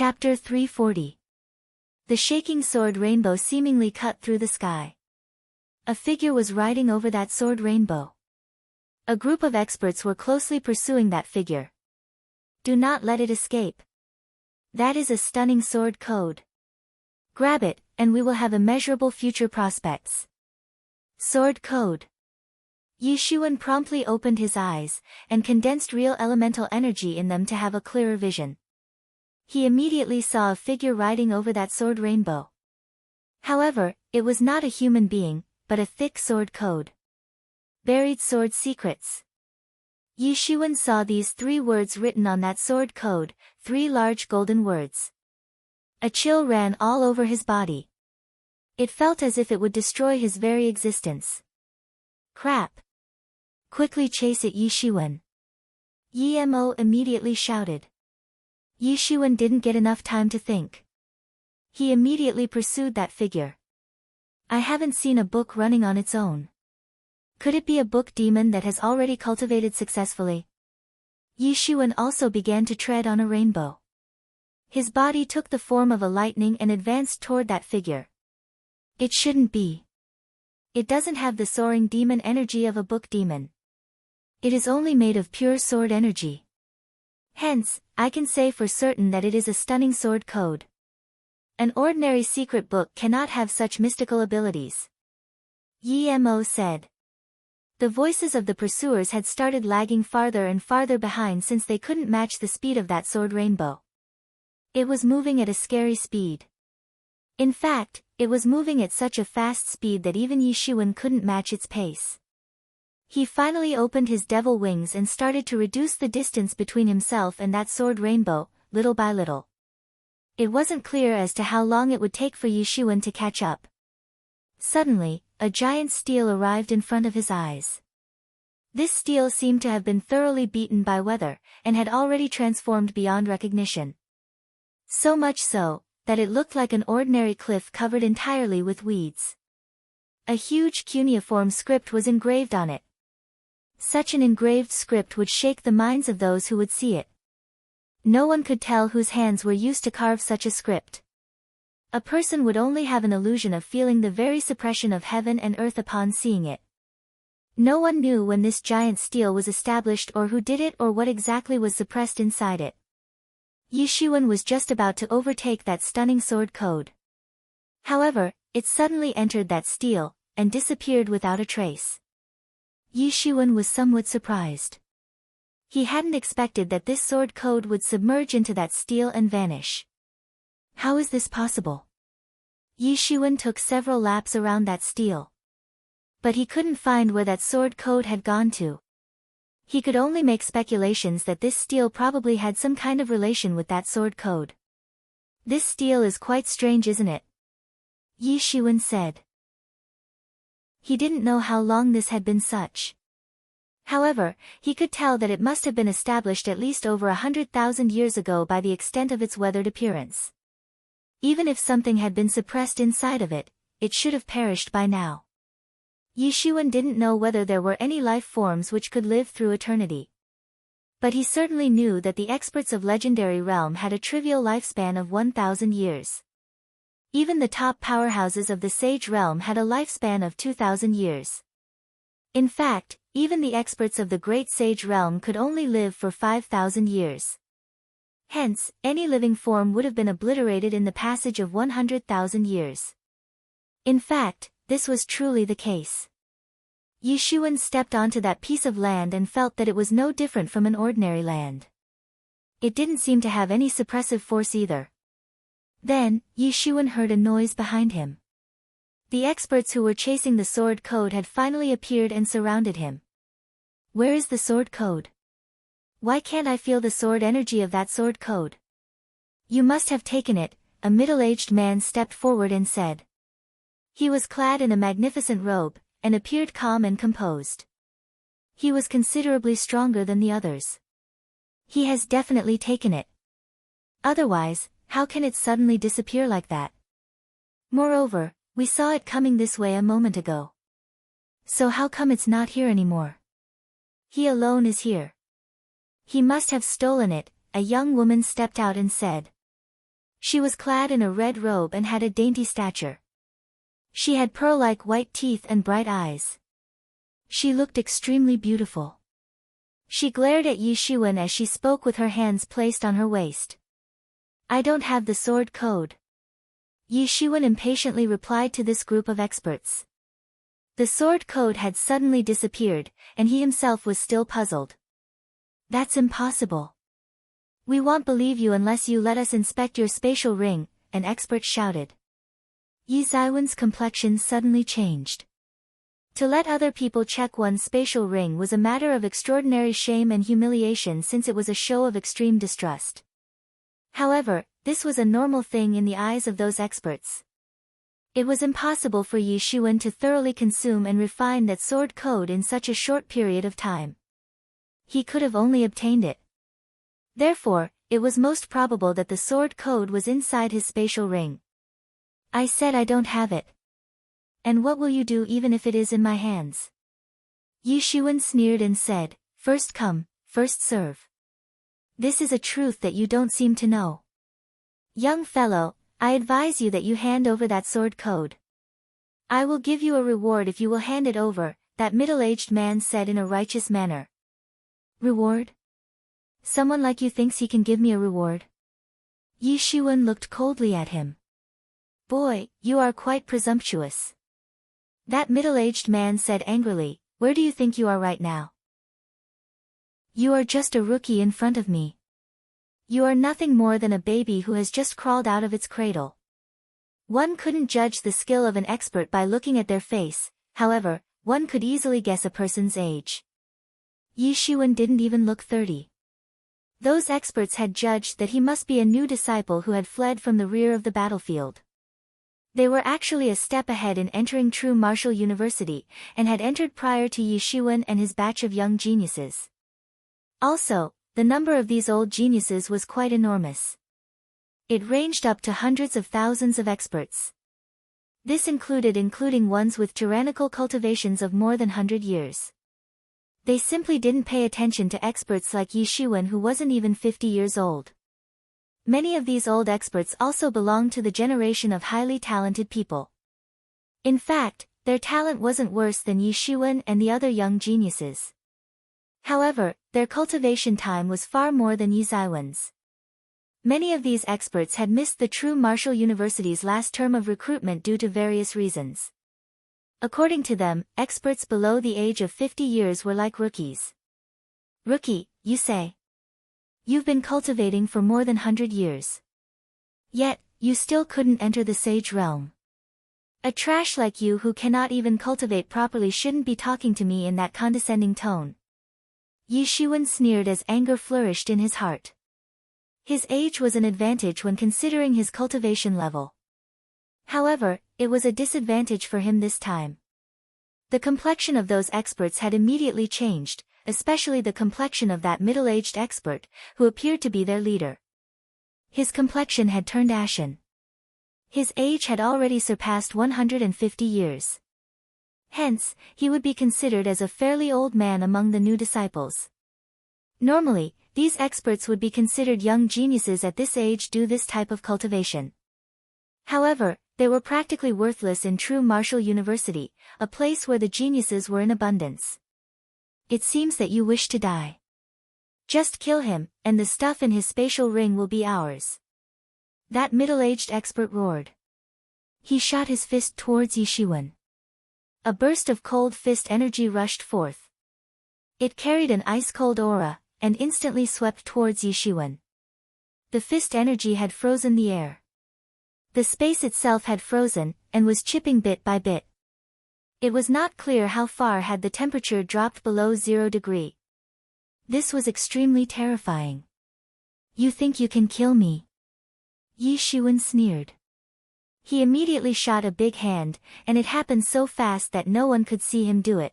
Chapter 340. The shaking sword rainbow seemingly cut through the sky. A figure was riding over that sword rainbow. A group of experts were closely pursuing that figure. Do not let it escape. That is a stunning sword code. Grab it, and we will have immeasurable future prospects. Sword code. Yishuan promptly opened his eyes, and condensed real elemental energy in them to have a clearer vision. He immediately saw a figure riding over that sword rainbow. However, it was not a human being, but a thick sword code. Buried sword secrets. Yishuan saw these 3 words written on that sword code, 3 large golden words. A chill ran all over his body. It felt as if it would destroy his very existence. Crap! Quickly chase it, Yishuan. Yimo immediately shouted. Yishuan didn't get enough time to think. He immediately pursued that figure. I haven't seen a book running on its own. Could it be a book demon that has already cultivated successfully? Yishuan also began to tread on a rainbow. His body took the form of a lightning and advanced toward that figure. It shouldn't be. It doesn't have the soaring demon energy of a book demon. It is only made of pure sword energy. Hence, I can say for certain that it is a stunning sword code. An ordinary secret book cannot have such mystical abilities. Yimo said. The voices of the pursuers had started lagging farther and farther behind since they couldn't match the speed of that sword rainbow. It was moving at a scary speed. In fact, it was moving at such a fast speed that even Yishuan couldn't match its pace. He finally opened his devil wings and started to reduce the distance between himself and that sword rainbow, little by little. It wasn't clear as to how long it would take for Yishuan to catch up. Suddenly, a giant steel arrived in front of his eyes. This steel seemed to have been thoroughly beaten by weather, and had already transformed beyond recognition. So much so, that it looked like an ordinary cliff covered entirely with weeds. A huge cuneiform script was engraved on it. Such an engraved script would shake the minds of those who would see it. No one could tell whose hands were used to carve such a script. A person would only have an illusion of feeling the very suppression of heaven and earth upon seeing it. No one knew when this giant steel was established or who did it or what exactly was suppressed inside it. Yishuan was just about to overtake that stunning sword code. However, it suddenly entered that steel, and disappeared without a trace. Yishuan was somewhat surprised. He hadn't expected that this sword code would submerge into that steel and vanish. How is this possible? Yishuan took several laps around that steel. But he couldn't find where that sword code had gone to. He could only make speculations that this steel probably had some kind of relation with that sword code. This steel is quite strange, isn't it? Yishuan said. He didn't know how long this had been such. However, he could tell that it must have been established at least over 100,000 years ago by the extent of its weathered appearance. Even if something had been suppressed inside of it, it should have perished by now. Yishuan didn't know whether there were any life forms which could live through eternity. But he certainly knew that the experts of Legendary Realm had a trivial lifespan of 1,000 years. Even the top powerhouses of the Sage Realm had a lifespan of 2,000 years. In fact, even the experts of the Great Sage Realm could only live for 5,000 years. Hence, any living form would have been obliterated in the passage of 100,000 years. In fact, this was truly the case. Yishuan stepped onto that piece of land and felt that it was no different from an ordinary land. It didn't seem to have any suppressive force either. Then, Yishuan heard a noise behind him. The experts who were chasing the sword code had finally appeared and surrounded him. Where is the sword code? Why can't I feel the sword energy of that sword code? You must have taken it, a middle-aged man stepped forward and said. He was clad in a magnificent robe, and appeared calm and composed. He was considerably stronger than the others. He has definitely taken it. Otherwise, how can it suddenly disappear like that? Moreover, we saw it coming this way a moment ago. So how come it's not here anymore? He alone is here. He must have stolen it, a young woman stepped out and said. She was clad in a red robe and had a dainty stature. She had pearl-like white teeth and bright eyes. She looked extremely beautiful. She glared at Yi Shiwen as she spoke with her hands placed on her waist. I don't have the sword code. Yi Shiwen impatiently replied to this group of experts. The sword code had suddenly disappeared, and he himself was still puzzled. That's impossible. We won't believe you unless you let us inspect your spatial ring, an expert shouted. Yi Zaiwen's complexion suddenly changed. To let other people check one's spatial ring was a matter of extraordinary shame and humiliation since it was a show of extreme distrust. However, this was a normal thing in the eyes of those experts. It was impossible for Yi Shiwen to thoroughly consume and refine that sword code in such a short period of time. He could have only obtained it. Therefore, it was most probable that the sword code was inside his spatial ring. I said I don't have it. And what will you do even if it is in my hands? Yi Shiwen sneered and said, first come, first serve. This is a truth that you don't seem to know. Young fellow, I advise you that you hand over that sword code. I will give you a reward if you will hand it over, that middle-aged man said in a righteous manner. Reward? Someone like you thinks he can give me a reward? Yi Shiwen looked coldly at him. Boy, you are quite presumptuous. That middle-aged man said angrily, where do you think you are right now? You are just a rookie in front of me. You are nothing more than a baby who has just crawled out of its cradle. One couldn't judge the skill of an expert by looking at their face, however, one could easily guess a person's age. Yi Shiwen didn't even look 30. Those experts had judged that he must be a new disciple who had fled from the rear of the battlefield. They were actually a step ahead in entering true martial university, and had entered prior to Yi Shiwen and his batch of young geniuses. Also, the number of these old geniuses was quite enormous. It ranged up to hundreds of thousands of experts. This including ones with tyrannical cultivations of more than 100 years. They simply didn't pay attention to experts like Yi Shiwen who wasn't even 50 years old. Many of these old experts also belonged to the generation of highly talented people. In fact, their talent wasn't worse than Yi Shiwen and the other young geniuses. However, their cultivation time was far more than Yi Zaiwen's. Many of these experts had missed the true martial university's last term of recruitment due to various reasons. According to them, experts below the age of 50 years were like rookies. Rookie, you say? You've been cultivating for more than 100 years. Yet, you still couldn't enter the sage realm. A trash like you who cannot even cultivate properly shouldn't be talking to me in that condescending tone. Yi Shiwen sneered as anger flourished in his heart. His age was an advantage when considering his cultivation level. However, it was a disadvantage for him this time. The complexion of those experts had immediately changed, especially the complexion of that middle-aged expert, who appeared to be their leader. His complexion had turned ashen. His age had already surpassed 150 years. Hence, he would be considered as a fairly old man among the new disciples. Normally, these experts would be considered young geniuses at this age due to this type of cultivation. However, they were practically worthless in true martial university, a place where the geniuses were in abundance. It seems that you wish to die. Just kill him, and the stuff in his spatial ring will be ours. That middle-aged expert roared. He shot his fist towards Yi Shiwen. A burst of cold fist energy rushed forth. It carried an ice-cold aura, and instantly swept towards Yi Shiwen. The fist energy had frozen the air. The space itself had frozen, and was chipping bit by bit. It was not clear how far had the temperature dropped below 0 degree. This was extremely terrifying. You think you can kill me? Yi Shiwen sneered. He immediately shot a big hand, and it happened so fast that no one could see him do it.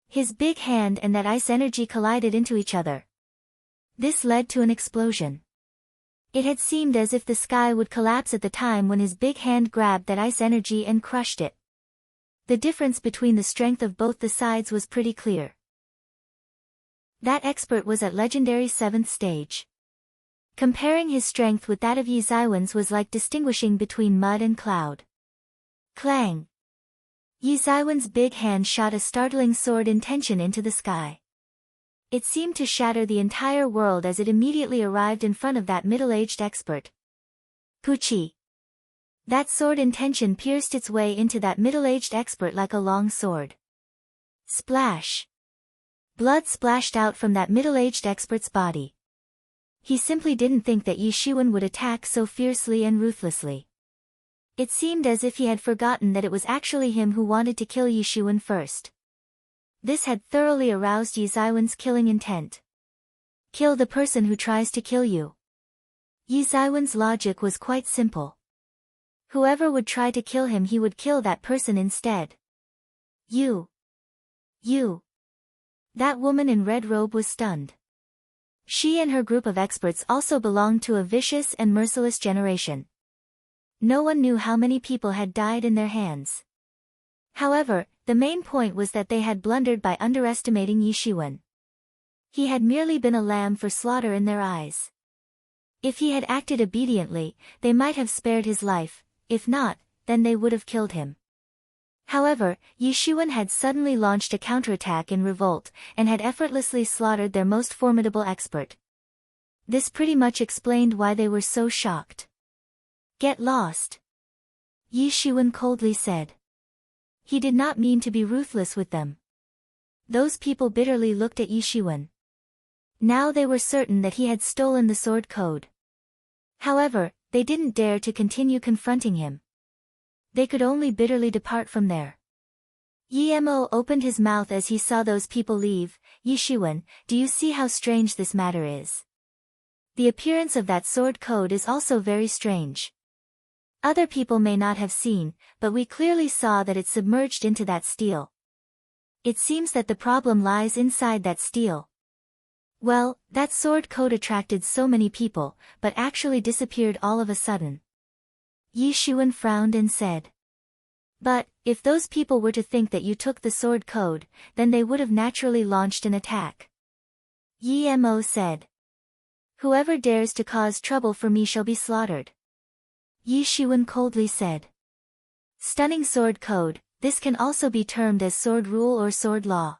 His big hand and that ice energy collided into each other. This led to an explosion. It had seemed as if the sky would collapse at the time when his big hand grabbed that ice energy and crushed it. The difference between the strength of both the sides was pretty clear. That expert was at legendary 7th stage. Comparing his strength with that of Yi Zaiwen's was like distinguishing between mud and cloud. Clang! Yi Zaiwen's big hand shot a startling sword intention into the sky. It seemed to shatter the entire world as it immediately arrived in front of that middle-aged expert. Puchi! That sword intention pierced its way into that middle-aged expert like a long sword. Splash! Blood splashed out from that middle-aged expert's body. He simply didn't think that Yi Shiwen would attack so fiercely and ruthlessly. It seemed as if he had forgotten that it was actually him who wanted to kill Yi Shiwen first. This had thoroughly aroused Yi Zaiwen's killing intent. Kill the person who tries to kill you. Yi Zaiwen's logic was quite simple. Whoever would try to kill him, he would kill that person instead. You. That woman in red robe was stunned. She and her group of experts also belonged to a vicious and merciless generation. No one knew how many people had died in their hands. However, the main point was that they had blundered by underestimating Yi Shiwen. He had merely been a lamb for slaughter in their eyes. If he had acted obediently, they might have spared his life; if not, then they would have killed him. However, Yi Shiwen had suddenly launched a counterattack in revolt, and had effortlessly slaughtered their most formidable expert. This pretty much explained why they were so shocked. Get lost! Yi Shiwen coldly said. He did not mean to be ruthless with them. Those people bitterly looked at Yi Shiwen. Now they were certain that he had stolen the sword code. However, they didn't dare to continue confronting him. They could only bitterly depart from there. Yi Mo opened his mouth as he saw those people leave. Yi Shiwen, do you see how strange this matter is? The appearance of that sword code is also very strange. Other people may not have seen, but we clearly saw that it submerged into that steel. It seems that the problem lies inside that steel. Well, that sword code attracted so many people, but actually disappeared all of a sudden. Yi Shiwen frowned and said. But, if those people were to think that you took the sword code, then they would have naturally launched an attack. Yi Mo said. Whoever dares to cause trouble for me shall be slaughtered. Yi Shiwen coldly said. Stunning sword code, this can also be termed as sword rule or sword law.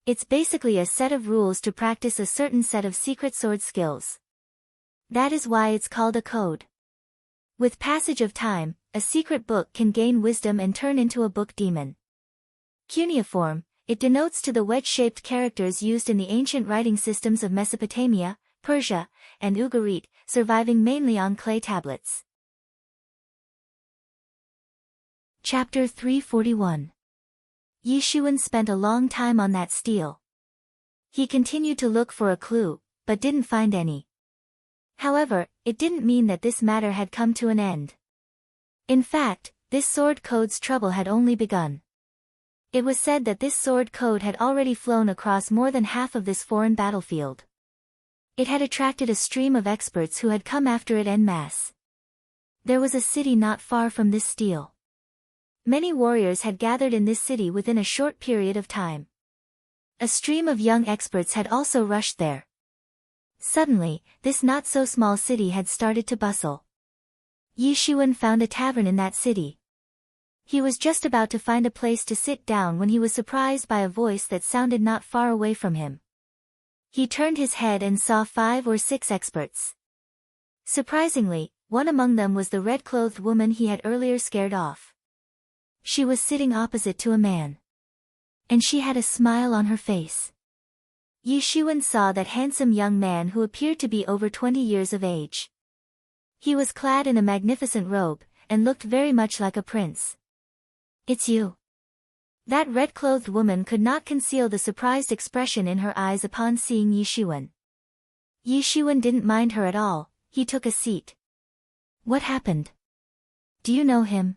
It's basically a set of rules to practice a certain set of secret sword skills. That is why it's called a code. With passage of time, a secret book can gain wisdom and turn into a book demon. Cuneiform, it denotes to the wedge-shaped characters used in the ancient writing systems of Mesopotamia, Persia, and Ugarit, surviving mainly on clay tablets. Chapter 341. Yi Shiwen spent a long time on that steel. He continued to look for a clue, but didn't find any. However, it didn't mean that this matter had come to an end. In fact, this sword code's trouble had only begun. It was said that this sword code had already flown across more than half of this foreign battlefield. It had attracted a stream of experts who had come after it en masse. There was a city not far from this steel. Many warriors had gathered in this city within a short period of time. A stream of young experts had also rushed there. Suddenly, this not-so-small city had started to bustle. Yi Shiwen found a tavern in that city. He was just about to find a place to sit down when he was surprised by a voice that sounded not far away from him. He turned his head and saw 5 or 6 experts. Surprisingly, one among them was the red-clothed woman he had earlier scared off. She was sitting opposite to a man. And she had a smile on her face. Yi Shiwen saw that handsome young man who appeared to be over 20 years of age. He was clad in a magnificent robe, and looked very much like a prince. It's you. That red-clothed woman could not conceal the surprised expression in her eyes upon seeing Yi Shiwen. Yi Shiwen didn't mind her at all. He took a seat. What happened? Do you know him?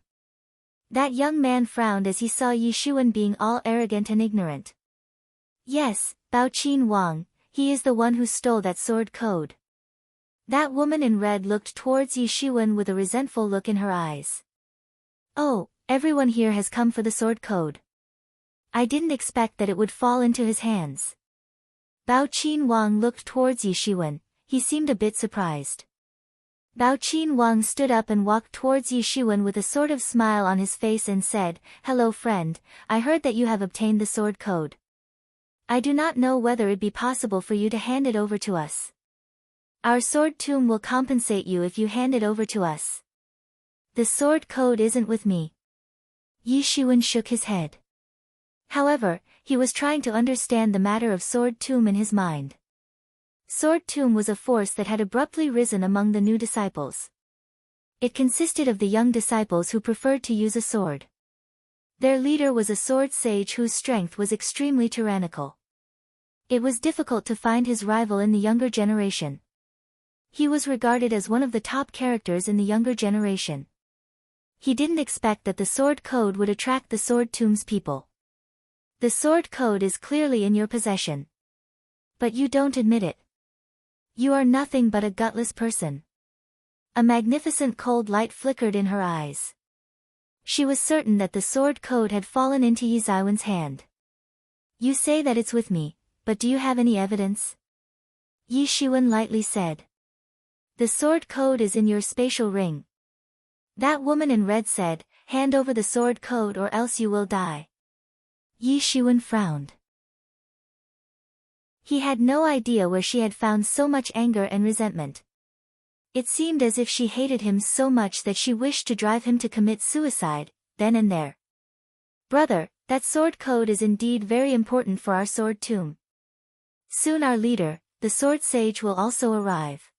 That young man frowned as he saw Yi Shiwen being all arrogant and ignorant. Yes, Baoqin Wang, he is the one who stole that sword code. That woman in red looked towards Yi Shiwen with a resentful look in her eyes. Oh, everyone here has come for the sword code. I didn't expect that it would fall into his hands. Baoqin Wang looked towards Yi Shiwen. he seemed a bit surprised. Bao Wang stood up and walked towards Yi Shiwen with a sort of smile on his face and said, "Hello friend, I heard that you have obtained the sword code. I do not know whether it be possible for you to hand it over to us. Our sword tomb will compensate you if you hand it over to us." "The sword code isn't with me." Yi Shiwen shook his head. However, he was trying to understand the matter of sword tomb in his mind. Sword tomb was a force that had abruptly risen among the new disciples. It consisted of the young disciples who preferred to use a sword. Their leader was a sword sage whose strength was extremely tyrannical. It was difficult to find his rival in the younger generation. He was regarded as one of the top characters in the younger generation. He didn't expect that the sword code would attract the sword tomb's people. "The sword code is clearly in your possession. But you don't admit it. You are nothing but a gutless person." A magnificent cold light flickered in her eyes. She was certain that the sword code had fallen into Yi Ziwen's hand. "You say that it's with me, but do you have any evidence?" Yi Shiwen lightly said. "The sword code is in your spatial ring." That woman in red said, "Hand over the sword code or else you will die." Yi Shiwen frowned. He had no idea where she had found so much anger and resentment. It seemed as if she hated him so much that she wished to drive him to commit suicide, then and there. "Brother, that sword code is indeed very important for our sword tomb. Soon our leader, the sword sage, will also arrive.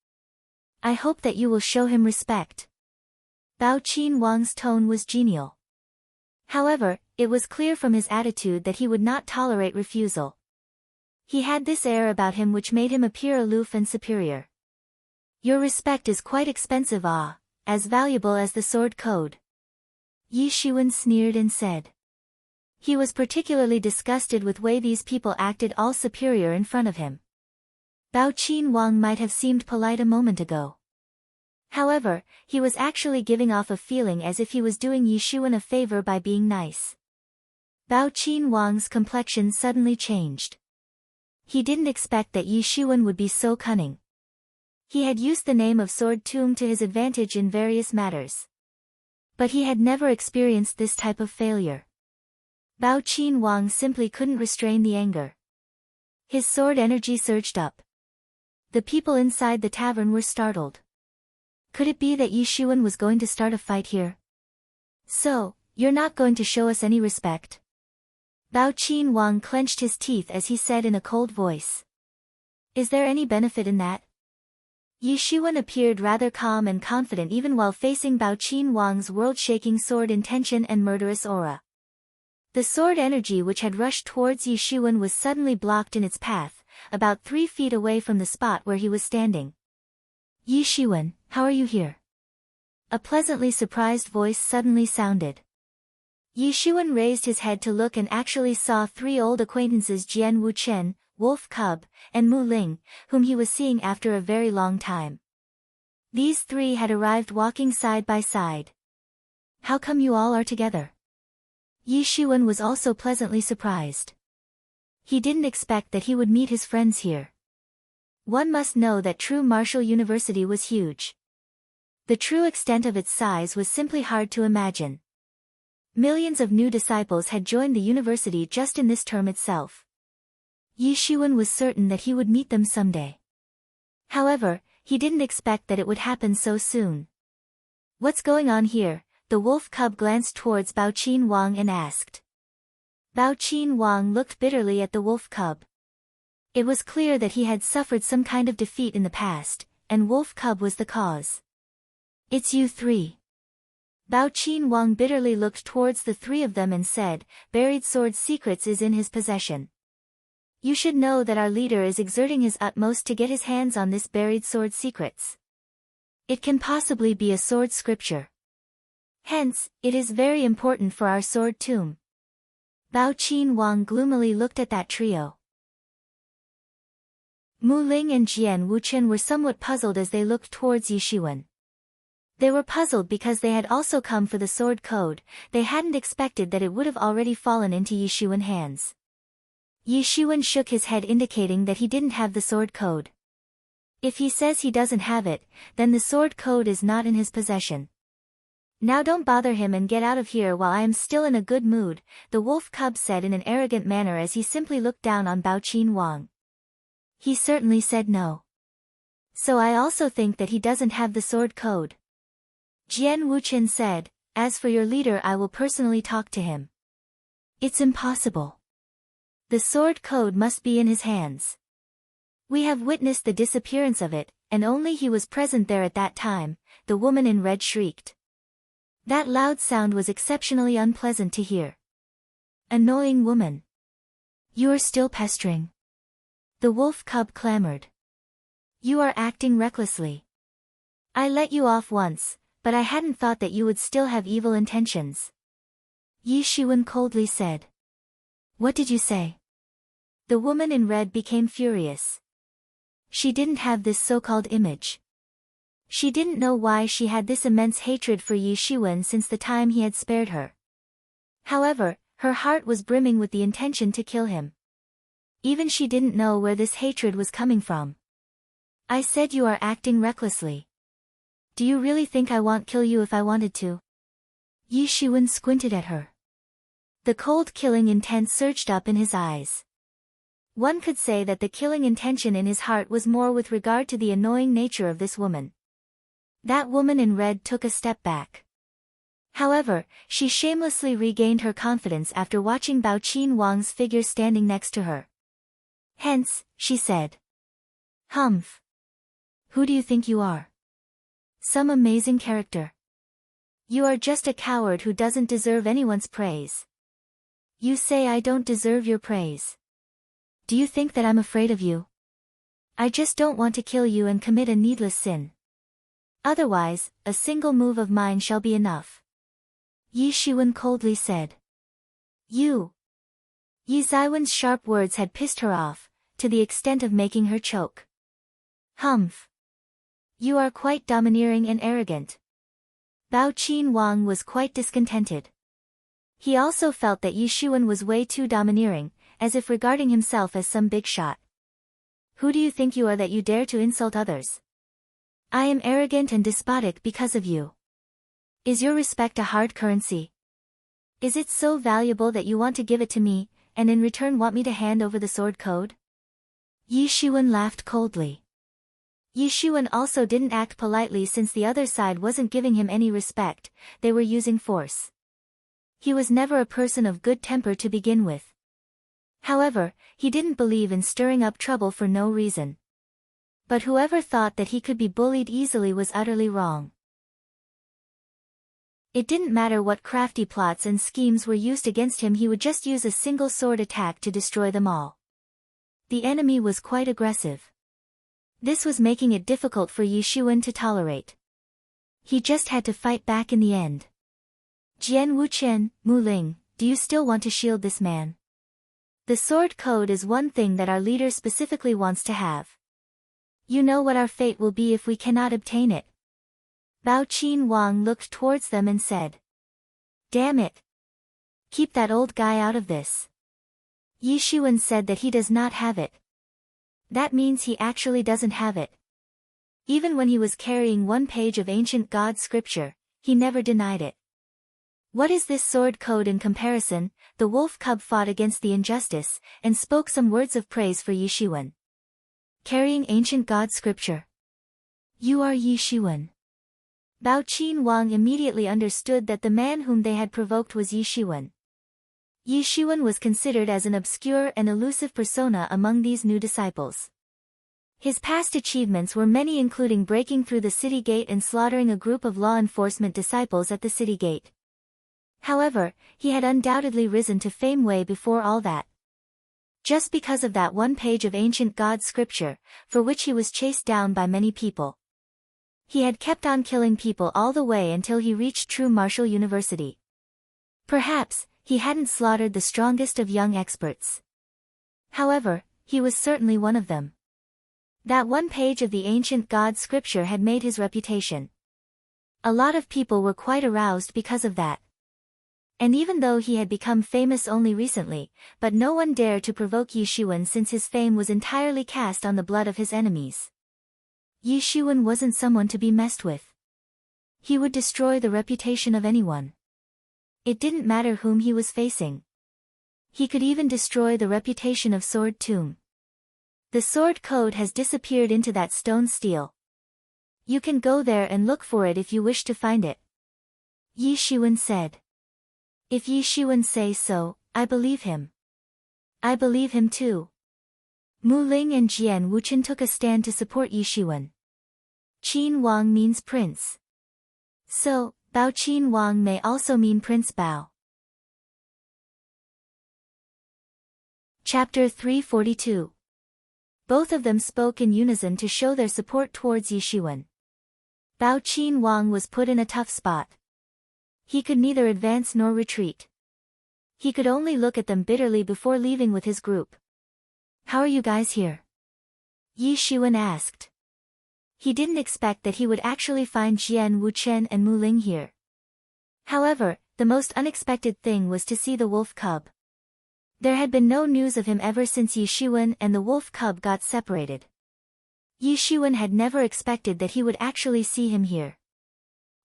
I hope that you will show him respect." Bao Wang's tone was genial. However, it was clear from his attitude that he would not tolerate refusal. He had this air about him which made him appear aloof and superior. "Your respect is quite expensive, as valuable as the sword code." Yi Shiwen sneered and said. He was particularly disgusted with the way these people acted all superior in front of him. Bao Wang might have seemed polite a moment ago. However, he was actually giving off a feeling as if he was doing Yi Shiwen a favor by being nice. Bao Wang's complexion suddenly changed. He didn't expect that Yi Shiwen would be so cunning. He had used the name of Sword Tomb to his advantage in various matters. But he had never experienced this type of failure. Bao Wang simply couldn't restrain the anger. His sword energy surged up. The people inside the tavern were startled. Could it be that Yi Shiwen was going to start a fight here? "So, you're not going to show us any respect?" Bao Wang clenched his teeth as he said in a cold voice. "Is there any benefit in that?" Yi Shiwen appeared rather calm and confident even while facing Bao Wang's world-shaking sword intention and murderous aura. The sword energy which had rushed towards Yi Shiwen was suddenly blocked in its path, about 3 feet away from the spot where he was standing. "Yi Shiwen, how are you here?" A pleasantly surprised voice suddenly sounded. Yi Shiwen raised his head to look and actually saw 3 old acquaintances, Jian Wuchen, Wolf Cub, and Mu Ling, whom he was seeing after a very long time. These 3 had arrived walking side by side. "How come you all are together?" Yi Shiwen was also pleasantly surprised. He didn't expect that he would meet his friends here. One must know that True Martial University was huge. The true extent of its size was simply hard to imagine. Millions of new disciples had joined the university just in this term itself. Yi Shiwen was certain that he would meet them someday. However, he didn't expect that it would happen so soon. "What's going on here?" The wolf cub glanced towards Bao Wang and asked. Bao Wang looked bitterly at the wolf cub. It was clear that he had suffered some kind of defeat in the past, and wolf cub was the cause. "It's you 3. Bao Wang bitterly looked towards the 3 of them and said, "Buried sword secrets is in his possession. You should know that our leader is exerting his utmost to get his hands on this buried sword secrets. It can possibly be a sword scripture. Hence, it is very important for our sword tomb." Bao Wang gloomily looked at that trio. Mu Ling and Jian Wuchen were somewhat puzzled as they looked towards Yi Shiwen. They were puzzled because they had also come for the sword code. They hadn't expected that it would have already fallen into Yi Shiwen's hands. Yi Shiwen shook his head indicating that he didn't have the sword code. If he says he doesn't have it, then the sword code is not in his possession. Now don't bother him and get out of here while I am still in a good mood, the wolf cub said in an arrogant manner as he simply looked down on Bao Wang. He certainly said no. So I also think that he doesn't have the sword code. Jian Wuqian said, as for your leader, I will personally talk to him. It's impossible. The sword code must be in his hands. We have witnessed the disappearance of it, and only he was present there at that time, the woman in red shrieked. That loud sound was exceptionally unpleasant to hear. Annoying woman. You are still pestering. The wolf cub clamored. You are acting recklessly. I let you off once, but I hadn't thought that you would still have evil intentions. Yi Shiwen coldly said. What did you say? The woman in red became furious. She didn't have this so-called image. She didn't know why she had this immense hatred for Yi Shiwen since the time he had spared her. However, her heart was brimming with the intention to kill him. Even she didn't know where this hatred was coming from. I said you are acting recklessly. Do you really think I won't kill you if I wanted to? Yi Shiwen squinted at her. The cold killing intent surged up in his eyes. One could say that the killing intention in his heart was more with regard to the annoying nature of this woman. That woman in red took a step back. However, she shamelessly regained her confidence after watching Bao Wang's figure standing next to her. Hence, she said. Humph. Who do you think you are? Some amazing character. You are just a coward who doesn't deserve anyone's praise. You say I don't deserve your praise. Do you think that I'm afraid of you? I just don't want to kill you and commit a needless sin. Otherwise, a single move of mine shall be enough. Yi Shiwen coldly said. You. Yi Ziwen's sharp words had pissed her off, to the extent of making her choke. Humph. You are quite domineering and arrogant. Bao Wang was quite discontented. He also felt that Yi Shiwen was way too domineering, as if regarding himself as some big shot. Who do you think you are that you dare to insult others? I am arrogant and despotic because of you. Is your respect a hard currency? Is it so valuable that you want to give it to me, and in return want me to hand over the sword code? Yi Shiwen laughed coldly. Yi Shiwen also didn't act politely since the other side wasn't giving him any respect, they were using force. He was never a person of good temper to begin with. However, he didn't believe in stirring up trouble for no reason. But whoever thought that he could be bullied easily was utterly wrong. It didn't matter what crafty plots and schemes were used against him, he would just use a single sword attack to destroy them all. The enemy was quite aggressive. This was making it difficult for Yi Shiwen to tolerate. He just had to fight back in the end. Jian Wuqian, Mu Ling, do you still want to shield this man? The sword code is one thing that our leader specifically wants to have. You know what our fate will be if we cannot obtain it. Bao Wang looked towards them and said. Damn it. Keep that old guy out of this. Yi Shiwen said that he does not have it. That means he actually doesn't have it. Even when he was carrying one page of ancient god scripture, he never denied it. What is this sword code in comparison? The wolf cub fought against the injustice, and spoke some words of praise for Yi Shiwen. Carrying ancient god scripture. You are Yi Shiwen. Bao Wang immediately understood that the man whom they had provoked was Yi Shiwen. Yi Shiwen was considered as an obscure and elusive persona among these new disciples. His past achievements were many, including breaking through the city gate and slaughtering a group of law enforcement disciples at the city gate. However, he had undoubtedly risen to fame way before all that. Just because of that one page of ancient god scripture, for which he was chased down by many people. He had kept on killing people all the way until he reached true martial university. Perhaps, he hadn't slaughtered the strongest of young experts. However, he was certainly one of them. That one page of the ancient god scripture had made his reputation. A lot of people were quite aroused because of that. And even though he had become famous only recently, but no one dared to provoke Yi Shiwen since his fame was entirely cast on the blood of his enemies. Yi Shiwen wasn't someone to be messed with. He would destroy the reputation of anyone. It didn't matter whom he was facing. He could even destroy the reputation of Sword Tomb. The sword code has disappeared into that stone stele. You can go there and look for it if you wish to find it. Yi Shiwen said. If Yi Shiwen says so, I believe him. I believe him too. Mu Ling and Jian Wuchen took a stand to support Yi Shiwen. Qin Wang means prince. So, Bao Qin Wang may also mean Prince Bao. Chapter 342. Both of them spoke in unison to show their support towards Yi Shiwen. Bao Qin Wang was put in a tough spot. He could neither advance nor retreat. He could only look at them bitterly before leaving with his group. How are you guys here? Yi Shiwen asked. He didn't expect that he would actually find Jian Wuchen and Mu Ling here. However, the most unexpected thing was to see the wolf cub. There had been no news of him ever since Yi Shiwen and the wolf cub got separated. Yi Shiwen had never expected that he would actually see him here.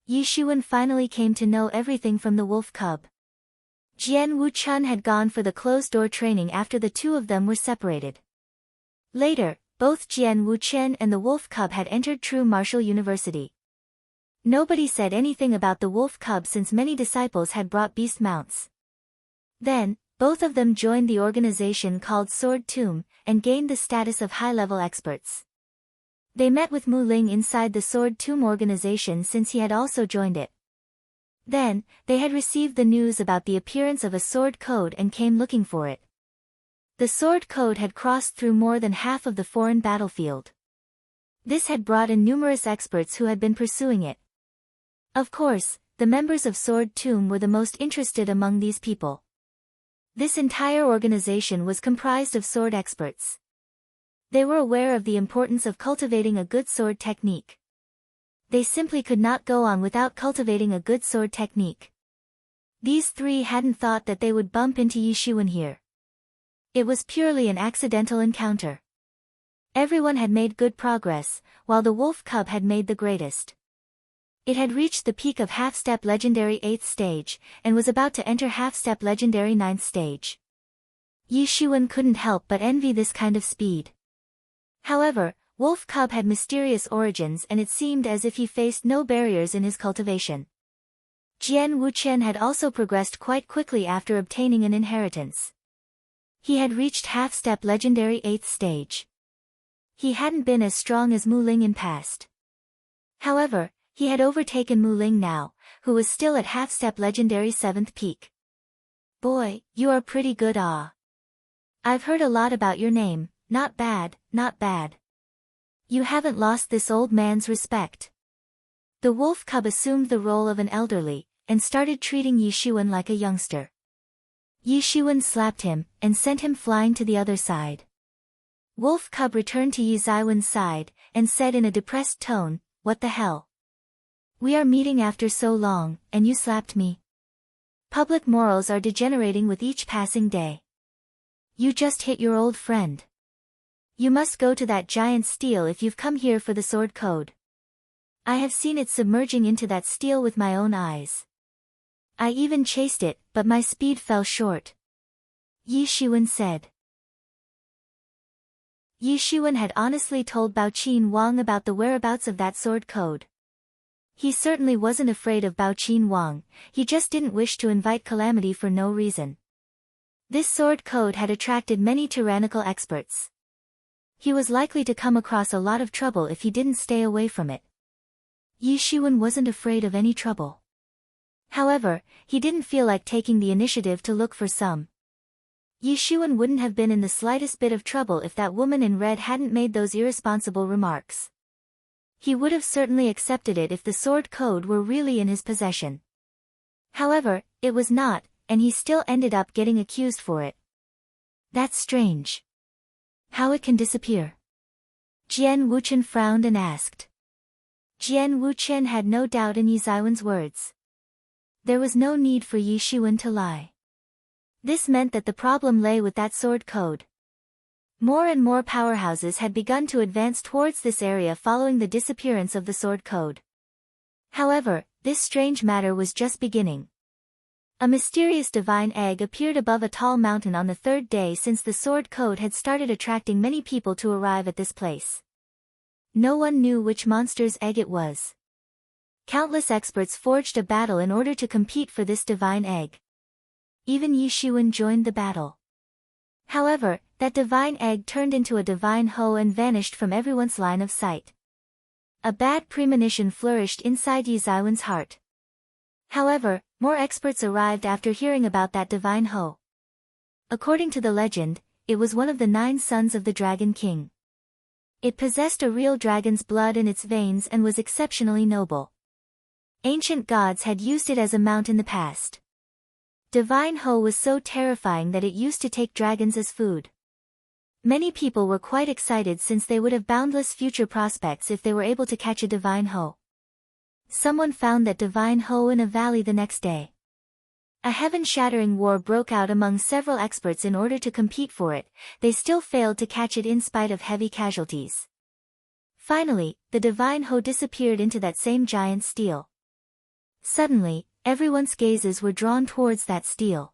Yi Shiwen finally came to know everything from the wolf cub. Jian Wuchen had gone for the closed-door training after the two of them were separated. Later, both Jian Wuchen and the wolf cub had entered True Martial University. Nobody said anything about the wolf cub since many disciples had brought beast mounts. Then, both of them joined the organization called Sword Tomb, and gained the status of high-level experts. They met with Mu Ling inside the Sword Tomb organization since he had also joined it. Then, they had received the news about the appearance of a sword code and came looking for it. The sword code had crossed through more than half of the foreign battlefield. This had brought in numerous experts who had been pursuing it. Of course, the members of Sword Tomb were the most interested among these people. This entire organization was comprised of sword experts. They were aware of the importance of cultivating a good sword technique. They simply could not go on without cultivating a good sword technique. These three hadn't thought that they would bump into Yi Shiwen here. It was purely an accidental encounter. Everyone had made good progress, while the wolf cub had made the greatest. It had reached the peak of half-step legendary 8th stage, and was about to enter half-step legendary 9th stage. Yi Shiwen couldn't help but envy this kind of speed. However, Wolf Cub had mysterious origins and it seemed as if he faced no barriers in his cultivation. Jian Wuchen had also progressed quite quickly after obtaining an inheritance. He had reached half-step legendary 8th stage. He hadn't been as strong as Mu Ling in past. However, he had overtaken Mu Ling now, who was still at half-step legendary 7th peak. Boy, you are pretty good I've heard a lot about your name, not bad, not bad. You haven't lost this old man's respect. The wolf cub assumed the role of an elderly, and started treating Yi Shiwen like a youngster. Yi Shiwen slapped him, and sent him flying to the other side. Wolf cub returned to Yi Ziwen's side, and said in a depressed tone, "What the hell? We are meeting after so long, and you slapped me. Public morals are degenerating with each passing day. You just hit your old friend. You must go to that giant stele if you've come here for the sword code. I have seen it submerging into that stele with my own eyes. I even chased it, but my speed fell short," Yi Shiwen said. Yi Shiwen had honestly told Bao Qin Wang about the whereabouts of that sword code. He certainly wasn't afraid of Bao Qin Wang, he just didn't wish to invite calamity for no reason. This sword code had attracted many tyrannical experts. He was likely to come across a lot of trouble if he didn't stay away from it. Yi Shiwen wasn't afraid of any trouble. However, he didn't feel like taking the initiative to look for some. Yi Shiwen wouldn't have been in the slightest bit of trouble if that woman in red hadn't made those irresponsible remarks. He would have certainly accepted it if the sword code were really in his possession. However, it was not, and he still ended up getting accused for it. That's strange. How it can disappear? Jian Wuchen frowned and asked. Jian Wuchen had no doubt in Yi Ziwen's words. There was no need for Yi Shiwen to lie. This meant that the problem lay with that sword code. More and more powerhouses had begun to advance towards this area following the disappearance of the Sword Code. However, this strange matter was just beginning. A mysterious divine egg appeared above a tall mountain on the third day since the Sword Code had started attracting many people to arrive at this place. No one knew which monster's egg it was. Countless experts forged a battle in order to compete for this divine egg. Even Yi Shiwen joined the battle. However, that divine egg turned into a divine hoe and vanished from everyone's line of sight. A bad premonition flourished inside Yi Ziwen's heart. However, more experts arrived after hearing about that divine hoe. According to the legend, it was one of the 9 sons of the Dragon King. It possessed a real dragon's blood in its veins and was exceptionally noble. Ancient gods had used it as a mount in the past. Divine Ho was so terrifying that it used to take dragons as food. Many people were quite excited since they would have boundless future prospects if they were able to catch a Divine Ho. Someone found that Divine Ho in a valley the next day. A heaven-shattering war broke out among several experts in order to compete for it. They still failed to catch it in spite of heavy casualties. Finally, the Divine Ho disappeared into that same giant steel. Suddenly, everyone's gazes were drawn towards that steel.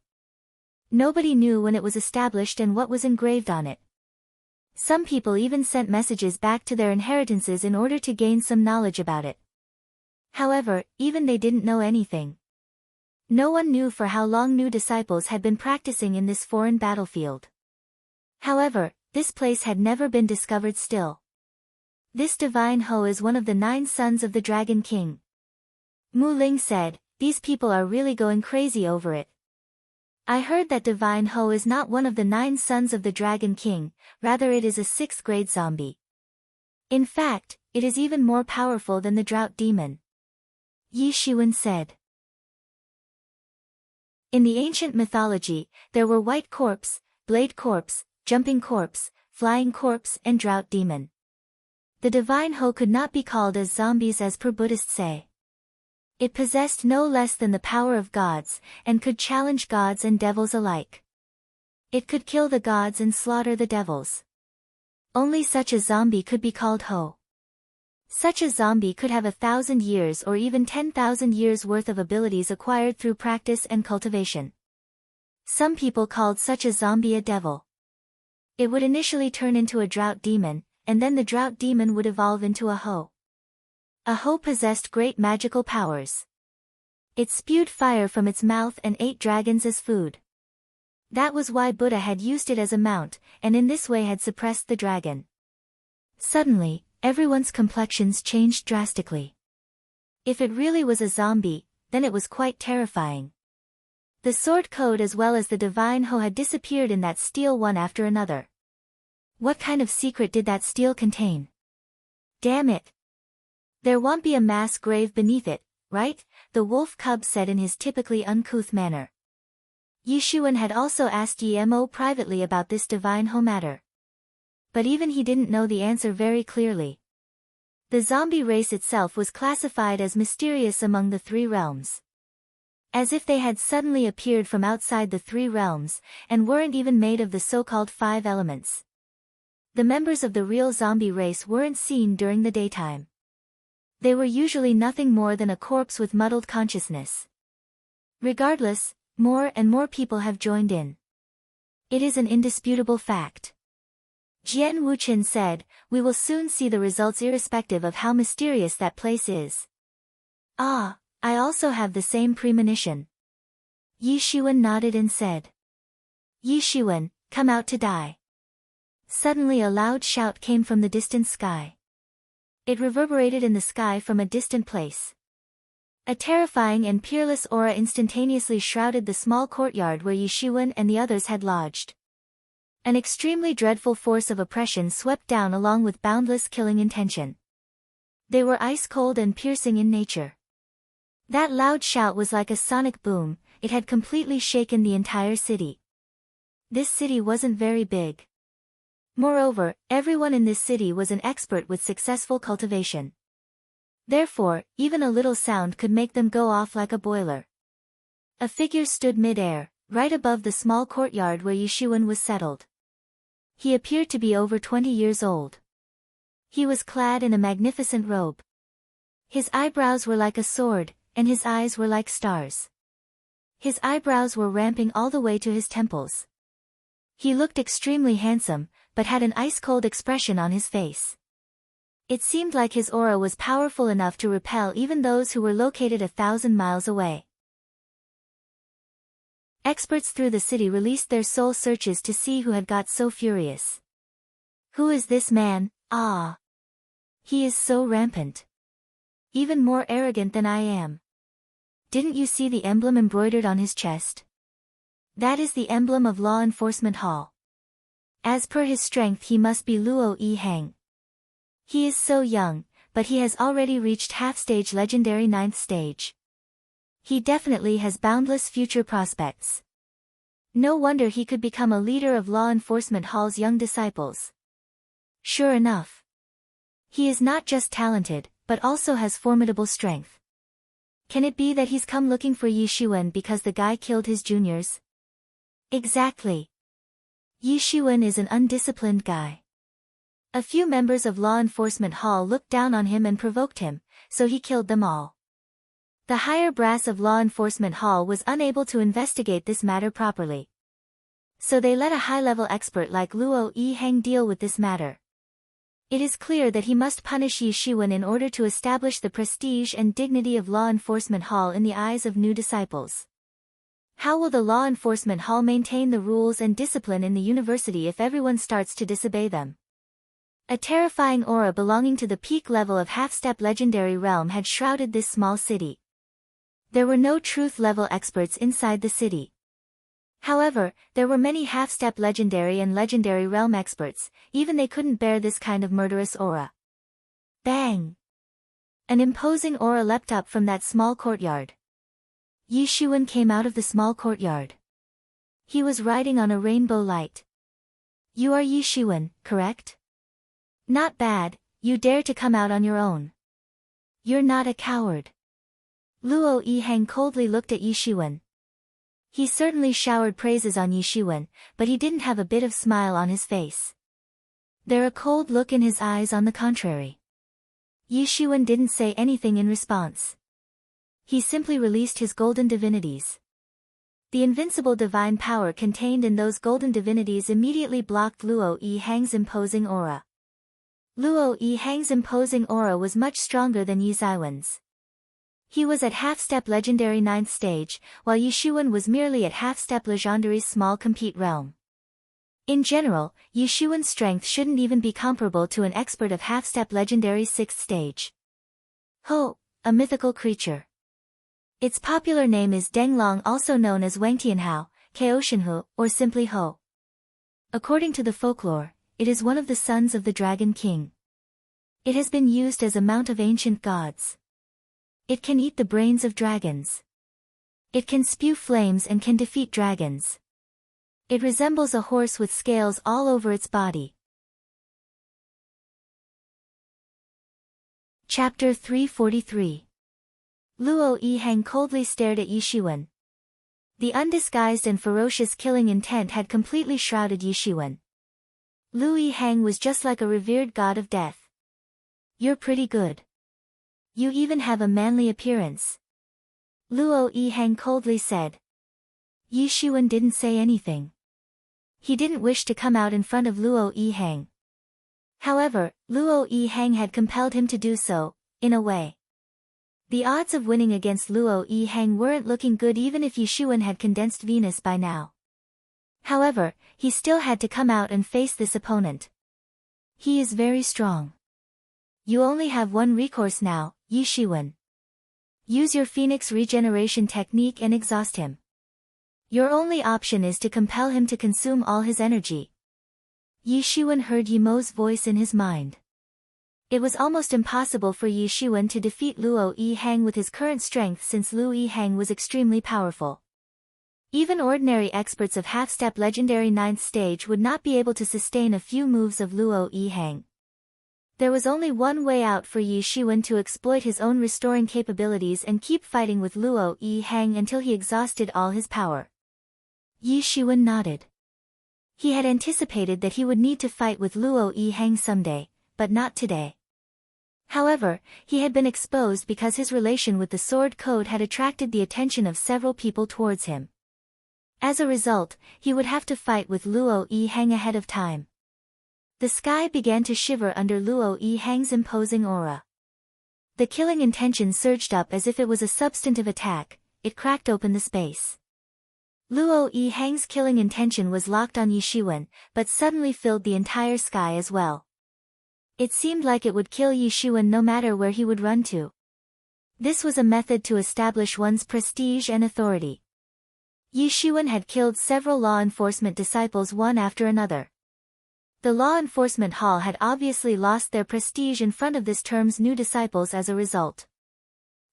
Nobody knew when it was established and what was engraved on it. Some people even sent messages back to their inheritances in order to gain some knowledge about it. However, even they didn't know anything. No one knew for how long new disciples had been practicing in this foreign battlefield. However, this place had never been discovered still. This Divine Ho is one of the 9 sons of the Dragon King. Mu Ling said, "These people are really going crazy over it. I heard that Divine Ho is not one of the 9 sons of the Dragon King, rather it is a 6th-grade zombie. In fact, it is even more powerful than the Drought Demon." Yi Shiwen said. In the ancient mythology, there were White Corpse, Blade Corpse, Jumping Corpse, Flying Corpse and Drought Demon. The Divine Ho could not be called as zombies as per Buddhists say. It possessed no less than the power of gods, and could challenge gods and devils alike. It could kill the gods and slaughter the devils. Only such a zombie could be called Ho. Such a zombie could have 1,000 years or even 10,000 years worth of abilities acquired through practice and cultivation. Some people called such a zombie a devil. It would initially turn into a drought demon, and then the drought demon would evolve into a Ho. A Ho possessed great magical powers. It spewed fire from its mouth and ate dragons as food. That was why Buddha had used it as a mount, and in this way had suppressed the dragon. Suddenly, everyone's complexions changed drastically. If it really was a zombie, then it was quite terrifying. The Sword Code as well as the Divine Ho had disappeared in that steel one after another. What kind of secret did that steel contain? Damn it! There won't be a mass grave beneath it, right? The wolf cub said in his typically uncouth manner. Yi Shiwen had also asked Yi Mo privately about this Divine Ho matter. But even he didn't know the answer very clearly. The zombie race itself was classified as mysterious among the 3 realms. As if they had suddenly appeared from outside the 3 realms, and weren't even made of the so-called 5 elements. The members of the real zombie race weren't seen during the daytime. They were usually nothing more than a corpse with muddled consciousness. Regardless, more and more people have joined in. It is an indisputable fact. Jian Wuqian said, "We will soon see the results irrespective of how mysterious that place is." "Ah, I also have the same premonition." Yi Shiwen nodded and said. "Yi Shiwen, come out to die." Suddenly a loud shout came from the distant sky. It reverberated in the sky from a distant place. A terrifying and peerless aura instantaneously shrouded the small courtyard where Yi Shiwen and the others had lodged. An extremely dreadful force of oppression swept down along with boundless killing intention. They were ice-cold and piercing in nature. That loud shout was like a sonic boom, it had completely shaken the entire city. This city wasn't very big. Moreover, everyone in this city was an expert with successful cultivation. Therefore, even a little sound could make them go off like a boiler. A figure stood mid-air, right above the small courtyard where Yi Shiwen was settled. He appeared to be over 20 years old. He was clad in a magnificent robe. His eyebrows were like a sword, and his eyes were like stars. His eyebrows were ramping all the way to his temples. He looked extremely handsome, but had an ice-cold expression on his face. It seemed like his aura was powerful enough to repel even those who were located 1,000 miles away. Experts through the city released their soul searches to see who had got so furious. Who is this man? Ah! He is so rampant. Even more arrogant than I am. Didn't you see the emblem embroidered on his chest? That is the emblem of Law Enforcement Hall. As per his strength he must be Luo Yi-hang. He is so young, but he has already reached half-stage legendary 9th stage. He definitely has boundless future prospects. No wonder he could become a leader of Law Enforcement Hall's young disciples. Sure enough. He is not just talented, but also has formidable strength. Can it be that he's come looking for Yi Shiwen because the guy killed his juniors? Exactly. Yi Shiwen is an undisciplined guy. A few members of Law Enforcement Hall looked down on him and provoked him, so he killed them all. The higher brass of Law Enforcement Hall was unable to investigate this matter properly. So they let a high-level expert like Luo Yi-hang deal with this matter. It is clear that he must punish Yi Shiwen in order to establish the prestige and dignity of Law Enforcement Hall in the eyes of new disciples. How will the Law Enforcement Hall maintain the rules and discipline in the university if everyone starts to disobey them? A terrifying aura belonging to the peak level of half-step legendary realm had shrouded this small city. There were no truth-level experts inside the city. However, there were many half-step legendary and legendary realm experts, even they couldn't bear this kind of murderous aura. Bang! An imposing aura leapt up from that small courtyard. Yi Shiwen came out of the small courtyard. He was riding on a rainbow light. You are Yi Shiwen, correct? Not bad, you dare to come out on your own. You're not a coward. Luo Yi-hang coldly looked at Yi Shiwen. He certainly showered praises on Yi Shiwen, but he didn't have a bit of smile on his face. There a cold look in his eyes on the contrary. Yi Shiwen didn't say anything in response. He simply released his golden divinities. The invincible divine power contained in those golden divinities immediately blocked Luo Yi-hang's imposing aura. Luo Yi-hang's imposing aura was much stronger than Yi Ziwen's. He was at half-step legendary 9th stage, while Yi Shiwen was merely at half-step legendary's small compete realm. In general, Yi Shiwen's strength shouldn't even be comparable to an expert of half-step legendary 6th stage. Ho, a mythical creature. Its popular name is Denglong, also known as Wangtianhao, Kaoshinhu, or simply Ho. According to the folklore, it is one of the sons of the Dragon King. It has been used as a mount of ancient gods. It can eat the brains of dragons. It can spew flames and can defeat dragons. It resembles a horse with scales all over its body. Chapter 343. Luo Yi-hang coldly stared at Yi Shiwen. The undisguised and ferocious killing intent had completely shrouded Yi Shiwen. Luo Yi-hang was just like a revered god of death. You're pretty good. You even have a manly appearance. Luo Yi-hang coldly said. Yi Shiwen didn't say anything. He didn't wish to come out in front of Luo Yi-hang. However, Luo Yi-hang had compelled him to do so, in a way. The odds of winning against Luo Yi-hang weren't looking good even if Yi Shiwen had condensed Venus by now. However, he still had to come out and face this opponent. He is very strong. You only have one recourse now, Yi Shiwen. Use your Phoenix regeneration technique and exhaust him. Your only option is to compel him to consume all his energy. Yi Shiwen heard Yi Mo's voice in his mind. It was almost impossible for Yi Shiwen to defeat Luo Yi-hang with his current strength since Luo Yi-hang was extremely powerful. Even ordinary experts of half-step legendary 9th stage would not be able to sustain a few moves of Luo Yi-hang. There was only one way out for Yi Shiwen: to exploit his own restoring capabilities and keep fighting with Luo Yi-hang until he exhausted all his power. Yi Shiwen nodded. He had anticipated that he would need to fight with Luo Yihang someday, but not today. However, he had been exposed because his relation with the Sword Code had attracted the attention of several people towards him. As a result, he would have to fight with Luo Yihang ahead of time. The sky began to shiver under Luo Yihang's imposing aura. The killing intention surged up as if it was a substantive attack. It cracked open the space. Luo Yihang's killing intention was locked on Yishiwen, but suddenly filled the entire sky as well. It seemed like it would kill Yishiwen no matter where he would run to. This was a method to establish one's prestige and authority. Yishiwen had killed several law enforcement disciples one after another. The law enforcement hall had obviously lost their prestige in front of this term's new disciples as a result.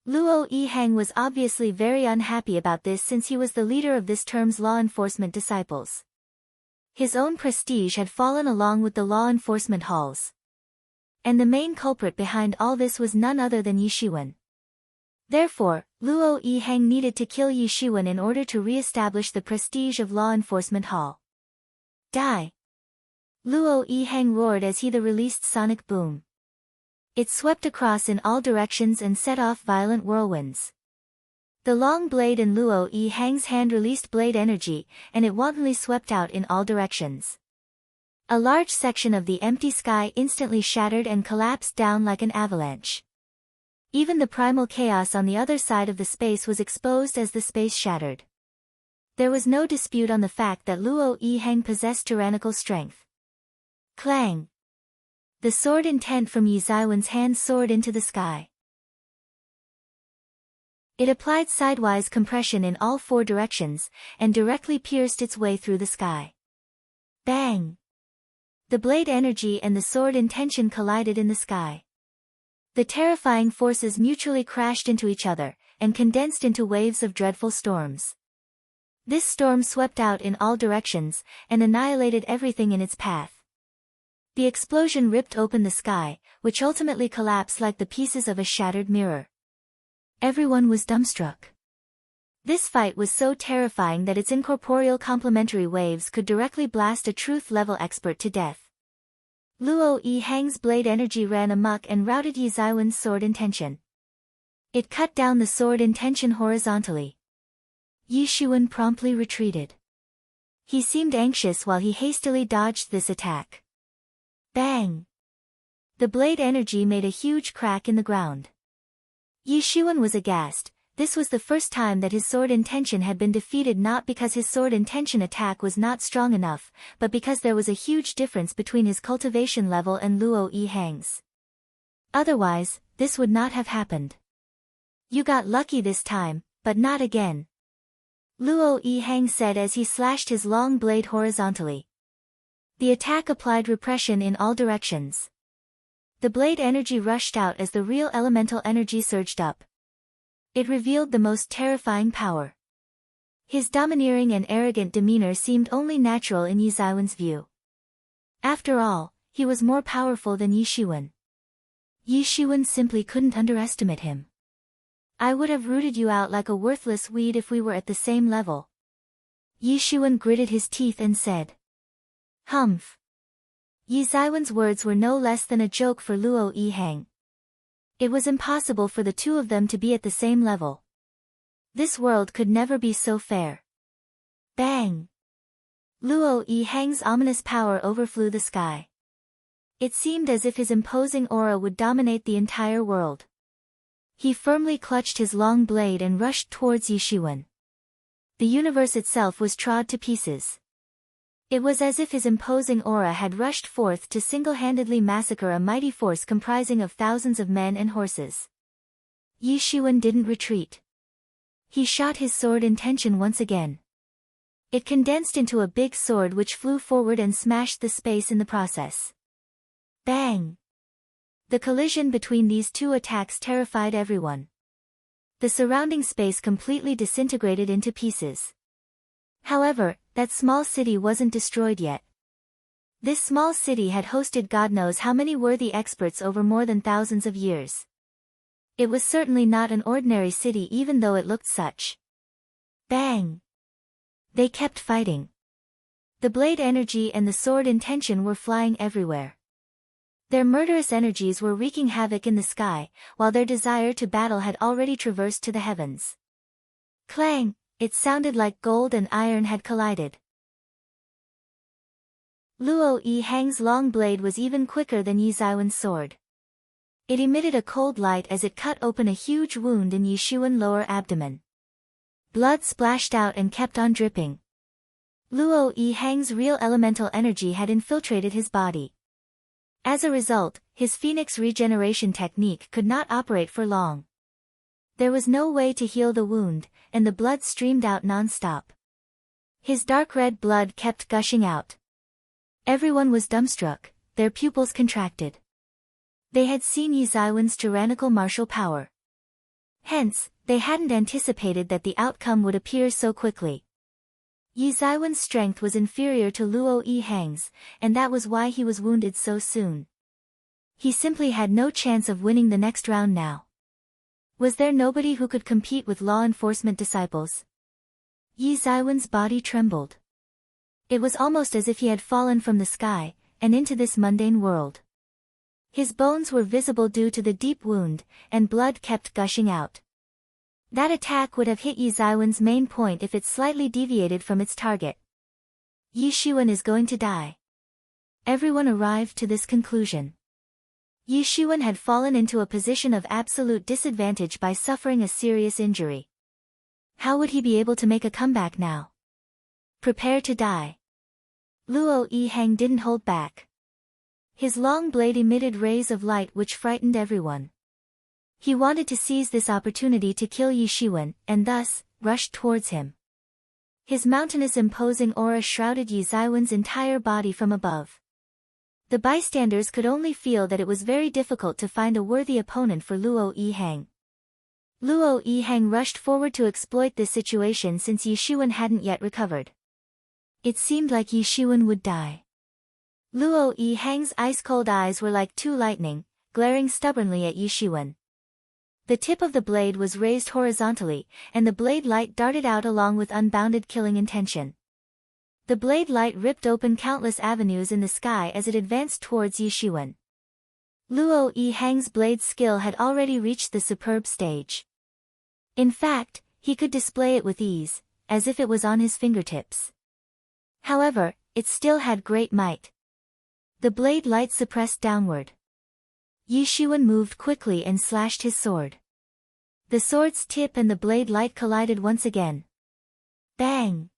Luo Yihang was obviously very unhappy about this since he was the leader of this term's law enforcement disciples. His own prestige had fallen along with the law enforcement halls. And the main culprit behind all this was none other than Yishiwen. Therefore, Luo Yihang needed to kill Yishiwen in order to re-establish the prestige of law enforcement hall. Die! Luo Yihang roared as he released sonic boom. It swept across in all directions and set off violent whirlwinds. The long blade in Luo Yihang's hand released blade energy, and it wantonly swept out in all directions. A large section of the empty sky instantly shattered and collapsed down like an avalanche. Even the primal chaos on the other side of the space was exposed as the space shattered. There was no dispute on the fact that Luo Yihang possessed tyrannical strength. Clang! The sword intent from Yi Zaiwen's hand soared into the sky. It applied sidewise compression in all four directions, and directly pierced its way through the sky. Bang! The blade energy and the sword intention collided in the sky. The terrifying forces mutually crashed into each other, and condensed into waves of dreadful storms. This storm swept out in all directions, and annihilated everything in its path. The explosion ripped open the sky, which ultimately collapsed like the pieces of a shattered mirror. Everyone was dumbstruck. This fight was so terrifying that its incorporeal complementary waves could directly blast a truth-level expert to death. Luo Yihang's blade energy ran amok and routed Yi Zaiwen's sword intention. It cut down the sword intention horizontally. Yishiwen promptly retreated. He seemed anxious while he hastily dodged this attack. Bang! The blade energy made a huge crack in the ground. Yishiwen was aghast. This was the first time that his sword intention had been defeated, not because his sword intention attack was not strong enough, but because there was a huge difference between his cultivation level and Luo Yihang's. Otherwise, this would not have happened. You got lucky this time, but not again. Luo Yihang said as he slashed his long blade horizontally. The attack applied repression in all directions. The blade energy rushed out as the real elemental energy surged up. It revealed the most terrifying power. His domineering and arrogant demeanor seemed only natural in Yi Zaiwen's view. After all, he was more powerful than Yishiwen. Yishiwen simply couldn't underestimate him. I would have rooted you out like a worthless weed if we were at the same level. Yishiwen gritted his teeth and said. Humph. Yi Zaiwen's words were no less than a joke for Luo Yihang. It was impossible for the two of them to be at the same level. This world could never be so fair. Bang! Luo Yihang's ominous power overflew the sky. It seemed as if his imposing aura would dominate the entire world. He firmly clutched his long blade and rushed towards Yishiwen. The universe itself was trod to pieces. It was as if his imposing aura had rushed forth to single-handedly massacre a mighty force comprising of thousands of men and horses. Yishiwen didn't retreat. He shot his sword intention once again. It condensed into a big sword which flew forward and smashed the space in the process. Bang! The collision between these two attacks terrified everyone. The surrounding space completely disintegrated into pieces. However, that small city wasn't destroyed yet. This small city had hosted God knows how many worthy experts over more than thousands of years. It was certainly not an ordinary city even though it looked such. Bang! They kept fighting. The blade energy and the sword intention were flying everywhere. Their murderous energies were wreaking havoc in the sky, while their desire to battle had already traversed to the heavens. Clang! It sounded like gold and iron had collided. Luo Yihang's long blade was even quicker than Yi Zaiwen's sword. It emitted a cold light as it cut open a huge wound in Yi Shiwen's lower abdomen. Blood splashed out and kept on dripping. Luo Yihang's real elemental energy had infiltrated his body. As a result, his phoenix regeneration technique could not operate for long. There was no way to heal the wound, and the blood streamed out non-stop. His dark red blood kept gushing out. Everyone was dumbstruck, their pupils contracted. They had seen Yi Zaiwen's tyrannical martial power. Hence, they hadn't anticipated that the outcome would appear so quickly. Yi Zaiwen's strength was inferior to Luo Yihang's, and that was why he was wounded so soon. He simply had no chance of winning the next round now. Was there nobody who could compete with law enforcement disciples? Yi Zaiwen's body trembled. It was almost as if he had fallen from the sky, and into this mundane world. His bones were visible due to the deep wound, and blood kept gushing out. That attack would have hit Yi Zaiwen's main point if it slightly deviated from its target. Yi Shiwen is going to die. Everyone arrived to this conclusion. Yi Shiwen had fallen into a position of absolute disadvantage by suffering a serious injury. How would he be able to make a comeback now? Prepare to die. Luo Yihang didn't hold back. His long blade emitted rays of light which frightened everyone. He wanted to seize this opportunity to kill Yi Shiwen, and thus, rushed towards him. His mountainous imposing aura shrouded Yi Zaiwen's entire body from above. The bystanders could only feel that it was very difficult to find a worthy opponent for Luo Yihang. Luo Yihang rushed forward to exploit this situation since Yi Shiwen hadn't yet recovered. It seemed like Yi Shiwen would die. Luo Yihang's ice-cold eyes were like two lightning, glaring stubbornly at Yi Shiwen. The tip of the blade was raised horizontally, and the blade light darted out along with unbounded killing intention. The blade light ripped open countless avenues in the sky as it advanced towards Yi Shiwen. Luo Yihang's blade skill had already reached the superb stage. In fact, he could display it with ease, as if it was on his fingertips. However, it still had great might. The blade light suppressed downward. Yi Shiwen moved quickly and slashed his sword. The sword's tip and the blade light collided once again. Bang!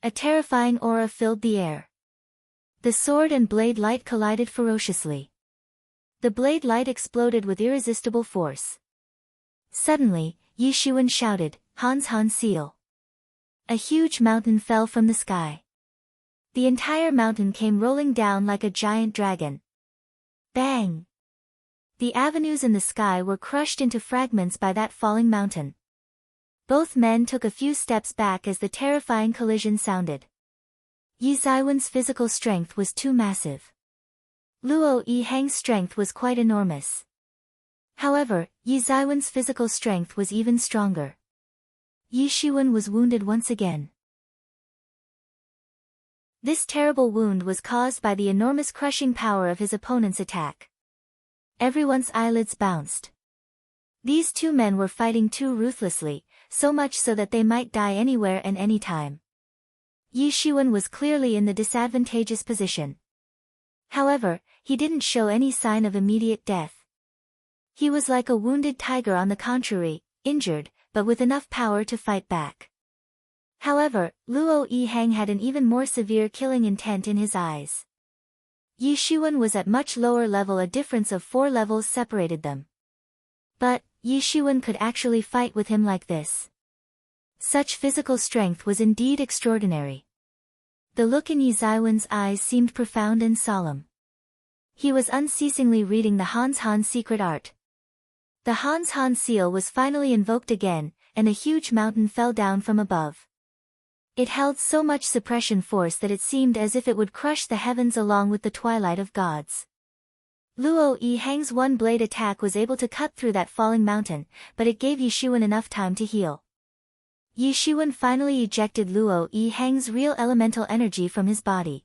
A terrifying aura filled the air. The sword and blade light collided ferociously. The blade light exploded with irresistible force. Suddenly, Yi Shiwen shouted, "Hans Han seal!" A huge mountain fell from the sky. The entire mountain came rolling down like a giant dragon. Bang! The avenues in the sky were crushed into fragments by that falling mountain. Both men took a few steps back as the terrifying collision sounded. Yi Zaiwen's physical strength was too massive. Luo Yihang's strength was quite enormous. However, Yi Zaiwen's physical strength was even stronger. Yi Shiwen was wounded once again. This terrible wound was caused by the enormous crushing power of his opponent's attack. Everyone's eyelids bounced. These two men were fighting too ruthlessly, so much so that they might die anywhere and anytime. Yi Shiwen was clearly in the disadvantageous position. However, he didn't show any sign of immediate death. He was like a wounded tiger on the contrary, injured, but with enough power to fight back. However, Luo Yihang had an even more severe killing intent in his eyes. Yi Shiwen was at much lower level, a difference of 4 levels separated them. But, Yi Shiwen could actually fight with him like this. Such physical strength was indeed extraordinary. The look in Yi Zaiwen's eyes seemed profound and solemn. He was unceasingly reading the Hans Han secret art. The Hans Han seal was finally invoked again, and a huge mountain fell down from above. It held so much suppression force that it seemed as if it would crush the heavens along with the twilight of gods. Luo Yihang's one-blade attack was able to cut through that falling mountain, but it gave Yi Shiwen enough time to heal. Yi Shiwen finally ejected Luo Yi Hang's real elemental energy from his body.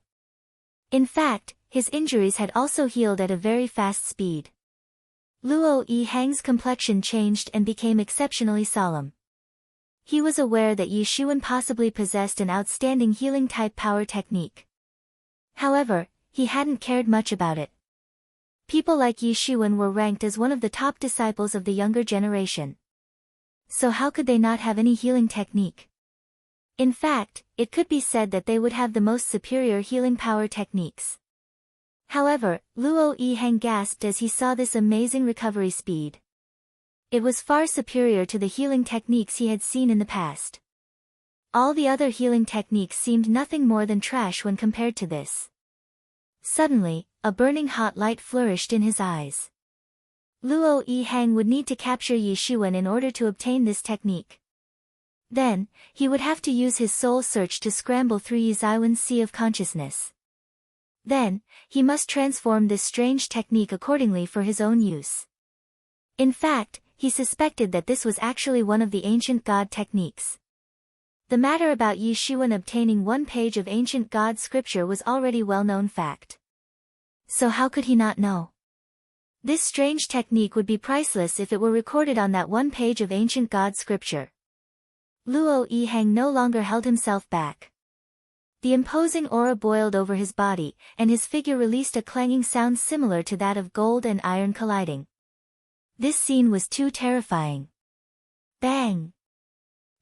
In fact, his injuries had also healed at a very fast speed. Luo Yi Hang's complexion changed and became exceptionally solemn. He was aware that Yi Shiwen possibly possessed an outstanding healing-type power technique. However, he hadn't cared much about it. People like Yi Shiwen were ranked as one of the top disciples of the younger generation. So how could they not have any healing technique? In fact, it could be said that they would have the most superior healing power techniques. However, Luo Yi Hang gasped as he saw this amazing recovery speed. It was far superior to the healing techniques he had seen in the past. All the other healing techniques seemed nothing more than trash when compared to this. Suddenly, a burning hot light flourished in his eyes. Luo Yi Hang would need to capture Yi Shiwen in order to obtain this technique. Then, he would have to use his soul search to scramble through Yi Zaiwen's sea of consciousness. Then, he must transform this strange technique accordingly for his own use. In fact, he suspected that this was actually one of the ancient god techniques. The matter about Yi Shiwen obtaining one page of ancient god scripture was already well-known fact. So how could he not know? This strange technique would be priceless if it were recorded on that one page of ancient god scripture. Luo Yi Hang no longer held himself back. The imposing aura boiled over his body, and his figure released a clanging sound similar to that of gold and iron colliding. This scene was too terrifying. Bang!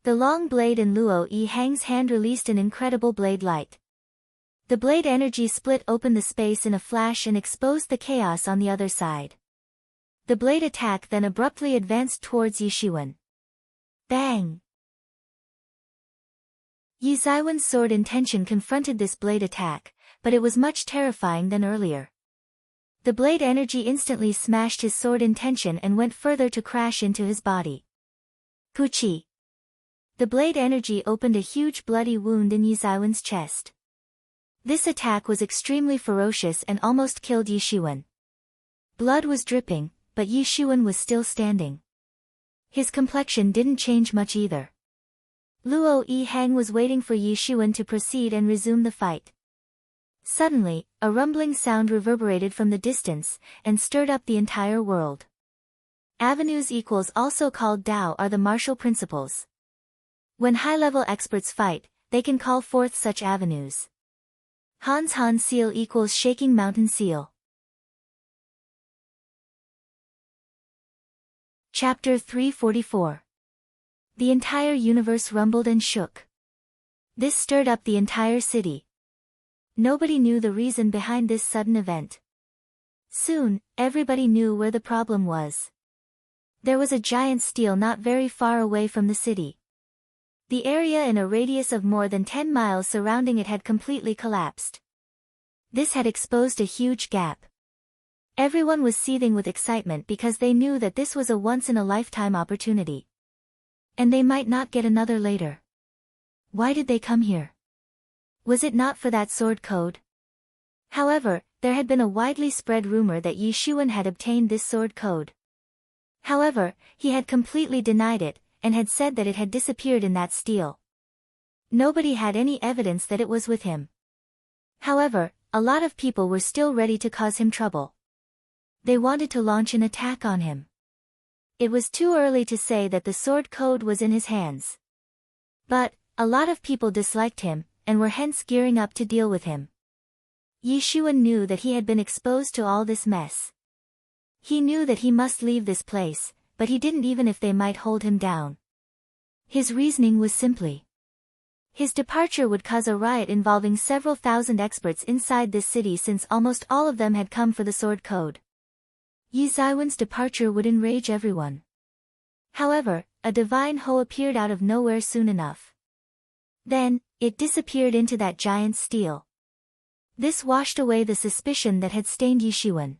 The long blade in Luo Yi Hang's hand released an incredible blade light. The blade energy split open the space in a flash and exposed the chaos on the other side. The blade attack then abruptly advanced towards Yi Shiwen. Bang! Yi Zaiwen's sword intention confronted this blade attack, but it was much terrifying than earlier. The blade energy instantly smashed his sword intention and went further to crash into his body. Puchi! The blade energy opened a huge bloody wound in Yi Zaiwen's chest. This attack was extremely ferocious and almost killed Yi Shiwen. Blood was dripping, but Yi Shiwen was still standing. His complexion didn't change much either. Luo Yi Hang was waiting for Yi Shiwen to proceed and resume the fight. Suddenly, a rumbling sound reverberated from the distance, and stirred up the entire world. Avenues equals also called Dao are the martial principles. When high-level experts fight, they can call forth such avenues. Han's Han seal equals shaking mountain seal. Chapter 344. The entire universe rumbled and shook. This stirred up the entire city. Nobody knew the reason behind this sudden event. Soon, everybody knew where the problem was. There was a giant stele not very far away from the city. The area in a radius of more than 10 miles surrounding it had completely collapsed. This had exposed a huge gap. Everyone was seething with excitement because they knew that this was a once-in-a-lifetime opportunity. And they might not get another later. Why did they come here? Was it not for that sword code? However, there had been a widely spread rumor that Yi Shiwen had obtained this sword code. However, he had completely denied it, and had said that it had disappeared in that stele. Nobody had any evidence that it was with him. However, a lot of people were still ready to cause him trouble. They wanted to launch an attack on him. It was too early to say that the sword code was in his hands. But, a lot of people disliked him, and were hence gearing up to deal with him. Yi Shiwen knew that he had been exposed to all this mess. He knew that he must leave this place, but he didn't even if they might hold him down. His reasoning was simply: his departure would cause a riot involving several thousand experts inside this city since almost all of them had come for the sword code. Yi Zaiwen's departure would enrage everyone. However, a divine hoe appeared out of nowhere soon enough. Then, it disappeared into that giant stele. This washed away the suspicion that had stained Yi Shiwen.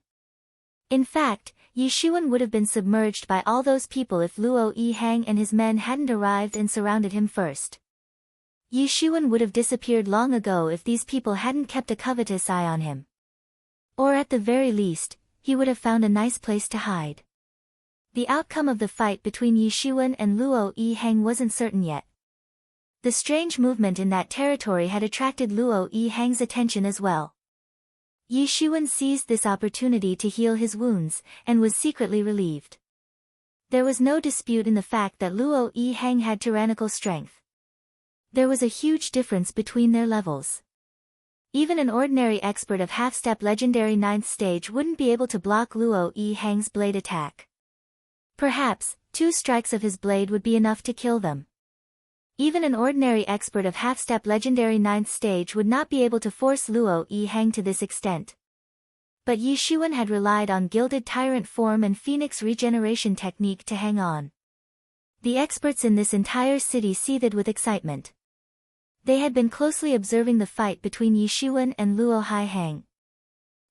In fact, Yi Shiwen would have been submerged by all those people if Luo Yi Hang and his men hadn't arrived and surrounded him first. Yi Shiwen would have disappeared long ago if these people hadn't kept a covetous eye on him. Or at the very least, he would have found a nice place to hide. The outcome of the fight between Yi Shiwen and Luo Yi Hang wasn't certain yet. The strange movement in that territory had attracted Luo Yihang's attention as well. Yi Shiwen seized this opportunity to heal his wounds, and was secretly relieved. There was no dispute in the fact that Luo Yihang had tyrannical strength. There was a huge difference between their levels. Even an ordinary expert of half-step legendary 9th stage wouldn't be able to block Luo Yihang's blade attack. Perhaps, 2 strikes of his blade would be enough to kill them. Even an ordinary expert of half-step legendary 9th stage would not be able to force Luo Yihang to this extent. But Yi Shiwen had relied on Gilded Tyrant form and Phoenix regeneration technique to hang on. The experts in this entire city seethed with excitement. They had been closely observing the fight between Yi Shiwen and Luo Yihang.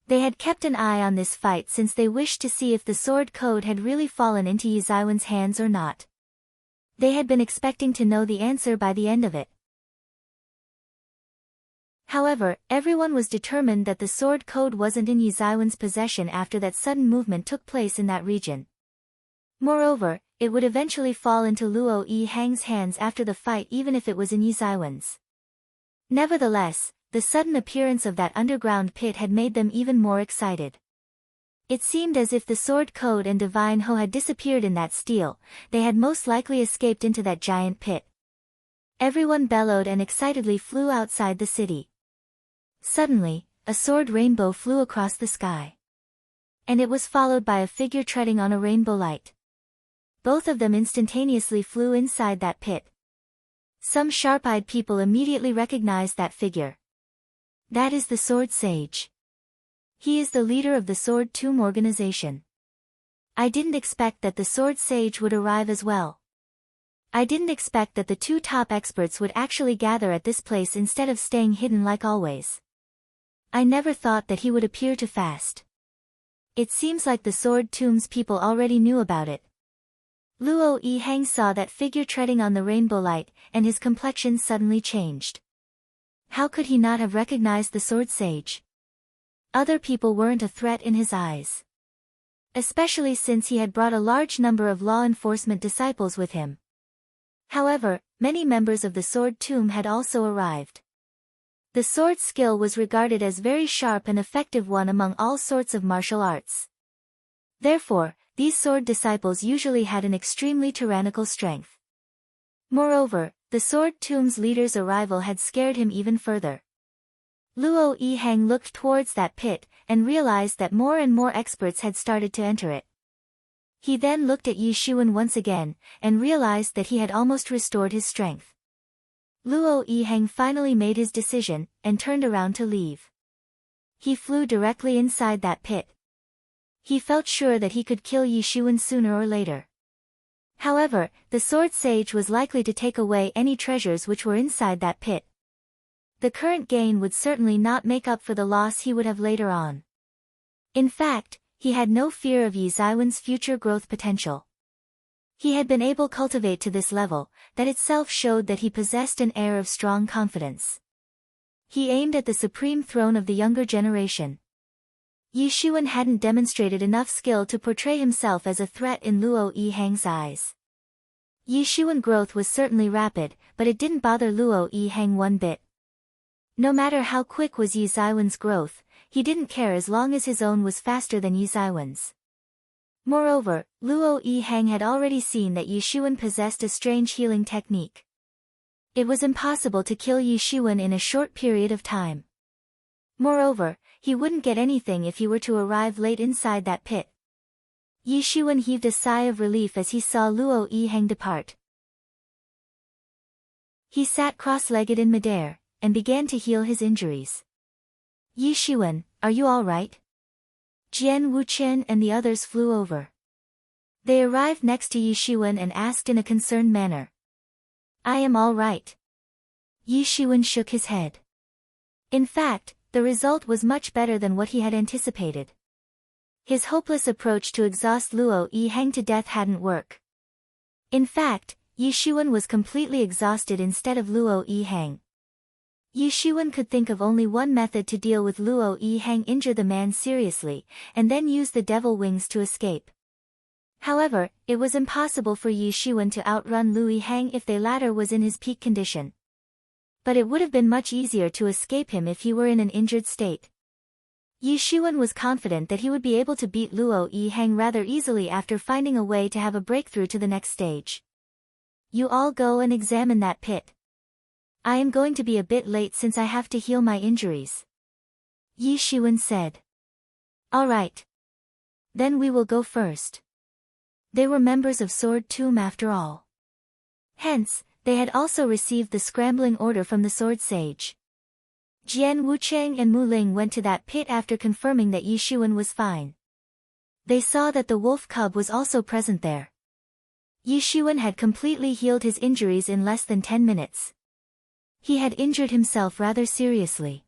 They had kept an eye on this fight since they wished to see if the sword code had really fallen into Yi Ziwen's hands or not. They had been expecting to know the answer by the end of it. However, everyone was determined that the sword code wasn't in Yi Ziwen's possession after that sudden movement took place in that region. Moreover, it would eventually fall into Luo Yihang's hands after the fight even if it was in Yi Ziwen's. Nevertheless, the sudden appearance of that underground pit had made them even more excited. It seemed as if the sword code and divine Ho had disappeared in that steel, they had most likely escaped into that giant pit. Everyone bellowed and excitedly flew outside the city. Suddenly, a sword rainbow flew across the sky. And it was followed by a figure treading on a rainbow light. Both of them instantaneously flew inside that pit. Some sharp-eyed people immediately recognized that figure. That is the Sword Sage. He is the leader of the Sword Tomb organization. I didn't expect that the Sword Sage would arrive as well. I didn't expect that the 2 top experts would actually gather at this place instead of staying hidden like always. I never thought that he would appear too fast. It seems like the Sword Tomb's people already knew about it. Luo Yihang saw that figure treading on the rainbow light, and his complexion suddenly changed. How could he not have recognized the Sword Sage? Other people weren't a threat in his eyes. Especially since he had brought a large number of law enforcement disciples with him. However, many members of the Sword Tomb had also arrived. The sword skill was regarded as very sharp and effective one among all sorts of martial arts. Therefore, these sword disciples usually had an extremely tyrannical strength. Moreover, the Sword Tomb's leader's arrival had scared him even further. Luo Yihang looked towards that pit, and realized that more and more experts had started to enter it. He then looked at Yi Shiwen once again, and realized that he had almost restored his strength. Luo Yihang finally made his decision, and turned around to leave. He flew directly inside that pit. He felt sure that he could kill Yi Shiwen sooner or later. However, the Sword Sage was likely to take away any treasures which were inside that pit. The current gain would certainly not make up for the loss he would have later on. In fact, he had no fear of Yi Ziwen's future growth potential. He had been able to cultivate to this level, that itself showed that he possessed an air of strong confidence. He aimed at the supreme throne of the younger generation. Yi Shiwen hadn't demonstrated enough skill to portray himself as a threat in Luo Yihang's eyes. Yi Shiwen's growth was certainly rapid, but it didn't bother Luo Yihang one bit. No matter how quick was Yi Ziwen's growth, he didn't care as long as his own was faster than Yi Ziwen's. Moreover, Luo Yihang had already seen that Yi Shiwen possessed a strange healing technique. It was impossible to kill Yi Shiwen in a short period of time. Moreover, he wouldn't get anything if he were to arrive late inside that pit. Yi Shiwen heaved a sigh of relief as he saw Luo Yihang depart. He sat cross-legged in midair, and began to heal his injuries. Yi Shiwen, are you all right? Jian Wuqian and the others flew over. They arrived next to Yi Shiwen and asked in a concerned manner. I am all right. Yi Shiwen shook his head. In fact, the result was much better than what he had anticipated. His hopeless approach to exhaust Luo Yihang to death hadn't worked. In fact, Yi Shiwen was completely exhausted instead of Luo Yihang. Yi Shiwen could think of only one method to deal with Luo Yihang: injure the man seriously, and then use the devil wings to escape. However, it was impossible for Yi Shiwen to outrun Lu Yihang if the latter was in his peak condition. But it would have been much easier to escape him if he were in an injured state. Yi Xuan was confident that he would be able to beat Luo Yihang rather easily after finding a way to have a breakthrough to the next stage. You all go and examine that pit. I am going to be a bit late since I have to heal my injuries. Yi Xuan said. All right. Then we will go first. They were members of Sword Tomb after all. Hence, they had also received the scrambling order from the Sword Sage. Jian Wucheng and Mu Ling went to that pit after confirming that Yi Xuan was fine. They saw that the wolf cub was also present there. Yi Xuan had completely healed his injuries in less than 10 minutes. He had injured himself rather seriously.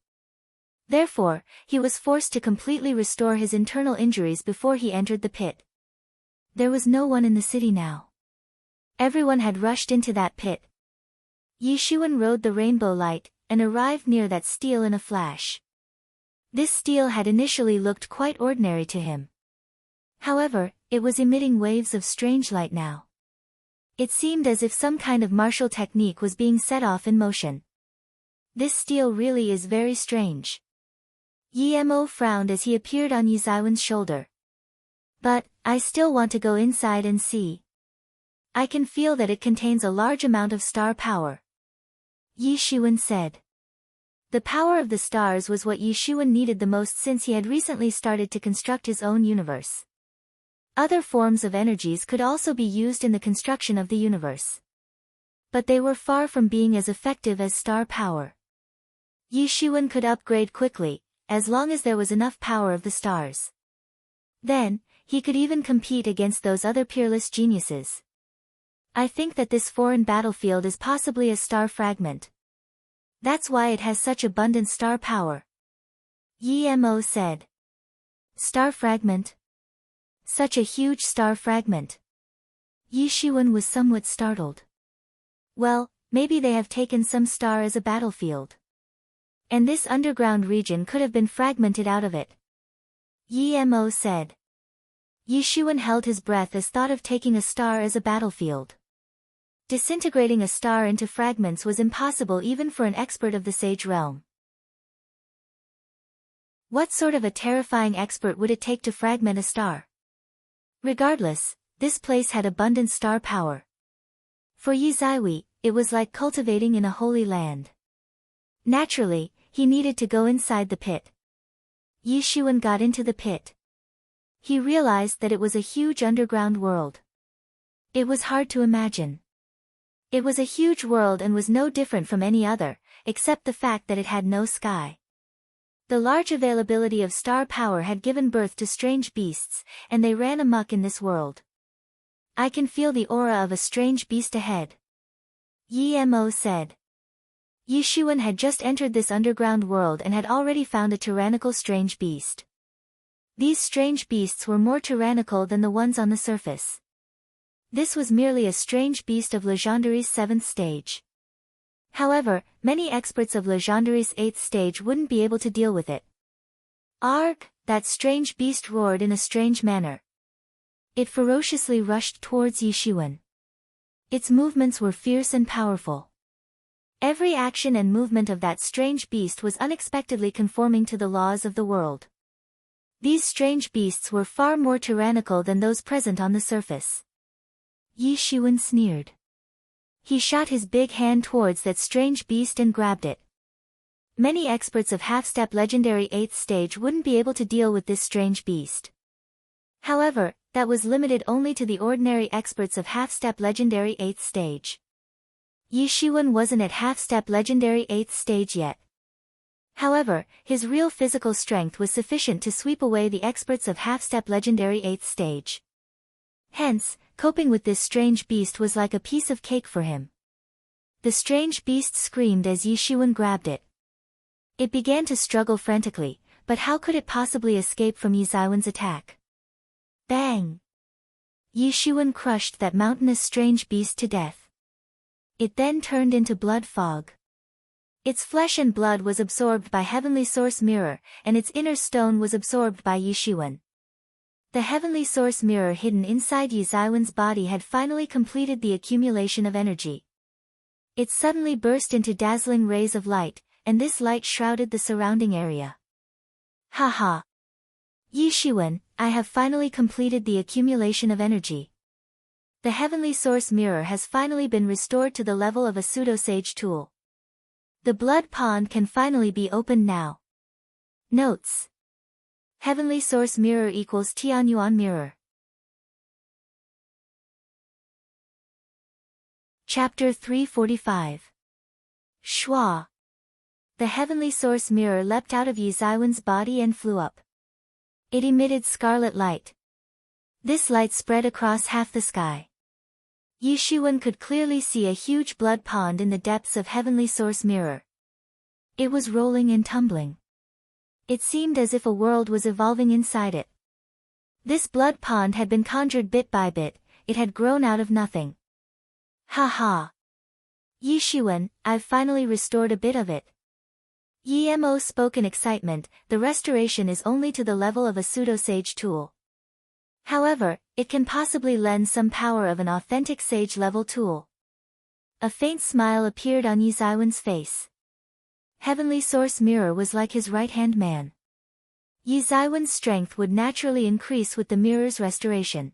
Therefore, he was forced to completely restore his internal injuries before he entered the pit. There was no one in the city now. Everyone had rushed into that pit. Yi Xuan rode the rainbow light, and arrived near that steel in a flash. This steel had initially looked quite ordinary to him. However, it was emitting waves of strange light now. It seemed as if some kind of martial technique was being set off in motion. This steel really is very strange. Yi Mo frowned as he appeared on Yi Zaiwen's shoulder. But, I still want to go inside and see. I can feel that it contains a large amount of star power. Yi Xuan said. The power of the stars was what Yi Xuan needed the most since he had recently started to construct his own universe. Other forms of energies could also be used in the construction of the universe. But they were far from being as effective as star power. Yi Xuan could upgrade quickly, as long as there was enough power of the stars. Then, he could even compete against those other peerless geniuses. I think that this foreign battlefield is possibly a star fragment. That's why it has such abundant star power. Yi Mo said. Star fragment? Such a huge star fragment. Yi Xuan was somewhat startled. Well, maybe they have taken some star as a battlefield. And this underground region could have been fragmented out of it. Yi Mo said. Yi Xuan held his breath as thought of taking a star as a battlefield. Disintegrating a star into fragments was impossible even for an expert of the Sage realm. What sort of a terrifying expert would it take to fragment a star? Regardless, this place had abundant star power. For Yi Zaiwei, it was like cultivating in a holy land. Naturally, he needed to go inside the pit. Yi Xuan got into the pit. He realized that it was a huge underground world. It was hard to imagine. It was a huge world and was no different from any other, except the fact that it had no sky. The large availability of star power had given birth to strange beasts, and they ran amok in this world. I can feel the aura of a strange beast ahead. Yi Mo said. Yi Xuan had just entered this underground world and had already found a tyrannical strange beast. These strange beasts were more tyrannical than the ones on the surface. This was merely a strange beast of Legendary's 7th stage. However, many experts of Legendary's 8th stage wouldn't be able to deal with it. Arg! That strange beast roared in a strange manner. It ferociously rushed towards Yi Xuan. Its movements were fierce and powerful. Every action and movement of that strange beast was unexpectedly conforming to the laws of the world. These strange beasts were far more tyrannical than those present on the surface. Yi Xuan sneered. He shot his big hand towards that strange beast and grabbed it. Many experts of half-step legendary 8th stage wouldn't be able to deal with this strange beast. However, that was limited only to the ordinary experts of half-step legendary 8th stage. Yi Xuan wasn't at half-step legendary 8th stage yet. However, his real physical strength was sufficient to sweep away the experts of half-step legendary 8th stage. Hence, coping with this strange beast was like a piece of cake for him. The strange beast screamed as Yi Xuan grabbed it. It began to struggle frantically, but how could it possibly escape from Yi Zaiwen's attack? Bang! Yi Xuan crushed that mountainous strange beast to death. It then turned into blood fog. Its flesh and blood was absorbed by Heavenly Source Mirror, and its inner stone was absorbed by Yi Xuan. The Heavenly Source Mirror hidden inside Yi Zaiwen's body had finally completed the accumulation of energy. It suddenly burst into dazzling rays of light, and this light shrouded the surrounding area. Haha! Yi Shiwen, I have finally completed the accumulation of energy. The heavenly source mirror has finally been restored to the level of a pseudo-sage tool. The blood pond can finally be opened now. Notes: Heavenly source mirror equals Tianyuan mirror. Chapter 345. Schwa. The heavenly source mirror leapt out of Yi Zaiwen's body and flew up. It emitted scarlet light. This light spread across half the sky. Yi Shiwen could clearly see a huge blood pond in the depths of heavenly source mirror. It was rolling and tumbling. It seemed as if a world was evolving inside it. This blood pond had been conjured bit by bit, it had grown out of nothing. Ha ha! Yi Shiwen, I've finally restored a bit of it. Yi Mo spoke in excitement. The restoration is only to the level of a pseudo-sage tool. However, it can possibly lend some power of an authentic sage-level tool. A faint smile appeared on Yi Zaiwen's face. Heavenly source mirror was like his right-hand man. Yi Zaiwen's strength would naturally increase with the mirror's restoration.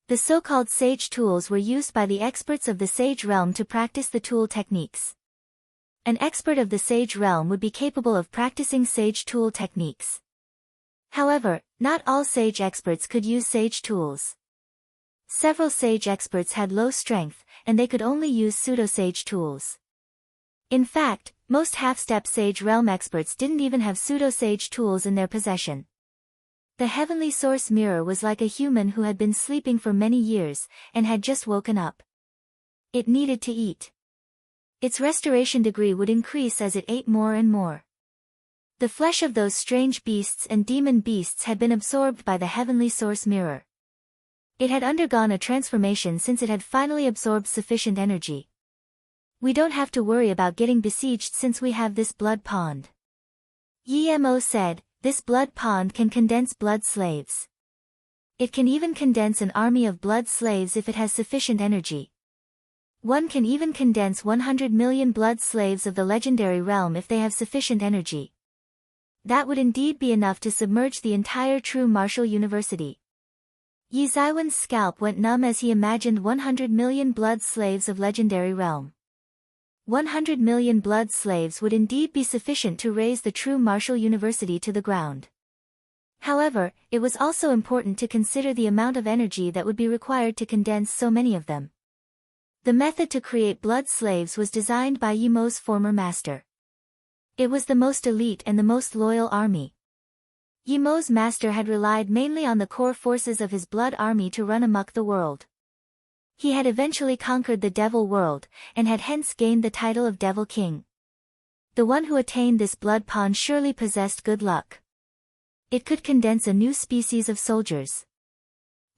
The so-called sage tools were used by the experts of the sage realm to practice the tool techniques. An expert of the sage realm would be capable of practicing sage tool techniques. However, not all sage experts could use sage tools. Several sage experts had low strength, and they could only use pseudo-sage tools. In fact, most half-step sage realm experts didn't even have pseudo-sage tools in their possession. The heavenly source mirror was like a human who had been sleeping for many years, and had just woken up. It needed to eat. Its restoration degree would increase as it ate more and more. The flesh of those strange beasts and demon beasts had been absorbed by the heavenly source mirror. It had undergone a transformation since it had finally absorbed sufficient energy. We don't have to worry about getting besieged since we have this blood pond. Yi Mo said, this blood pond can condense blood slaves. It can even condense an army of blood slaves if it has sufficient energy. One can even condense 100 million blood slaves of the legendary realm if they have sufficient energy. That would indeed be enough to submerge the entire true martial university. Yi Zaiwen's scalp went numb as he imagined 100 million blood slaves of legendary realm. 100 million blood slaves would indeed be sufficient to raise the true martial university to the ground. However, it was also important to consider the amount of energy that would be required to condense so many of them. The method to create blood slaves was designed by Yi Mo's former master. It was the most elite and the most loyal army. Yi Mo's master had relied mainly on the core forces of his blood army to run amok the world. He had eventually conquered the devil world, and had hence gained the title of Devil King. The one who attained this blood pond surely possessed good luck. It could condense a new species of soldiers.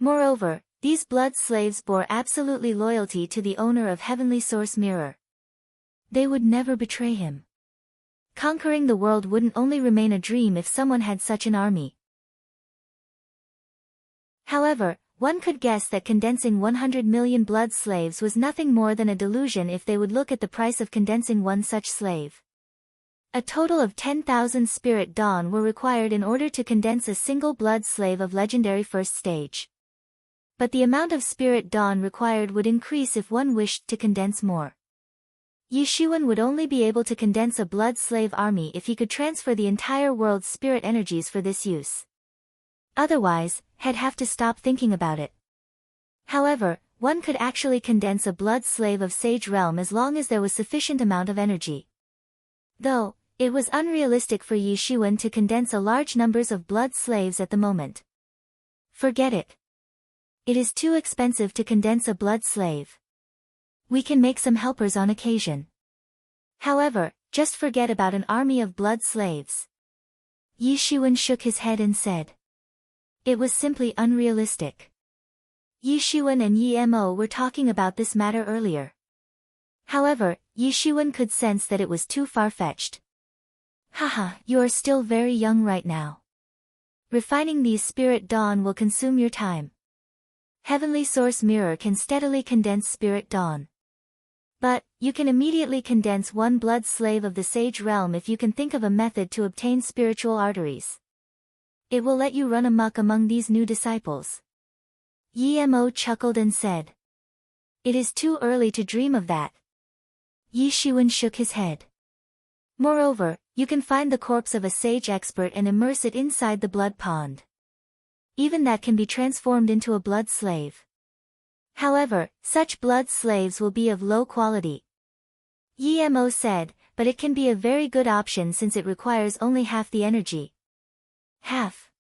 Moreover, these blood slaves bore absolutely loyalty to the owner of Heavenly Source Mirror. They would never betray him. Conquering the world wouldn't only remain a dream if someone had such an army. However, one could guess that condensing 100 million blood slaves was nothing more than a delusion if they would look at the price of condensing one such slave. A total of 10,000 Spirit Dawn were required in order to condense a single blood slave of legendary first stage. But the amount of Spirit Dawn required would increase if one wished to condense more. Yi Shiwen would only be able to condense a blood slave army if he could transfer the entire world's spirit energies for this use. Otherwise, he'd have to stop thinking about it. However, one could actually condense a blood slave of Sage Realm as long as there was sufficient amount of energy. Though, it was unrealistic for Yi Shiwen to condense a large numbers of blood slaves at the moment. Forget it. It is too expensive to condense a blood slave. We can make some helpers on occasion. However, just forget about an army of blood slaves. Yi Shiwen shook his head and said. It was simply unrealistic. Yi Shiwen and Yi Mo were talking about this matter earlier. However, Yi Shiwen could sense that it was too far-fetched. Haha, you are still very young right now. Refining these Spirit Dawn will consume your time. Heavenly Source Mirror can steadily condense Spirit Dawn. But, you can immediately condense one blood slave of the sage realm if you can think of a method to obtain spiritual arteries. It will let you run amok among these new disciples. Emo chuckled and said. It is too early to dream of that. Yi Shiwen shook his head. Moreover, you can find the corpse of a sage expert and immerse it inside the blood pond. Even that can be transformed into a blood slave. However, such blood slaves will be of low quality. Emo said, but it can be a very good option since it requires only half the energy. Half?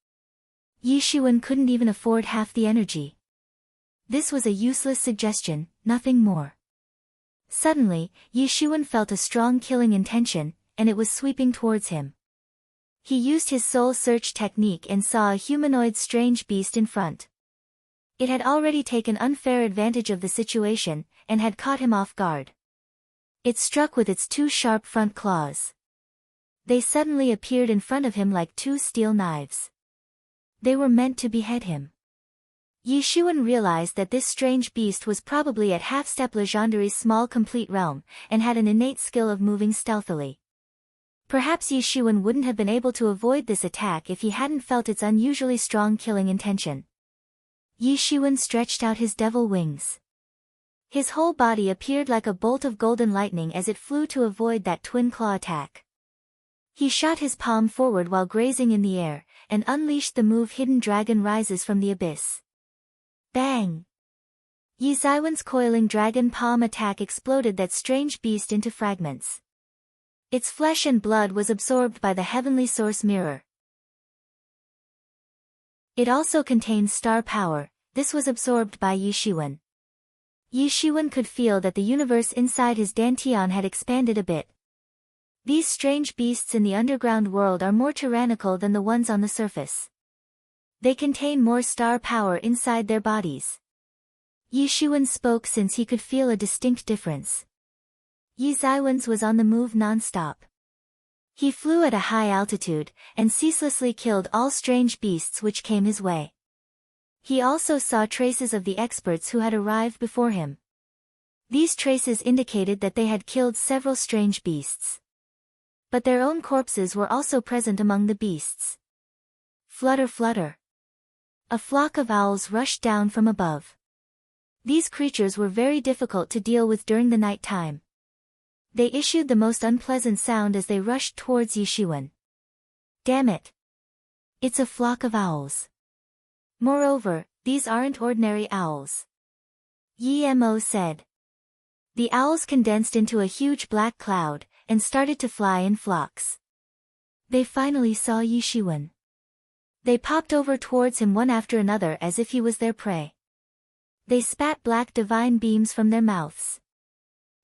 Yi Shiwen couldn't even afford half the energy. This was a useless suggestion, nothing more. Suddenly, Yi Shiwen felt a strong killing intention, and it was sweeping towards him. He used his soul search technique and saw a humanoid strange beast in front. It had already taken unfair advantage of the situation, and had caught him off guard. It struck with its two sharp front claws. They suddenly appeared in front of him like two steel knives. They were meant to behead him. Yi Shiwen realized that this strange beast was probably at half-step Legendary's small complete realm, and had an innate skill of moving stealthily. Perhaps Yi Shiwen wouldn't have been able to avoid this attack if he hadn't felt its unusually strong killing intention. Yi Shiwen stretched out his devil wings. His whole body appeared like a bolt of golden lightning as it flew to avoid that twin claw attack. He shot his palm forward while grazing in the air, and unleashed the move Hidden Dragon Rises from the Abyss. Bang! Yi Zaiwen's coiling dragon palm attack exploded that strange beast into fragments. Its flesh and blood was absorbed by the heavenly source mirror. It also contains star power. This was absorbed by Yi Shiwen. Yi Shiwen could feel that the universe inside his dantian had expanded a bit. These strange beasts in the underground world are more tyrannical than the ones on the surface. They contain more star power inside their bodies. Yi Shiwen spoke since he could feel a distinct difference. Yi Zaiwen's was on the move non-stop. He flew at a high altitude, and ceaselessly killed all strange beasts which came his way. He also saw traces of the experts who had arrived before him. These traces indicated that they had killed several strange beasts. But their own corpses were also present among the beasts. Flutter flutter. A flock of owls rushed down from above. These creatures were very difficult to deal with during the night time. They issued the most unpleasant sound as they rushed towards Yi Shiwen. Damn it! It's a flock of owls. Moreover, these aren't ordinary owls. Emo said. The owls condensed into a huge black cloud, and started to fly in flocks. They finally saw Yi Shiwen. They popped over towards him one after another as if he was their prey. They spat black divine beams from their mouths.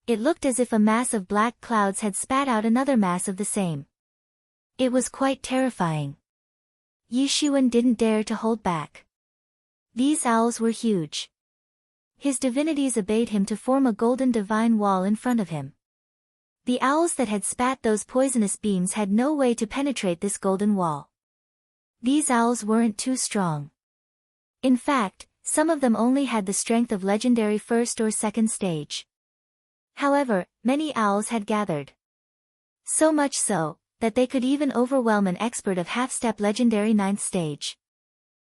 It looked as if a mass of black clouds had spat out another mass of the same. It was quite terrifying. Yi Shiwen didn't dare to hold back. These owls were huge. His divinities obeyed him to form a golden divine wall in front of him. The owls that had spat those poisonous beams had no way to penetrate this golden wall. These owls weren't too strong. In fact, some of them only had the strength of legendary first or second stage. However, many owls had gathered. So much so, that they could even overwhelm an expert of half-step legendary 9th stage.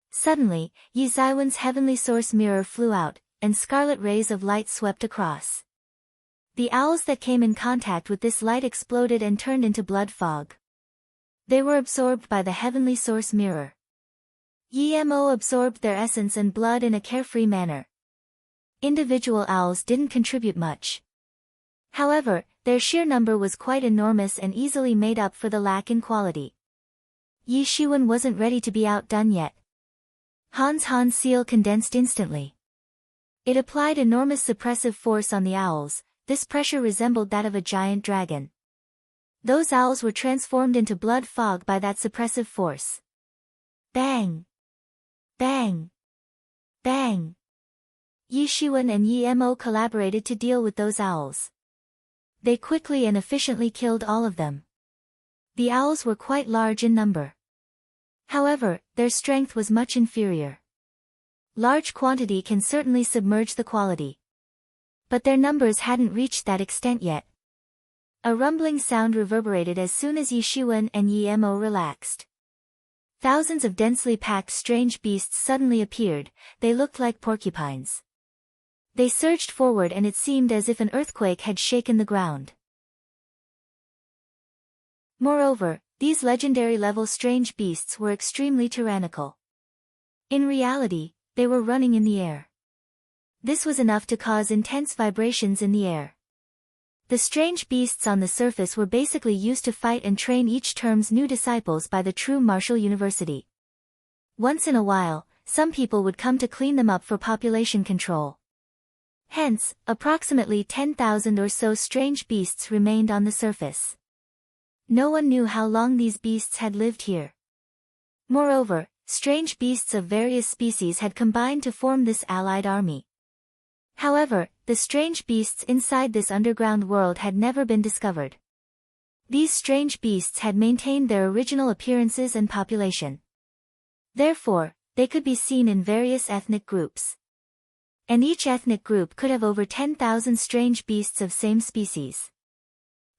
Suddenly, Yi Zaiwen's heavenly source mirror flew out, and scarlet rays of light swept across. The owls that came in contact with this light exploded and turned into blood fog. They were absorbed by the heavenly source mirror. Emo absorbed their essence and blood in a carefree manner. Individual owls didn't contribute much. However, their sheer number was quite enormous and easily made up for the lack in quality. Yi Shiwen wasn't ready to be outdone yet. Han's seal condensed instantly. It applied enormous suppressive force on the owls. This pressure resembled that of a giant dragon. Those owls were transformed into blood fog by that suppressive force. Bang! Bang! Bang! Yi Shiwen and Emo collaborated to deal with those owls. They quickly and efficiently killed all of them. The owls were quite large in number. However, their strength was much inferior. Large quantity can certainly submerge the quality. But their numbers hadn't reached that extent yet. A rumbling sound reverberated as soon as Yi Shiwen and Yi Mo relaxed. Thousands of densely packed strange beasts suddenly appeared. They looked like porcupines. They surged forward and it seemed as if an earthquake had shaken the ground. Moreover, these legendary-level strange beasts were extremely tyrannical. In reality, they were running in the air. This was enough to cause intense vibrations in the air. The strange beasts on the surface were basically used to fight and train each term's new disciples by the true martial university. Once in a while, some people would come to clean them up for population control. Hence, approximately 10,000 or so strange beasts remained on the surface. No one knew how long these beasts had lived here. Moreover, strange beasts of various species had combined to form this allied army. However, the strange beasts inside this underground world had never been discovered. These strange beasts had maintained their original appearances and population. Therefore, they could be seen in various ethnic groups. And each ethnic group could have over 10,000 strange beasts of same species.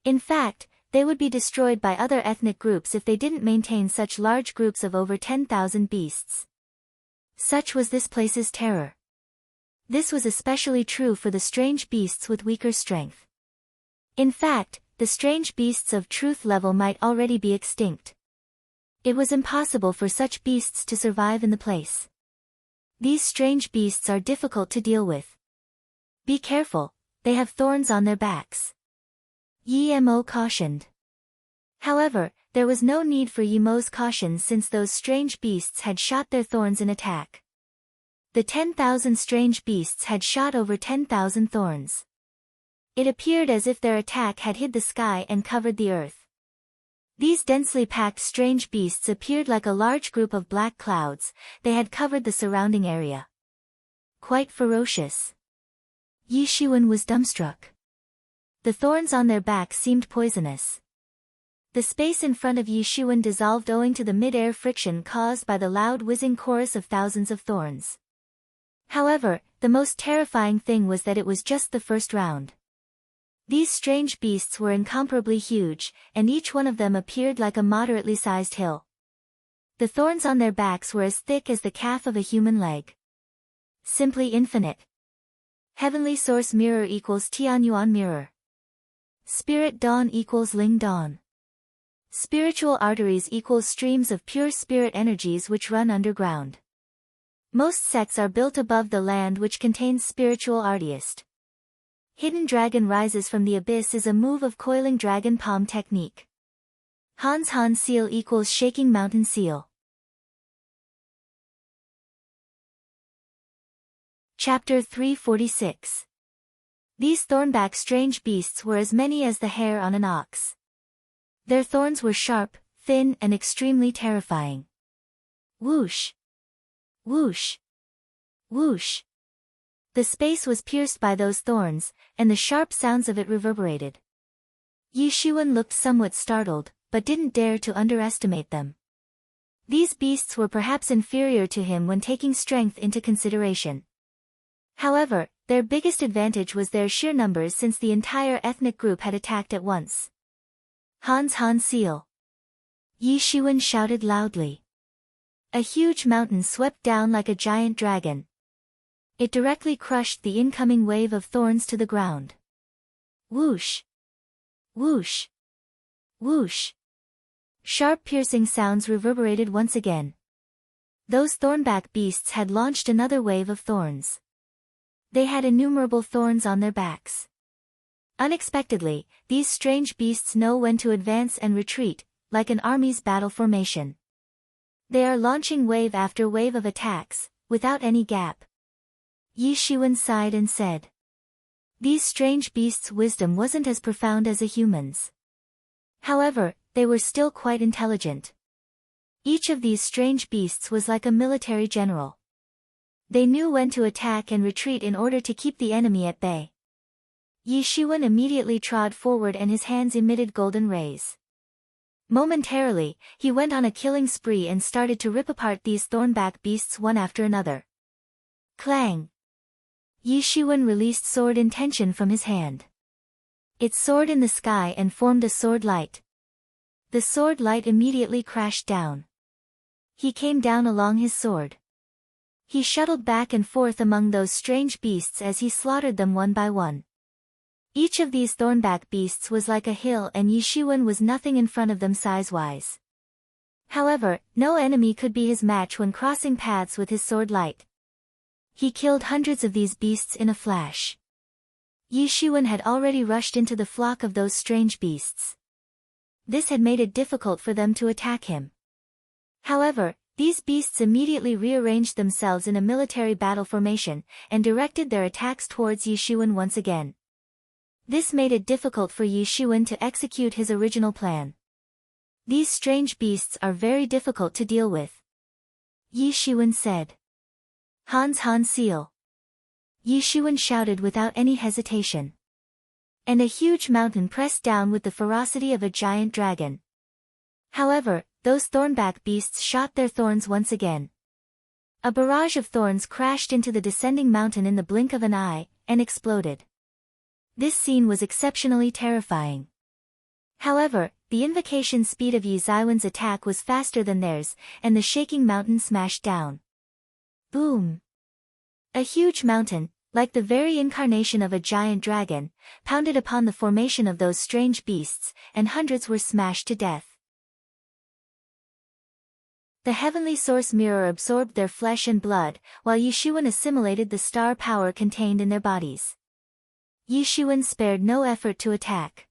In fact, they would be destroyed by other ethnic groups if they didn't maintain such large groups of over 10,000 beasts. Such was this place's terror. This was especially true for the strange beasts with weaker strength. In fact, the strange beasts of truth level might already be extinct. It was impossible for such beasts to survive in the place. These strange beasts are difficult to deal with. Be careful, they have thorns on their backs. Yi Mo cautioned. However, there was no need for Yi Mo's caution since those strange beasts had shot their thorns in attack. The 10,000 strange beasts had shot over 10,000 thorns. It appeared as if their attack had hid the sky and covered the earth. These densely packed strange beasts appeared like a large group of black clouds. They had covered the surrounding area. Quite ferocious. Yi Shiwen was dumbstruck. The thorns on their backs seemed poisonous. The space in front of Yi Shiwen dissolved owing to the mid-air friction caused by the loud whizzing chorus of thousands of thorns. However, the most terrifying thing was that it was just the first round. These strange beasts were incomparably huge, and each one of them appeared like a moderately sized hill. The thorns on their backs were as thick as the calf of a human leg. Simply infinite. Heavenly Source Mirror equals Tianyuan Mirror. Spirit Dawn equals Ling Dawn. Spiritual arteries equals streams of pure spirit energies which run underground. Most sects are built above the land which contains spiritual artiest. Hidden Dragon Rises from the Abyss is a move of coiling dragon palm technique. Han Seal equals Shaking Mountain Seal. Chapter 346. These thornback strange beasts were as many as the hair on an ox. Their thorns were sharp, thin and extremely terrifying. Whoosh! Whoosh! Whoosh! The space was pierced by those thorns, and the sharp sounds of it reverberated. Yi Shiwen looked somewhat startled, but didn't dare to underestimate them. These beasts were perhaps inferior to him when taking strength into consideration. However, their biggest advantage was their sheer numbers since the entire ethnic group had attacked at once. Han Seal! Yi Shiwen shouted loudly. A huge mountain swept down like a giant dragon. It directly crushed the incoming wave of thorns to the ground. Whoosh! Whoosh! Whoosh! Sharp piercing sounds reverberated once again. Those thornback beasts had launched another wave of thorns. They had innumerable thorns on their backs. Unexpectedly, these strange beasts know when to advance and retreat, like an army's battle formation. They are launching wave after wave of attacks, without any gap. Yi Shiwen sighed and said. These strange beasts' wisdom wasn't as profound as a human's. However, they were still quite intelligent. Each of these strange beasts was like a military general. They knew when to attack and retreat in order to keep the enemy at bay. Yi Shiwen immediately trod forward and his hands emitted golden rays. Momentarily, he went on a killing spree and started to rip apart these thornback beasts one after another. Clang! Yi Shiwen released sword intention from his hand. It soared in the sky and formed a sword light. The sword light immediately crashed down. He came down along his sword. He shuttled back and forth among those strange beasts as he slaughtered them one by one. Each of these thornback beasts was like a hill, and Yi Shiwen was nothing in front of them size-wise. However, no enemy could be his match when crossing paths with his sword light. He killed hundreds of these beasts in a flash. Yi Shiwen had already rushed into the flock of those strange beasts. This had made it difficult for them to attack him. However, these beasts immediately rearranged themselves in a military battle formation, and directed their attacks towards Yi Shiwen once again. This made it difficult for Yi Shiwen to execute his original plan. These strange beasts are very difficult to deal with, Yi Shiwen said. Han seal. Yi Shiwen shouted without any hesitation. And a huge mountain pressed down with the ferocity of a giant dragon. However, those thornback beasts shot their thorns once again. A barrage of thorns crashed into the descending mountain in the blink of an eye, and exploded. This scene was exceptionally terrifying. However, the invocation speed of Yi Shiwen's attack was faster than theirs, and the shaking mountain smashed down. Boom! A huge mountain, like the very incarnation of a giant dragon, pounded upon the formation of those strange beasts, and hundreds were smashed to death. The heavenly source mirror absorbed their flesh and blood, while Yi Shiwen assimilated the star power contained in their bodies. Yi Shiwen spared no effort to attack.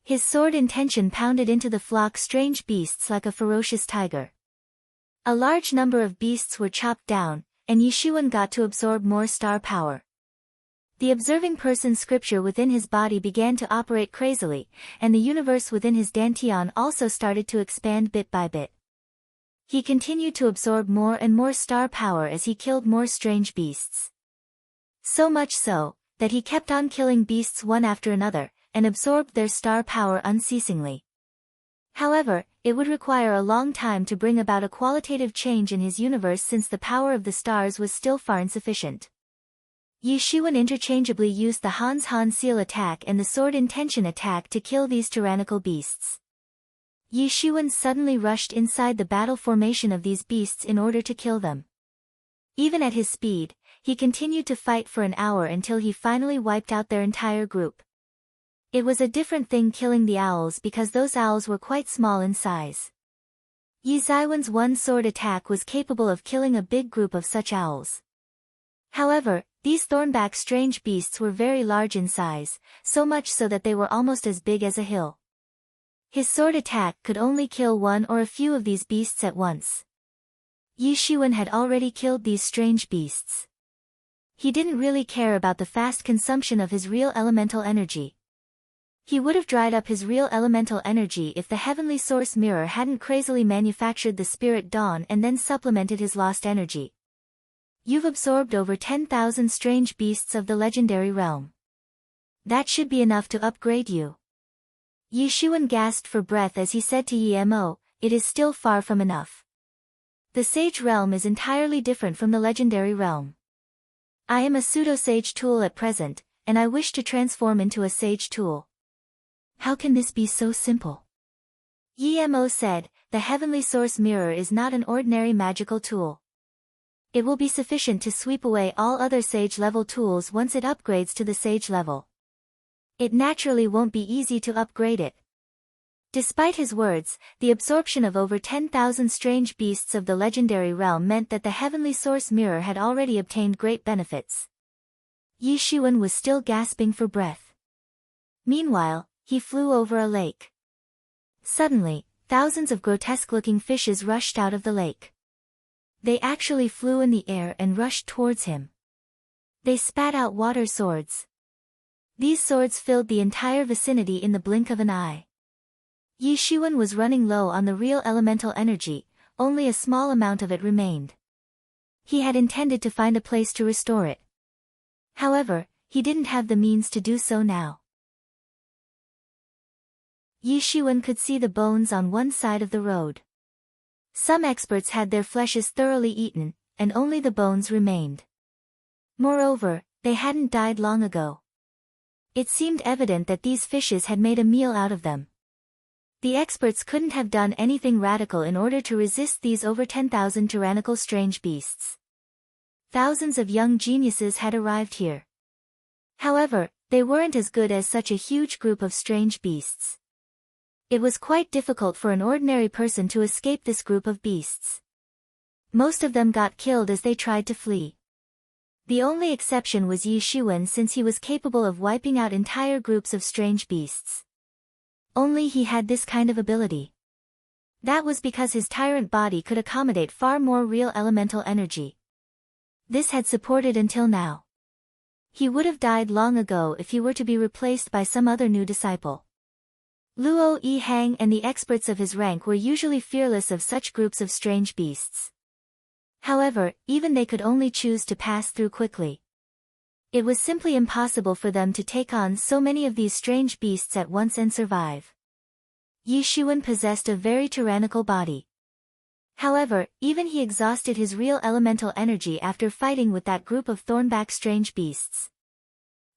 His sword intention pounded into the flock strange beasts like a ferocious tiger. A large number of beasts were chopped down, and Yi Shiwen got to absorb more star power. The observing person's scripture within his body began to operate crazily, and the universe within his dantian also started to expand bit by bit. He continued to absorb more and more star power as he killed more strange beasts. So much so, that he kept on killing beasts one after another, and absorbed their star power unceasingly. However, it would require a long time to bring about a qualitative change in his universe since the power of the stars was still far insufficient. Yi Shiwen interchangeably used the Han seal attack and the sword intention attack to kill these tyrannical beasts. Yi Shiwen suddenly rushed inside the battle formation of these beasts in order to kill them. Even at his speed, he continued to fight for an hour until he finally wiped out their entire group. It was a different thing killing the owls because those owls were quite small in size. Yi Shiwen's one sword attack was capable of killing a big group of such owls. However, these thornback strange beasts were very large in size, so much so that they were almost as big as a hill. His sword attack could only kill one or a few of these beasts at once. Yi Shiwen had already killed these strange beasts. He didn't really care about the fast consumption of his real elemental energy. He would have dried up his real elemental energy if the heavenly source mirror hadn't crazily manufactured the spirit dawn and then supplemented his lost energy. You've absorbed over 10,000 strange beasts of the legendary realm. That should be enough to upgrade you. Yi Shiwen gasped for breath as he said to Yi Mo, it is still far from enough. The sage realm is entirely different from the legendary realm. I am a pseudo-sage tool at present, and I wish to transform into a sage tool. How can this be so simple? Yi Mo said, the heavenly source mirror is not an ordinary magical tool. It will be sufficient to sweep away all other sage-level tools once it upgrades to the sage level. It naturally won't be easy to upgrade it. Despite his words, the absorption of over 10,000 strange beasts of the legendary realm meant that the heavenly source mirror had already obtained great benefits. Yi Shiwen was still gasping for breath. Meanwhile, he flew over a lake. Suddenly, thousands of grotesque-looking fishes rushed out of the lake. They actually flew in the air and rushed towards him. They spat out water swords. These swords filled the entire vicinity in the blink of an eye. Yi Shiwen was running low on the real elemental energy, only a small amount of it remained. He had intended to find a place to restore it. However, he didn't have the means to do so now. Yi Shiwen could see the bones on one side of the road. Some experts had their fleshes thoroughly eaten, and only the bones remained. Moreover, They hadn't died long ago. It seemed evident that these fishes had made a meal out of them. The experts couldn't have done anything radical in order to resist these over 10,000 tyrannical strange beasts. Thousands of young geniuses had arrived here. However, they weren't as good as such a huge group of strange beasts. It was quite difficult for an ordinary person to escape this group of beasts. Most of them got killed as they tried to flee. The only exception was Yi Shiwen, since he was capable of wiping out entire groups of strange beasts. Only he had this kind of ability. That was because his tyrant body could accommodate far more real elemental energy. This had supported until now. He would have died long ago if he were to be replaced by some other new disciple. Luo Yi Hang and the experts of his rank were usually fearless of such groups of strange beasts. However, even they could only choose to pass through quickly. It was simply impossible for them to take on so many of these strange beasts at once and survive. Yi Shiwen possessed a very tyrannical body. However, even he exhausted his real elemental energy after fighting with that group of thornback strange beasts.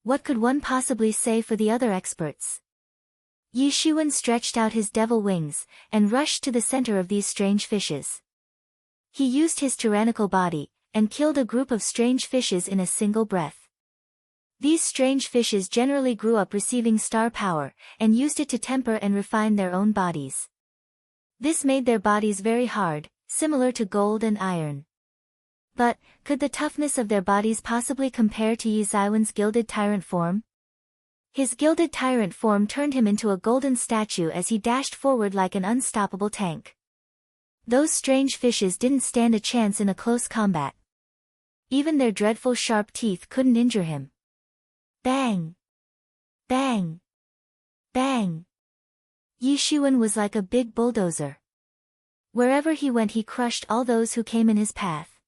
What could one possibly say for the other experts? Yi Shiwen stretched out his devil wings, and rushed to the center of these strange fishes. He used his tyrannical body, and killed a group of strange fishes in a single breath. These strange fishes generally grew up receiving star power, and used it to temper and refine their own bodies. This made their bodies very hard, similar to gold and iron. But, could the toughness of their bodies possibly compare to Yi Ziwen's gilded tyrant form? His gilded tyrant form turned him into a golden statue as he dashed forward like an unstoppable tank. Those strange fishes didn't stand a chance in a close combat. Even their dreadful sharp teeth couldn't injure him. Bang! Bang! Bang! Yi Shiwen was like a big bulldozer. Wherever he went he crushed all those who came in his path.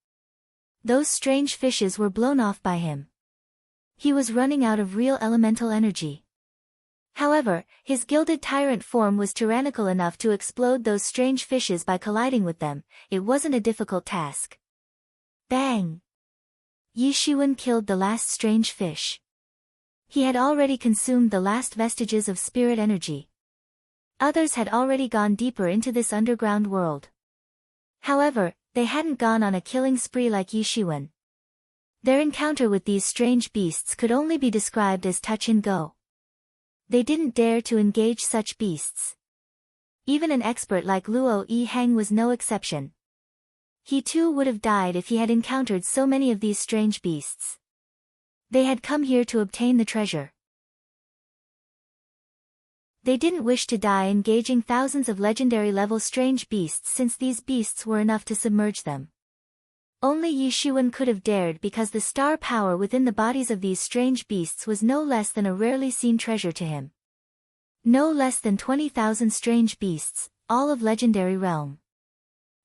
Those strange fishes were blown off by him. He was running out of real elemental energy. However, his gilded tyrant form was tyrannical enough to explode those strange fishes by colliding with them. It wasn't a difficult task. Bang! Yi Shiwen killed the last strange fish. He had already consumed the last vestiges of spirit energy. Others had already gone deeper into this underground world. However, they hadn't gone on a killing spree like Yi Shiwen. Their encounter with these strange beasts could only be described as touch and go. They didn't dare to engage such beasts. Even an expert like Luo Yi Hang was no exception. He too would have died if he had encountered so many of these strange beasts. They had come here to obtain the treasure. They didn't wish to die engaging thousands of legendary-level strange beasts, since these beasts were enough to submerge them. Only Yi Shiwen could have dared because the star power within the bodies of these strange beasts was no less than a rarely seen treasure to him. No less than 20,000 strange beasts, all of legendary realm.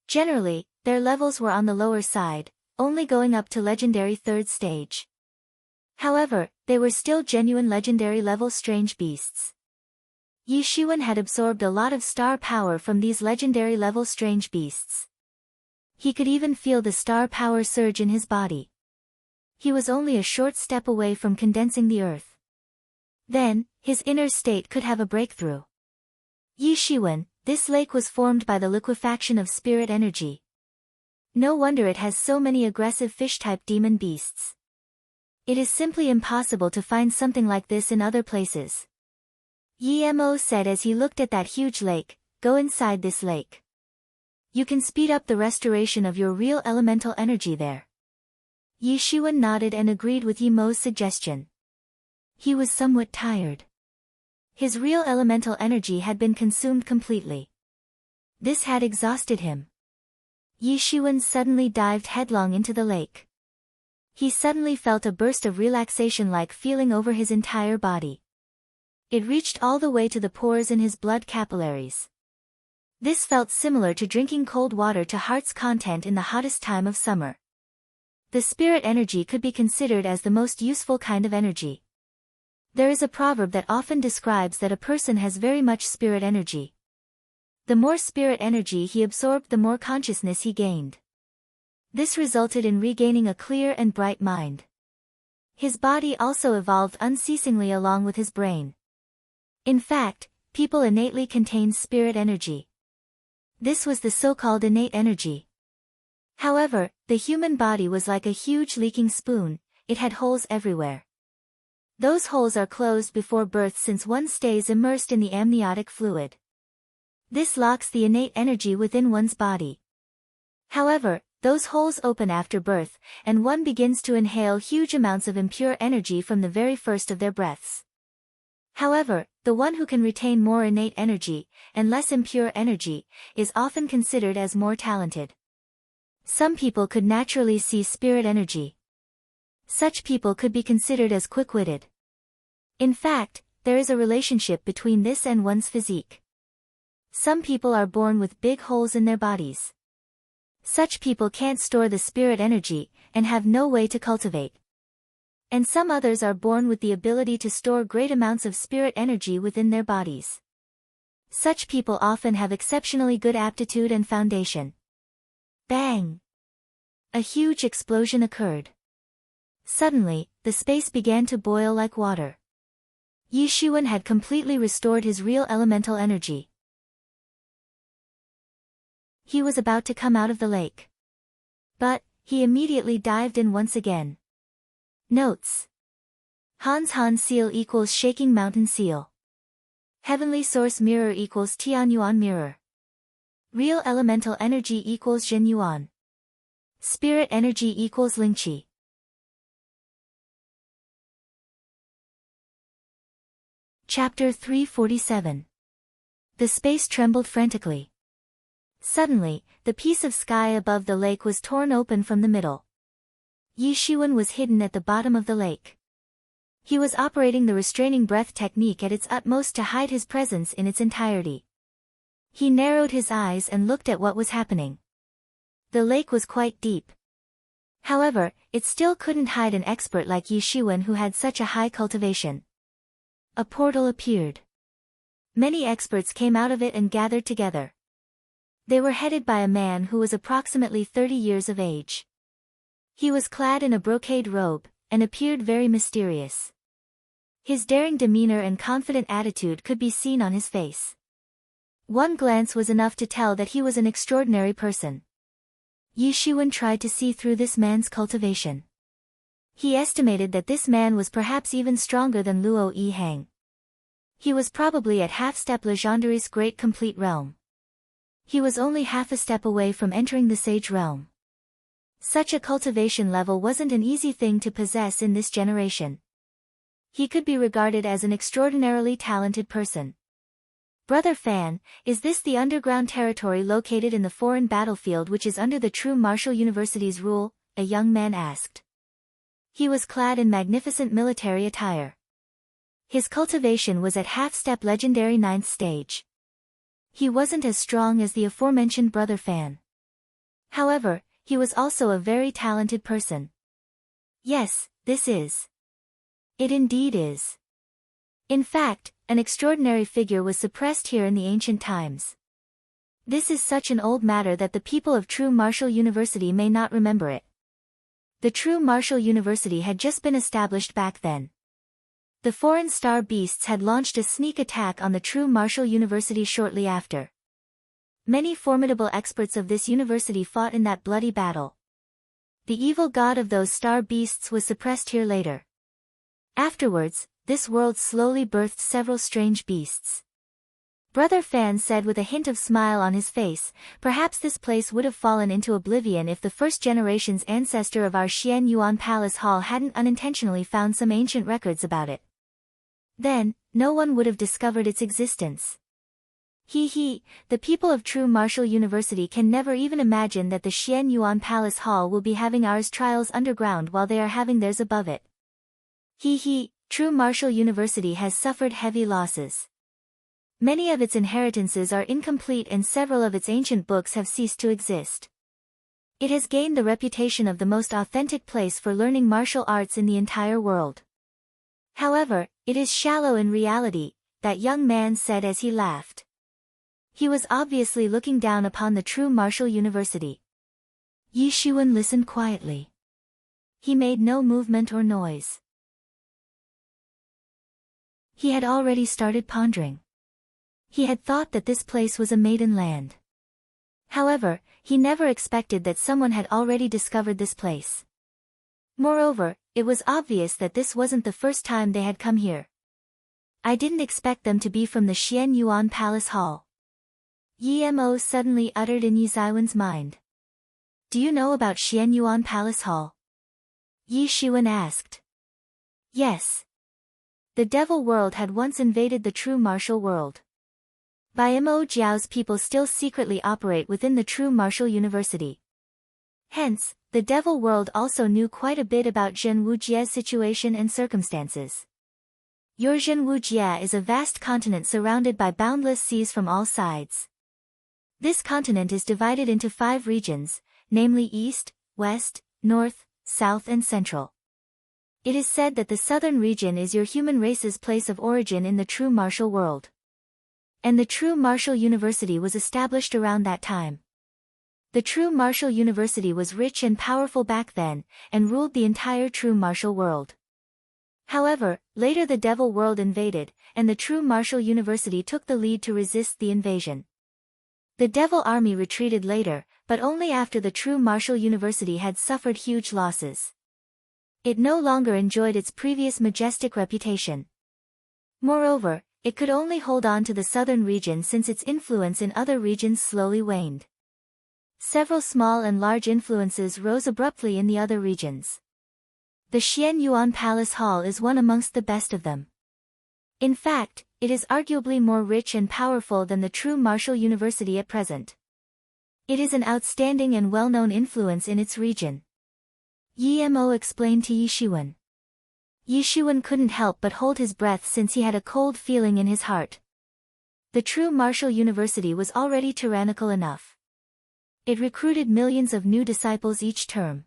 Generally, their levels were on the lower side, only going up to legendary 3rd stage. However, they were still genuine legendary-level strange beasts. Yi Shiwen had absorbed a lot of star power from these legendary-level strange beasts. He could even feel the star power surge in his body. He was only a short step away from condensing the earth. Then, his inner state could have a breakthrough. Yi Shiwen, this lake was formed by the liquefaction of spirit energy. No wonder it has so many aggressive fish-type demon beasts. It is simply impossible to find something like this in other places. Yi Mo said as he looked at that huge lake, "Go inside this lake. You can speed up the restoration of your real elemental energy there." Yi Shiwen nodded and agreed with Yi Mo's suggestion. He was somewhat tired. His real elemental energy had been consumed completely. This had exhausted him. Yi Shiwen suddenly dived headlong into the lake. He suddenly felt a burst of relaxation-like feeling over his entire body. It reached all the way to the pores in his blood capillaries. This felt similar to drinking cold water to heart's content in the hottest time of summer. The spirit energy could be considered as the most useful kind of energy. There is a proverb that often describes that a person has very much spirit energy. The more spirit energy he absorbed, the more consciousness he gained. This resulted in regaining a clear and bright mind. His body also evolved unceasingly along with his brain. In fact, people innately contain spirit energy. This was the so-called innate energy. However, the human body was like a huge leaking spoon, it had holes everywhere. Those holes are closed before birth since one stays immersed in the amniotic fluid. This locks the innate energy within one's body. However, those holes open after birth, and one begins to inhale huge amounts of impure energy from the very first of their breaths. However, the one who can retain more innate energy, and less impure energy, is often considered as more talented. Some people could naturally see spirit energy. Such people could be considered as quick-witted. In fact, there is a relationship between this and one's physique. Some people are born with big holes in their bodies. Such people can't store the spirit energy, and have no way to cultivate. And some others are born with the ability to store great amounts of spirit energy within their bodies. Such people often have exceptionally good aptitude and foundation. Bang! A huge explosion occurred. Suddenly, the space began to boil like water. Yi Shiwen had completely restored his real elemental energy. He was about to come out of the lake. But, he immediately dived in once again. Notes. Hans seal equals shaking mountain seal. Heavenly source mirror equals Tianyuan mirror. Real elemental energy equals Zhen Yuan. Spirit energy equals Lingqi. Chapter 347. The space trembled frantically. Suddenly, the piece of sky above the lake was torn open from the middle. Yi Shiwen was hidden at the bottom of the lake. He was operating the restraining breath technique at its utmost to hide his presence in its entirety. He narrowed his eyes and looked at what was happening. The lake was quite deep. However, it still couldn't hide an expert like Yi Shiwen who had such a high cultivation. A portal appeared. Many experts came out of it and gathered together. They were headed by a man who was approximately 30 years of age. He was clad in a brocade robe, and appeared very mysterious. His daring demeanor and confident attitude could be seen on his face. One glance was enough to tell that he was an extraordinary person. Yi Shiwen tried to see through this man's cultivation. He estimated that this man was perhaps even stronger than Luo Yihang. He was probably at half-step Legendary's great complete realm. He was only half a step away from entering the sage realm. Such a cultivation level wasn't an easy thing to possess in this generation. He could be regarded as an extraordinarily talented person. Brother Fan, is this the underground territory located in the foreign battlefield which is under the true martial university's rule? A young man asked. He was clad in magnificent military attire. His cultivation was at half-step legendary 9th stage. He wasn't as strong as the aforementioned Brother Fan. However, he was also a very talented person. Yes, this is. It indeed is. In fact, an extraordinary figure was suppressed here in the ancient times. This is such an old matter that the people of True Martial University may not remember it. The True Martial University had just been established back then. The foreign star beasts had launched a sneak attack on the True Martial University shortly after. Many formidable experts of this university fought in that bloody battle. The evil god of those star beasts was suppressed here later. Afterwards, this world slowly birthed several strange beasts. Brother Fan said with a hint of smile on his face, perhaps this place would have fallen into oblivion if the first generation's ancestor of our Xian Yuan Palace Hall hadn't unintentionally found some ancient records about it. Then, no one would have discovered its existence. The people of True Martial University can never even imagine that the Xian Yuan Palace Hall will be having ours trials underground while they are having theirs above it. True Martial University has suffered heavy losses. Many of its inheritances are incomplete and several of its ancient books have ceased to exist. It has gained the reputation of the most authentic place for learning martial arts in the entire world. However, it is shallow in reality, that young man said as he laughed. He was obviously looking down upon the True Martial University. Yi Shiwen listened quietly. He made no movement or noise. He had already started pondering. He had thought that this place was a maiden land. However, he never expected that someone had already discovered this place. Moreover, it was obvious that this wasn't the first time they had come here. I didn't expect them to be from the Xian Yuan Palace Hall. Yi Mo suddenly uttered in Yi Ziwen's mind. Do you know about Xian Yuan Palace Hall? Yi Shiwen asked. Yes. The devil world had once invaded the true martial world. Bai Mo Jiao's people still secretly operate within the true martial university. Hence, the devil world also knew quite a bit about Zhen Wujie's situation and circumstances. Your Zhen Wujie is a vast continent surrounded by boundless seas from all sides. This continent is divided into 5 regions, namely East, West, North, South and Central. It is said that the southern region is your human race's place of origin in the true martial world. And the true martial university was established around that time. The true martial university was rich and powerful back then, and ruled the entire true martial world. However, later the devil world invaded, and the true martial university took the lead to resist the invasion. The devil army retreated later, but only after the true martial university had suffered huge losses. It no longer enjoyed its previous majestic reputation. Moreover, it could only hold on to the southern region since its influence in other regions slowly waned. Several small and large influences rose abruptly in the other regions. The Xian Yuan Palace Hall is one amongst the best of them. In fact, it is arguably more rich and powerful than the true martial university at present. It is an outstanding and well-known influence in its region. Yi Mo explained to Yi Shiwen. Yi Shiwen couldn't help but hold his breath since he had a cold feeling in his heart. The true martial university was already tyrannical enough. It recruited millions of new disciples each term.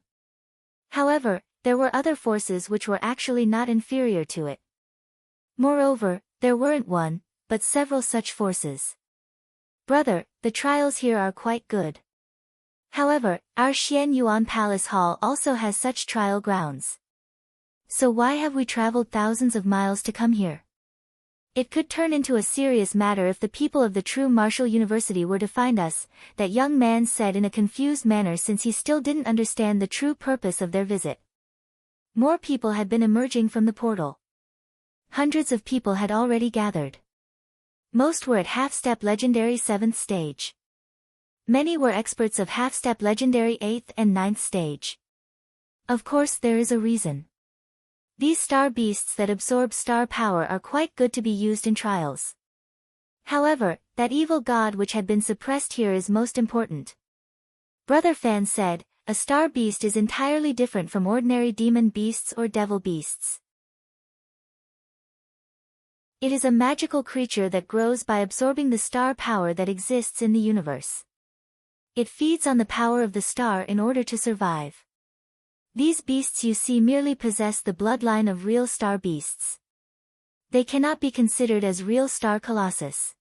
However, there were other forces which were actually not inferior to it. Moreover, there weren't one, but several such forces. Brother, the trials here are quite good. However, our Xian Yuan Palace Hall also has such trial grounds. So why have we traveled thousands of miles to come here? It could turn into a serious matter if the people of the true martial university were to find us, that young man said in a confused manner since he still didn't understand the true purpose of their visit. More people had been emerging from the portal. Hundreds of people had already gathered. Most were at half-step legendary 7th stage. Many were experts of half-step legendary 8th and 9th stage. Of course there is a reason. These star beasts that absorb star power are quite good to be used in trials. However, that evil god which had been suppressed here is most important. Brother Fan said, a star beast is entirely different from ordinary demon beasts or devil beasts. It is a magical creature that grows by absorbing the star power that exists in the universe. It feeds on the power of the star in order to survive. These beasts you see merely possess the bloodline of real star beasts. They cannot be considered as real star colossus.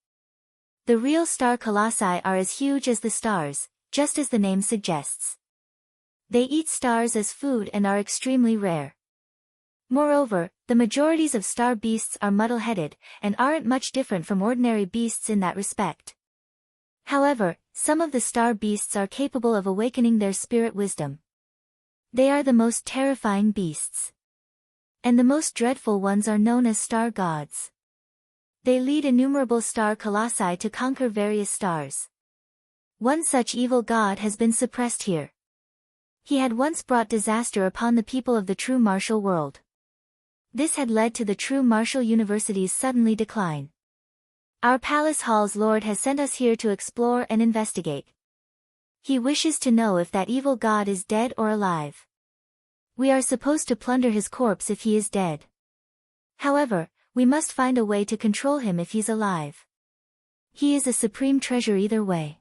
The real star colossi are as huge as the stars, just as the name suggests. They eat stars as food and are extremely rare. Moreover, the majorities of star beasts are muddle-headed, and aren't much different from ordinary beasts in that respect. However, some of the star beasts are capable of awakening their spirit wisdom. They are the most terrifying beasts. And the most dreadful ones are known as star gods. They lead innumerable star colossi to conquer various stars. One such evil god has been suppressed here. He had once brought disaster upon the people of the true martial world. This had led to the true martial university's suddenly decline. Our palace hall's lord has sent us here to explore and investigate. He wishes to know if that evil god is dead or alive. We are supposed to plunder his corpse if he is dead. However, we must find a way to control him if he's alive. He is a supreme treasure either way.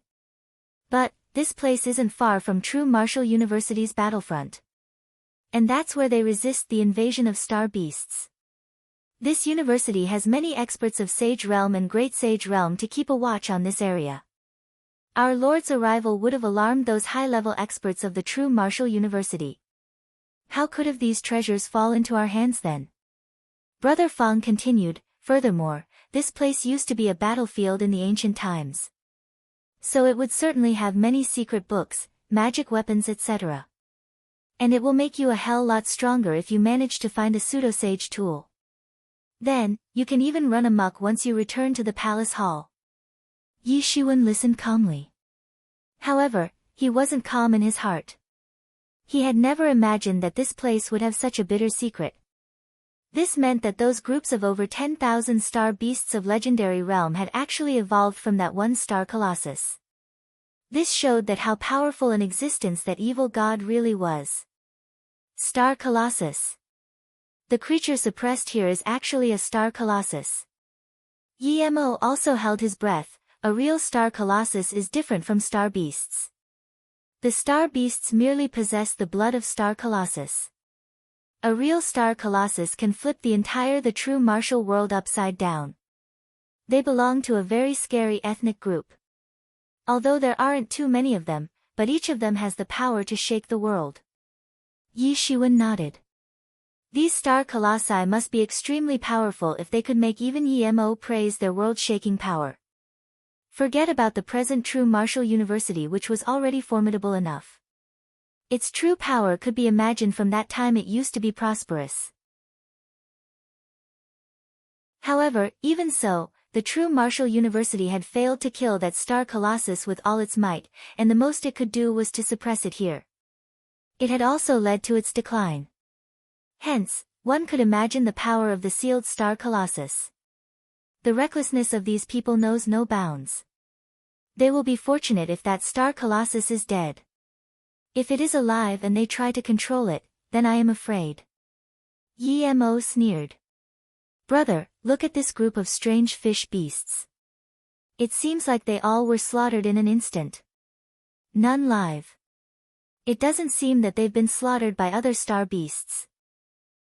But, this place isn't far from True Martial University's battlefront. And that's where they resist the invasion of star beasts. This university has many experts of Sage Realm and Great Sage Realm to keep a watch on this area. Our Lord's arrival would have alarmed those high-level experts of the True Martial University. How could have these treasures fall into our hands then? Brother Fong continued, Furthermore, this place used to be a battlefield in the ancient times. So it would certainly have many secret books, magic weapons, etc. And it will make you a hell lot stronger if you manage to find a pseudosage tool. Then, you can even run amok once you return to the palace hall. Yi Shiwen listened calmly. However, he wasn't calm in his heart. He had never imagined that this place would have such a bitter secret. This meant that those groups of over 10,000 star beasts of legendary realm had actually evolved from that one star colossus. This showed that how powerful an existence that evil god really was. Star Colossus. The creature suppressed here is actually a star colossus. Yi Mo also held his breath. A real star colossus is different from star beasts. The star beasts merely possess the blood of star colossus. A real star colossus can flip the true martial world upside down. They belong to a very scary ethnic group. Although there aren't too many of them, but each of them has the power to shake the world. Yi Shiwen nodded. These star colossi must be extremely powerful if they could make even Yi Mo praise their world-shaking power. Forget about the present true martial university, which was already formidable enough. Its true power could be imagined from that time it used to be prosperous. However, even so, the true martial university had failed to kill that star colossus with all its might, and the most it could do was to suppress it here. It had also led to its decline. Hence, one could imagine the power of the sealed star colossus. The recklessness of these people knows no bounds. They will be fortunate if that star colossus is dead. If it is alive and they try to control it, then I am afraid. Yi Mo sneered. Brother, look at this group of strange fish beasts. It seems like they all were slaughtered in an instant. None live. It doesn't seem that they've been slaughtered by other star beasts.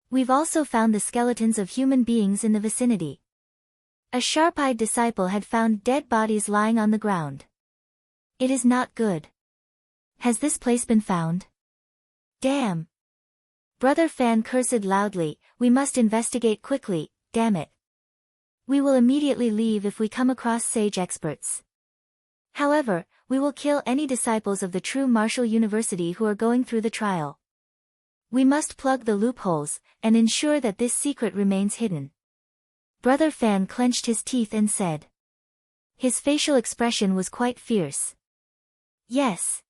We've also found the skeletons of human beings in the vicinity. A sharp-eyed disciple had found dead bodies lying on the ground. It is not good. Has this place been found? Damn. Brother Fan cursed loudly. We must investigate quickly, damn it. We will immediately leave if we come across sage experts. However, we will kill any disciples of the true martial university who are going through the trial. We must plug the loopholes, and ensure that this secret remains hidden. Brother Fan clenched his teeth and said. His facial expression was quite fierce. Yes.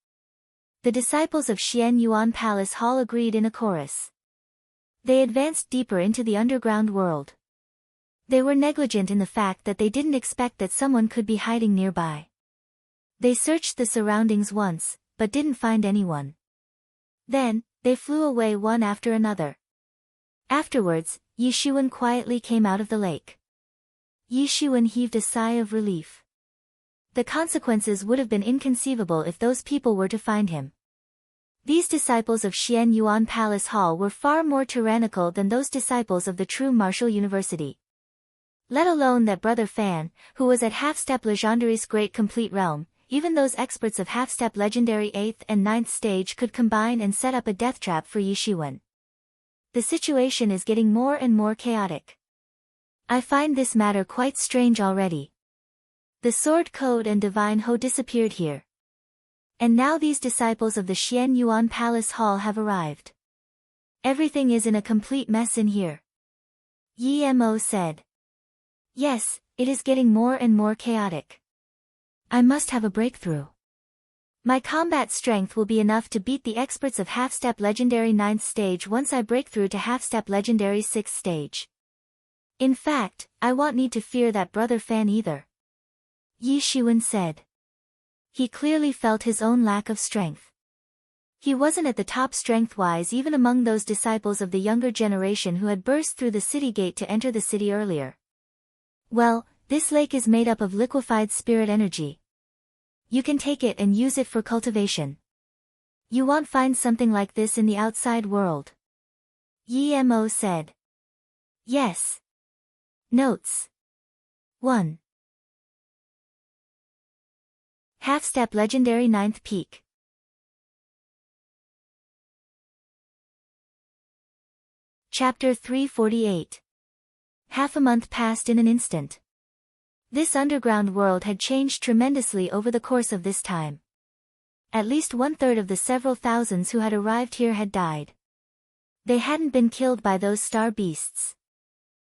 The disciples of Xian Yuan Palace Hall agreed in a chorus. They advanced deeper into the underground world. They were negligent in the fact that they didn't expect that someone could be hiding nearby. They searched the surroundings once, but didn't find anyone. Then, they flew away one after another. Afterwards, Yi Shiwen quietly came out of the lake. Yi Shiwen heaved a sigh of relief. The consequences would have been inconceivable if those people were to find him. These disciples of Xian Yuan Palace Hall were far more tyrannical than those disciples of the true martial university. Let alone that Brother Fan, who was at half-step Legendary's great complete realm, even those experts of half-step legendary 8th and 9th stage could combine and set up a death trap for Yi Shiwen. The situation is getting more and more chaotic. I find this matter quite strange already. The Sword Code and Divine Ho disappeared here. And now these disciples of the Xian Yuan Palace Hall have arrived. Everything is in a complete mess in here. Yi Mo said. Yes, it is getting more and more chaotic. I must have a breakthrough. My combat strength will be enough to beat the experts of half-step legendary 9th stage once I break through to half-step legendary 6th stage. In fact, I won't need to fear that Brother Fan either. Yi Shiwen said. He clearly felt his own lack of strength. He wasn't at the top strength-wise even among those disciples of the younger generation who had burst through the city gate to enter the city earlier. Well, this lake is made up of liquefied spirit energy. You can take it and use it for cultivation. You won't find something like this in the outside world. Yi Mo said. Yes. Notes. 1. Half-step legendary 9th peak. Chapter 348. Half a month passed in an instant. This underground world had changed tremendously over the course of this time. At least 1/3 of the several thousands who had arrived here had died. They hadn't been killed by those star beasts.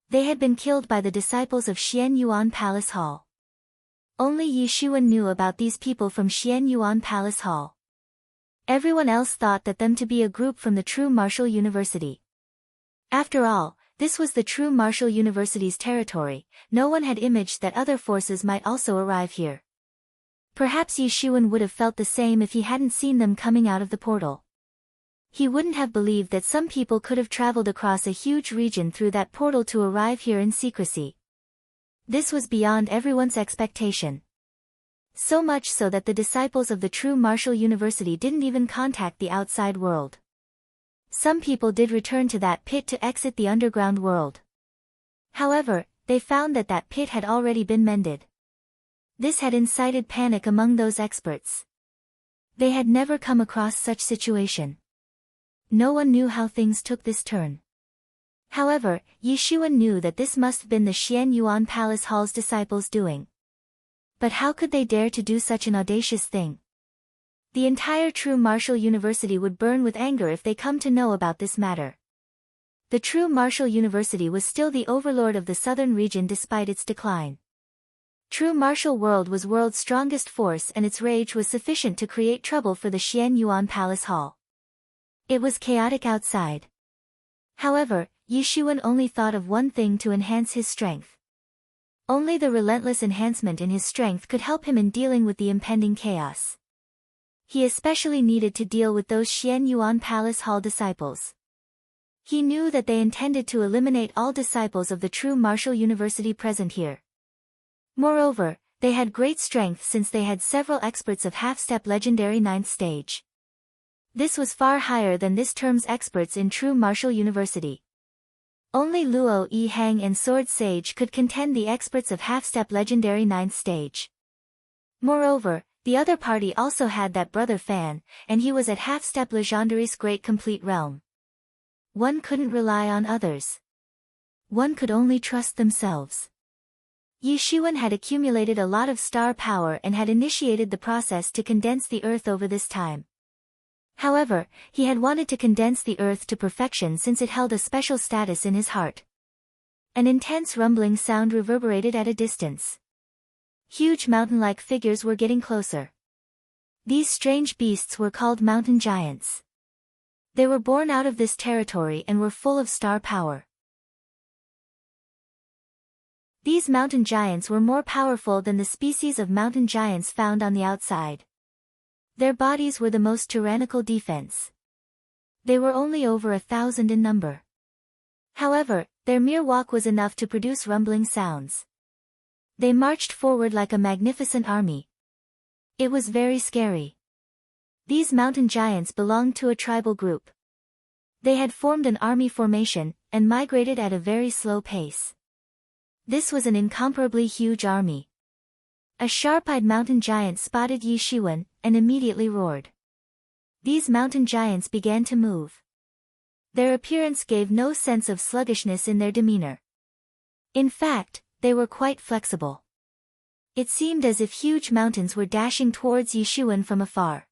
They had been killed by the disciples of Xian Yuan Palace Hall. Only Yi Xuan knew about these people from Xian Yuan Palace Hall. Everyone else thought that them to be a group from the True Martial University. After all, this was the True Martial University's territory. No one had imaged that other forces might also arrive here. Perhaps Yi Xuan would have felt the same if he hadn't seen them coming out of the portal. He wouldn't have believed that some people could have traveled across a huge region through that portal to arrive here in secrecy. This was beyond everyone's expectation. So much so that the disciples of the True Martial University didn't even contact the outside world. Some people did return to that pit to exit the underground world. However, they found that that pit had already been mended. This had incited panic among those experts. They had never come across such situation. No one knew how things took this turn. However, Yi Xuan knew that this must have been the Xian Yuan Palace Hall's disciples doing. But how could they dare to do such an audacious thing? The entire True Martial University would burn with anger if they come to know about this matter. The True Martial University was still the overlord of the southern region despite its decline. True Martial World was world's strongest force, and its rage was sufficient to create trouble for the Xian Yuan Palace Hall. It was chaotic outside. However, Yi Xuan only thought of one thing to enhance his strength. Only the relentless enhancement in his strength could help him in dealing with the impending chaos. He especially needed to deal with those Xian Yuan Palace Hall disciples. He knew that they intended to eliminate all disciples of the True Martial University present here. Moreover, they had great strength since they had several experts of half-step legendary 9th stage. This was far higher than this term's experts in True Martial University. Only Luo Yi Hang and Sword Sage could contend the experts of half-step legendary 9th stage. Moreover, the other party also had that brother Fan, and he was at half-step legendary's great complete realm. One couldn't rely on others. One could only trust themselves. Yi Xuan had accumulated a lot of star power and had initiated the process to condense the earth over this time. However, he had wanted to condense the earth to perfection since it held a special status in his heart. An intense rumbling sound reverberated at a distance. Huge mountain-like figures were getting closer. These strange beasts were called mountain giants. They were born out of this territory and were full of star power. These mountain giants were more powerful than the species of mountain giants found on the outside. Their bodies were the most tyrannical defense. They were only over 1,000 in number. However, their mere walk was enough to produce rumbling sounds. They marched forward like a magnificent army. It was very scary. These mountain giants belonged to a tribal group. They had formed an army formation, and migrated at a very slow pace. This was an incomparably huge army. A sharp-eyed mountain giant spotted Yi Xuan, and immediately roared. These mountain giants began to move. Their appearance gave no sense of sluggishness in their demeanor. In fact, they were quite flexible. It seemed as if huge mountains were dashing towards Yi Xuan from afar.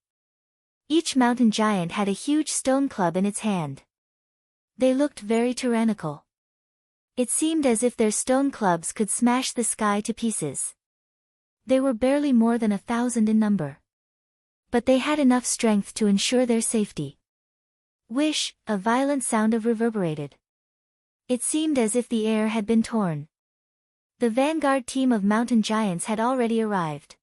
Each mountain giant had a huge stone club in its hand. They looked very tyrannical. It seemed as if their stone clubs could smash the sky to pieces. They were barely more than 1,000 in number. But they had enough strength to ensure their safety. Whish, a violent sound reverberated. It seemed as if the air had been torn. The vanguard team of mountain giants had already arrived.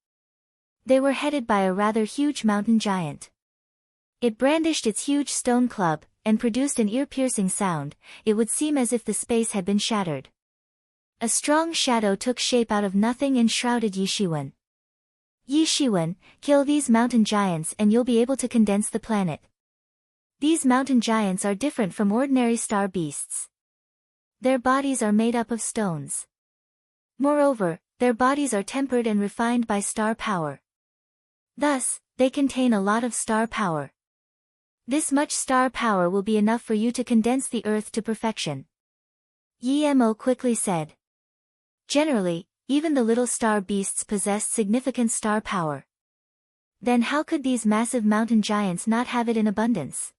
They were headed by a rather huge mountain giant. It brandished its huge stone club, and produced an ear-piercing sound. It would seem as if the space had been shattered. A strong shadow took shape out of nothing and shrouded Yi Xuan. Yi Xuan, kill these mountain giants and you'll be able to condense the planet. These mountain giants are different from ordinary star beasts. Their bodies are made up of stones. Moreover, their bodies are tempered and refined by star power. Thus, they contain a lot of star power. This much star power will be enough for you to condense the earth to perfection. Emo quickly said. Generally, even the little star beasts possessed significant star power. Then how could these massive mountain giants not have it in abundance?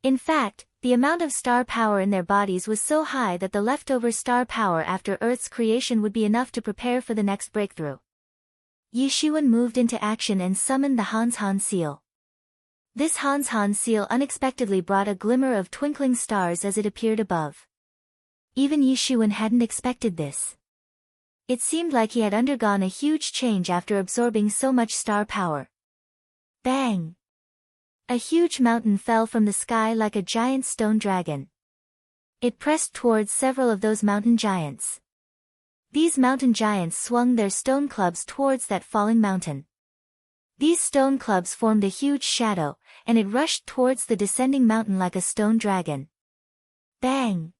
In fact, the amount of star power in their bodies was so high that the leftover star power after Earth's creation would be enough to prepare for the next breakthrough. Yishuan moved into action and summoned the Han seal. This Han seal unexpectedly brought a glimmer of twinkling stars as it appeared above. Even Yishuan hadn't expected this. It seemed like he had undergone a huge change after absorbing so much star power. Bang! A huge mountain fell from the sky like a giant stone dragon. It pressed towards several of those mountain giants. These mountain giants swung their stone clubs towards that falling mountain. These stone clubs formed a huge shadow, and it rushed towards the descending mountain like a stone dragon. Bang!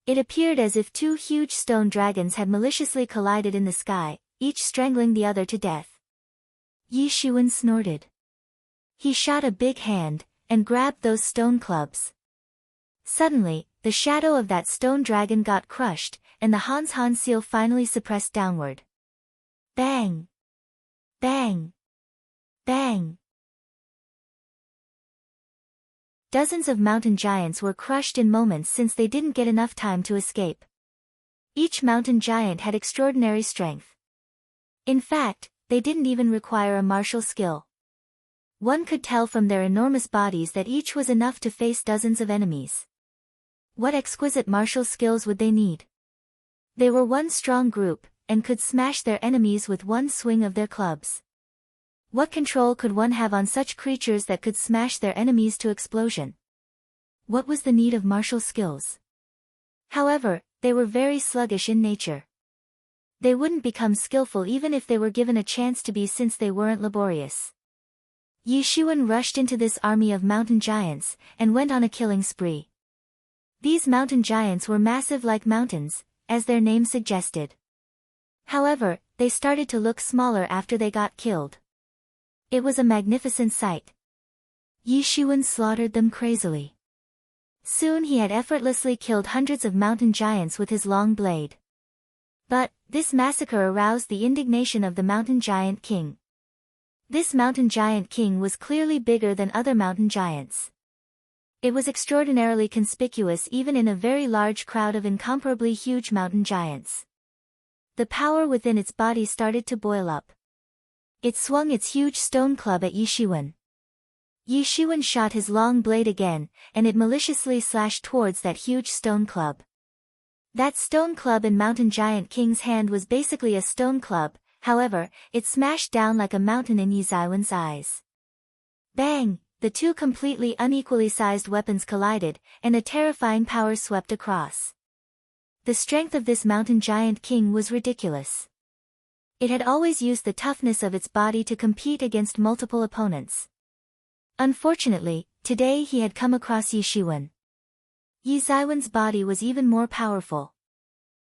It appeared as if two huge stone dragons had maliciously collided in the sky, each strangling the other to death. Yishuan snorted. He shot a big hand, and grabbed those stone clubs. Suddenly, the shadow of that stone dragon got crushed, and the Han seal finally suppressed downward. Bang! Bang! Bang! Dozens of mountain giants were crushed in moments since they didn't get enough time to escape. Each mountain giant had extraordinary strength. In fact, they didn't even require a martial skill. One could tell from their enormous bodies that each was enough to face dozens of enemies. What exquisite martial skills would they need? They were one strong group, and could smash their enemies with one swing of their clubs. What control could one have on such creatures that could smash their enemies to explosion? What was the need of martial skills? However, they were very sluggish in nature. They wouldn't become skillful even if they were given a chance to be, since they weren't laborious. Yishuan rushed into this army of mountain giants, and went on a killing spree. These mountain giants were massive like mountains, as their name suggested. However, they started to look smaller after they got killed. It was a magnificent sight. Yishuan slaughtered them crazily. Soon he had effortlessly killed hundreds of mountain giants with his long blade. But, this massacre aroused the indignation of the mountain giant king. This mountain giant king was clearly bigger than other mountain giants. It was extraordinarily conspicuous even in a very large crowd of incomparably huge mountain giants. The power within its body started to boil up. It swung its huge stone club at Yishuan. Yishuan shot his long blade again, and it maliciously slashed towards that huge stone club. That stone club in mountain giant king's hand was basically a stone club. However, it smashed down like a mountain in Yizaiwen's eyes. Bang! The two completely unequally sized weapons collided, and a terrifying power swept across. The strength of this mountain giant king was ridiculous. It had always used the toughness of its body to compete against multiple opponents. Unfortunately, today he had come across Yishuan. Yizaiwen's body was even more powerful.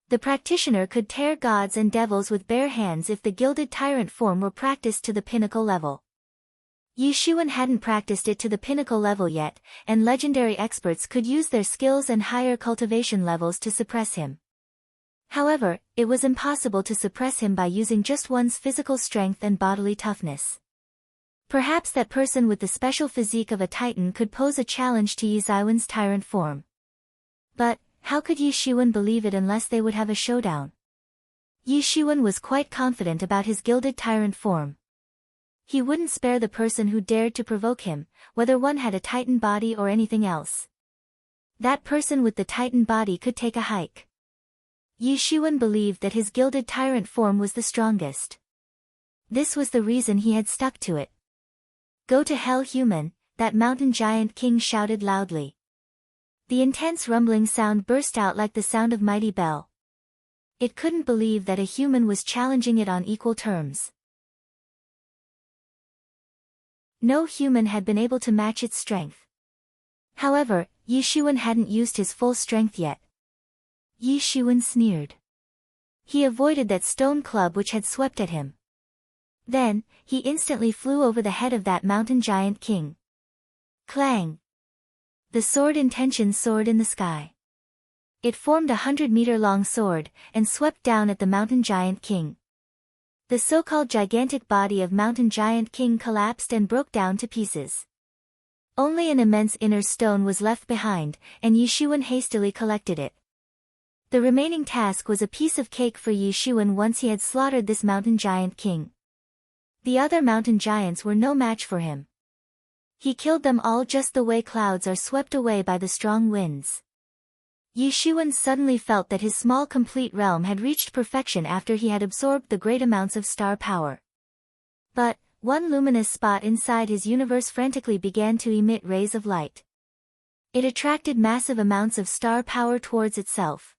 The practitioner could tear gods and devils with bare hands if the gilded tyrant form were practiced to the pinnacle level. Yishuan hadn't practiced it to the pinnacle level yet, and legendary experts could use their skills and higher cultivation levels to suppress him. However, it was impossible to suppress him by using just one's physical strength and bodily toughness. Perhaps that person with the special physique of a titan could pose a challenge to Yizaiwen's tyrant form. But, how could Yishuan believe it unless they would have a showdown? Yishuan was quite confident about his gilded tyrant form. He wouldn't spare the person who dared to provoke him, whether one had a titan body or anything else. That person with the titan body could take a hike. Yishuan believed that his gilded tyrant form was the strongest. This was the reason he had stuck to it. "Go to hell, human," that mountain giant king shouted loudly. The intense rumbling sound burst out like the sound of mighty bell. It couldn't believe that a human was challenging it on equal terms. No human had been able to match its strength. However, Yishuan hadn't used his full strength yet. Yishuan sneered. He avoided that stone club which had swept at him. Then, he instantly flew over the head of that mountain giant king. Clang! The sword intention soared in the sky. It formed a 100-meter-long sword, and swept down at the mountain giant king. The so-called gigantic body of mountain giant king collapsed and broke down to pieces. Only an immense inner stone was left behind, and Yi Shiwen hastily collected it. The remaining task was a piece of cake for Yi Shiwen once he had slaughtered this mountain giant king. The other mountain giants were no match for him. He killed them all just the way clouds are swept away by the strong winds. Yi Shiwen suddenly felt that his small complete realm had reached perfection after he had absorbed the great amounts of star power. But, one luminous spot inside his universe frantically began to emit rays of light. It attracted massive amounts of star power towards itself.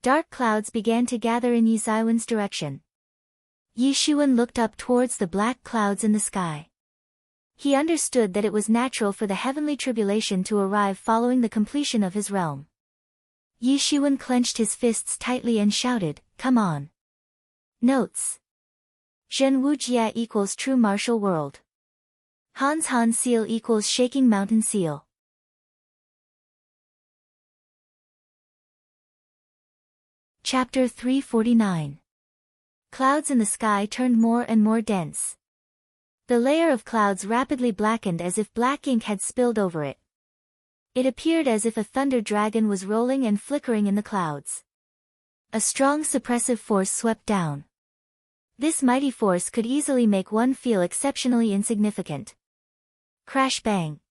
Dark clouds began to gather in Yi Shiwen's direction. Yi Shiwen looked up towards the black clouds in the sky. He understood that it was natural for the heavenly tribulation to arrive following the completion of his realm. Yi Shiwen clenched his fists tightly and shouted, "Come on!" Notes: Zhen Wu Jia equals true martial world. Hans Han seal equals shaking mountain seal. Chapter 349. Clouds in the sky turned more and more dense. The layer of clouds rapidly blackened as if black ink had spilled over it. It appeared as if a thunder dragon was rolling and flickering in the clouds. A strong suppressive force swept down. This mighty force could easily make one feel exceptionally insignificant. Crash bang.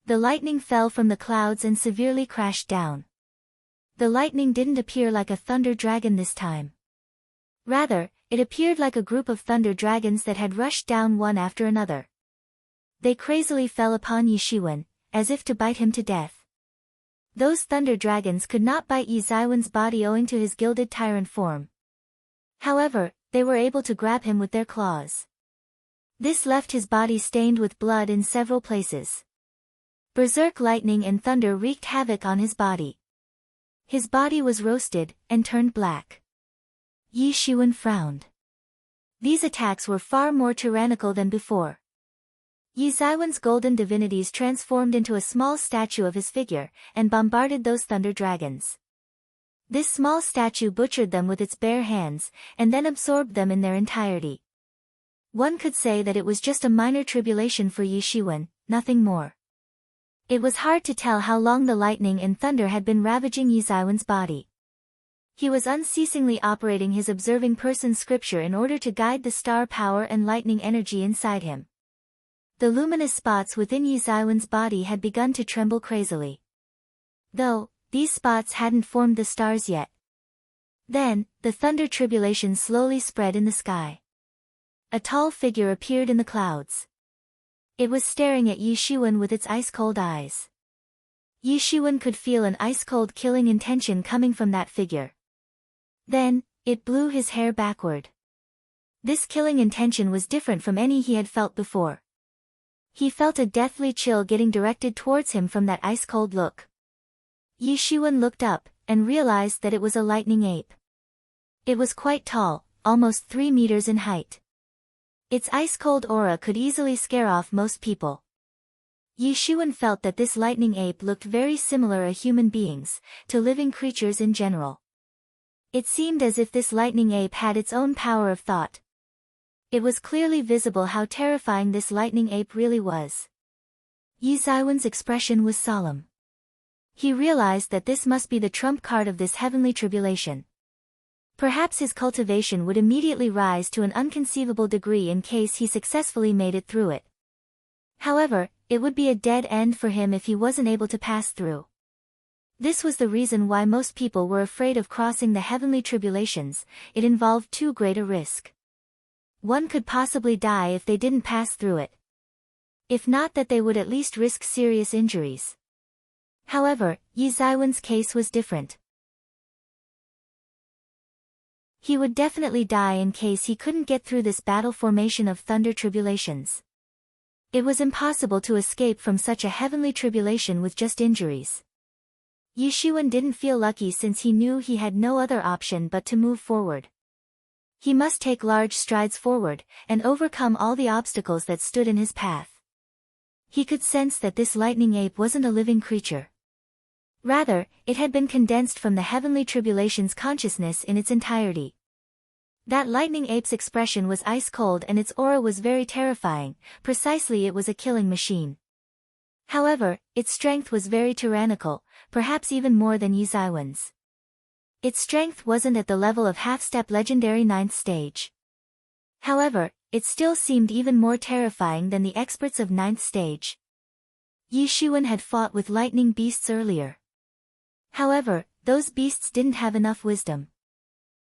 The lightning fell from the clouds and severely crashed down. The lightning didn't appear like a thunder dragon this time. Rather, it appeared like a group of thunder dragons that had rushed down one after another. They crazily fell upon Yi Shiwen, as if to bite him to death. Those thunder dragons could not bite Yi Shiwen's body owing to his gilded tyrant form. However, they were able to grab him with their claws. This left his body stained with blood in several places. Berserk lightning and thunder wreaked havoc on his body. His body was roasted, and turned black. Yi Shiwen frowned. These attacks were far more tyrannical than before. Yi Shiwen's golden divinities transformed into a small statue of his figure, and bombarded those thunder dragons. This small statue butchered them with its bare hands, and then absorbed them in their entirety. One could say that it was just a minor tribulation for Yi Shiwen, nothing more. It was hard to tell how long the lightning and thunder had been ravaging Yi Shiwen's body. He was unceasingly operating his observing person scripture in order to guide the star power and lightning energy inside him. The luminous spots within Yi Shiwen's body had begun to tremble crazily. Though, these spots hadn't formed the stars yet. Then, the thunder tribulation slowly spread in the sky. A tall figure appeared in the clouds. It was staring at Yi Shiwen with its ice-cold eyes. Yi Shiwen could feel an ice-cold killing intention coming from that figure. Then, it blew his hair backward. This killing intention was different from any he had felt before. He felt a deathly chill getting directed towards him from that ice-cold look. Yi Shiwen looked up, and realized that it was a lightning ape. It was quite tall, almost 3 meters in height. Its ice-cold aura could easily scare off most people. Yi Shiwen felt that this lightning ape looked very similar to human beings, to living creatures in general. It seemed as if this lightning ape had its own power of thought. It was clearly visible how terrifying this lightning ape really was. Yi Shiwen's expression was solemn. He realized that this must be the trump card of this heavenly tribulation. Perhaps his cultivation would immediately rise to an unconceivable degree in case he successfully made it through it. However, it would be a dead end for him if he wasn't able to pass through. This was the reason why most people were afraid of crossing the heavenly tribulations. It involved too great a risk. One could possibly die if they didn't pass through it. If not, that they would at least risk serious injuries. However, Yi Shiwen's case was different. He would definitely die in case he couldn't get through this battle formation of thunder tribulations. It was impossible to escape from such a heavenly tribulation with just injuries. Yi Shiwen didn't feel lucky since he knew he had no other option but to move forward. He must take large strides forward, and overcome all the obstacles that stood in his path. He could sense that this lightning ape wasn't a living creature. Rather, it had been condensed from the heavenly tribulation's consciousness in its entirety. That lightning ape's expression was ice-cold and its aura was very terrifying, precisely it was a killing machine. However, its strength was very tyrannical, perhaps even more than Yi Zaiwen's. Its strength wasn't at the level of half-step legendary 9th stage. However, it still seemed even more terrifying than the experts of 9th stage. Yi Shiwen had fought with lightning beasts earlier. However, those beasts didn't have enough wisdom.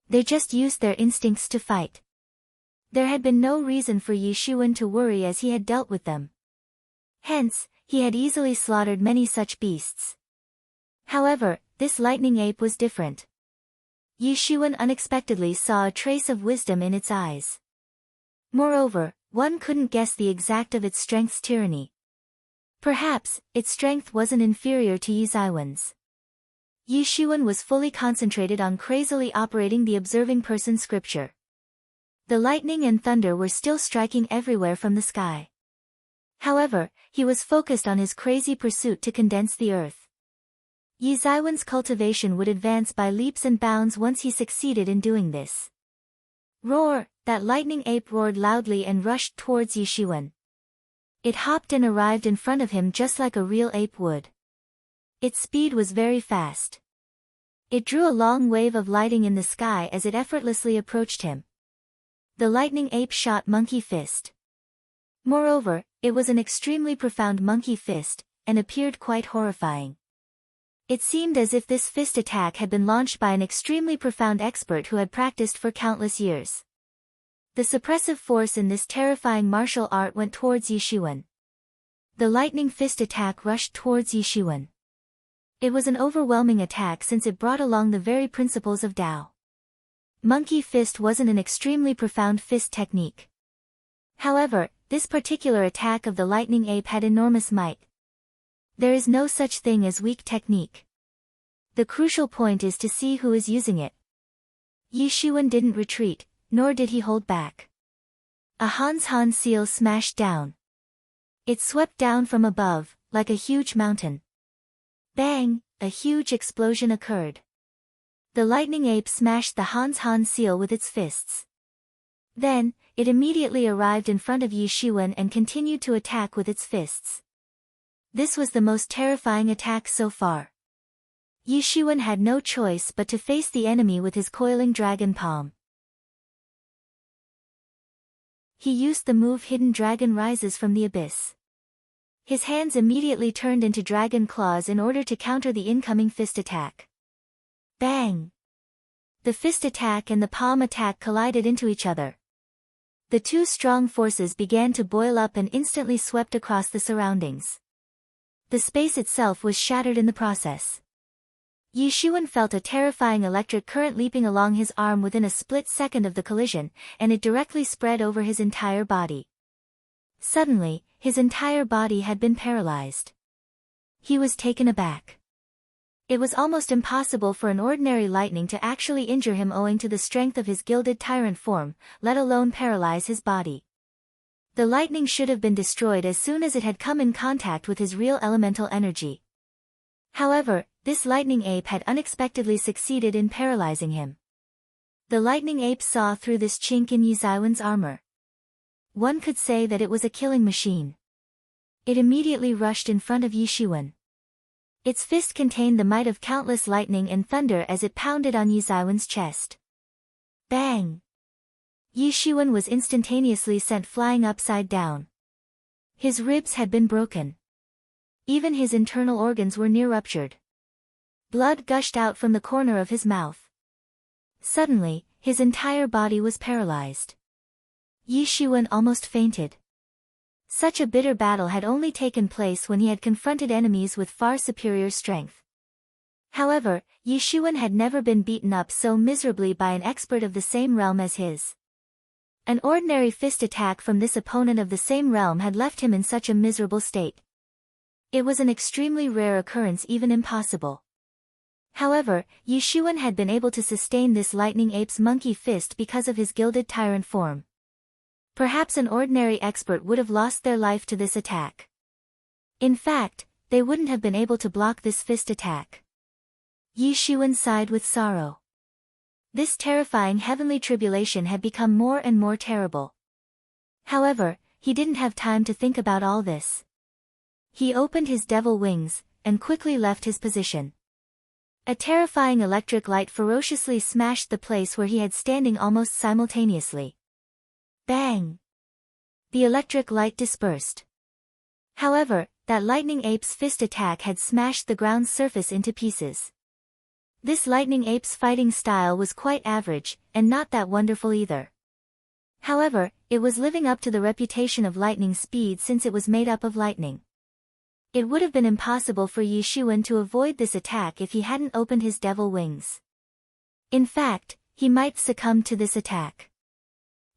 They just used their instincts to fight. There had been no reason for Yi Shiwen to worry as he had dealt with them. Hence, he had easily slaughtered many such beasts. However, this lightning ape was different. Yi Shiwen unexpectedly saw a trace of wisdom in its eyes. Moreover, one couldn't guess the exact of its strength's tyranny. Perhaps, its strength wasn't inferior to Yi Zaiwen's. Yi Shiwen was fully concentrated on crazily operating the observing person scripture. The lightning and thunder were still striking everywhere from the sky. However, he was focused on his crazy pursuit to condense the earth. Yi Zaiwen's cultivation would advance by leaps and bounds once he succeeded in doing this. Roar! That lightning ape roared loudly and rushed towards Yi Shiwen. It hopped and arrived in front of him just like a real ape would. Its speed was very fast. It drew a long wave of lighting in the sky as it effortlessly approached him. The lightning ape shot Monkey Fist. Moreover, it was an extremely profound monkey fist, and appeared quite horrifying. It seemed as if this fist attack had been launched by an extremely profound expert who had practiced for countless years. The suppressive force in this terrifying martial art went towards Yi Shiwen. The lightning fist attack rushed towards Yi Shiwen. It was an overwhelming attack since it brought along the very principles of Tao. Monkey fist wasn't an extremely profound fist technique. However, this particular attack of the lightning ape had enormous might. There is no such thing as weak technique. The crucial point is to see who is using it. Yi Shiwen didn't retreat, nor did he hold back. A Han seal smashed down. It swept down from above, like a huge mountain. Bang! A huge explosion occurred. The lightning ape smashed the Han seal with its fists. Then, it immediately arrived in front of Yi Shiwen and continued to attack with its fists. This was the most terrifying attack so far. Yi Shiwen had no choice but to face the enemy with his coiling dragon palm. He used the move Hidden Dragon Rises from the Abyss. His hands immediately turned into dragon claws in order to counter the incoming fist attack. Bang! The fist attack and the palm attack collided into each other. The two strong forces began to boil up and instantly swept across the surroundings. The space itself was shattered in the process. Yi Shiwen felt a terrifying electric current leaping along his arm within a split second of the collision, and it directly spread over his entire body. Suddenly, his entire body had been paralyzed. He was taken aback. It was almost impossible for an ordinary lightning to actually injure him owing to the strength of his gilded tyrant form, let alone paralyze his body. The lightning should have been destroyed as soon as it had come in contact with his real elemental energy. However, this lightning ape had unexpectedly succeeded in paralyzing him. The lightning ape saw through this chink in Yi Zaiwen's armor. One could say that it was a killing machine. It immediately rushed in front of Yi Shiwen. Its fist contained the might of countless lightning and thunder as it pounded on Yi Zaiwen's chest. Bang! Yi Shiwen was instantaneously sent flying upside down. His ribs had been broken. Even his internal organs were near ruptured. Blood gushed out from the corner of his mouth. Suddenly, his entire body was paralyzed. Yi Shiwen almost fainted. Such a bitter battle had only taken place when he had confronted enemies with far superior strength. However, Yi Shiwen had never been beaten up so miserably by an expert of the same realm as his. An ordinary fist attack from this opponent of the same realm had left him in such a miserable state. It was an extremely rare occurrence, even impossible. However, Yi Shiwen had been able to sustain this lightning ape's monkey fist because of his gilded tyrant form. Perhaps an ordinary expert would have lost their life to this attack. In fact, they wouldn't have been able to block this fist attack. Yi Xuan sighed with sorrow. This terrifying heavenly tribulation had become more and more terrible. However, he didn't have time to think about all this. He opened his devil wings, and quickly left his position. A terrifying electric light ferociously smashed the place where he had standing almost simultaneously. Bang! The electric light dispersed. However, that lightning ape's fist attack had smashed the ground's surface into pieces. This lightning ape's fighting style was quite average, and not that wonderful either. However, it was living up to the reputation of lightning speed since it was made up of lightning. It would have been impossible for Yi Xuan to avoid this attack if he hadn't opened his devil wings. In fact, he might succumb to this attack.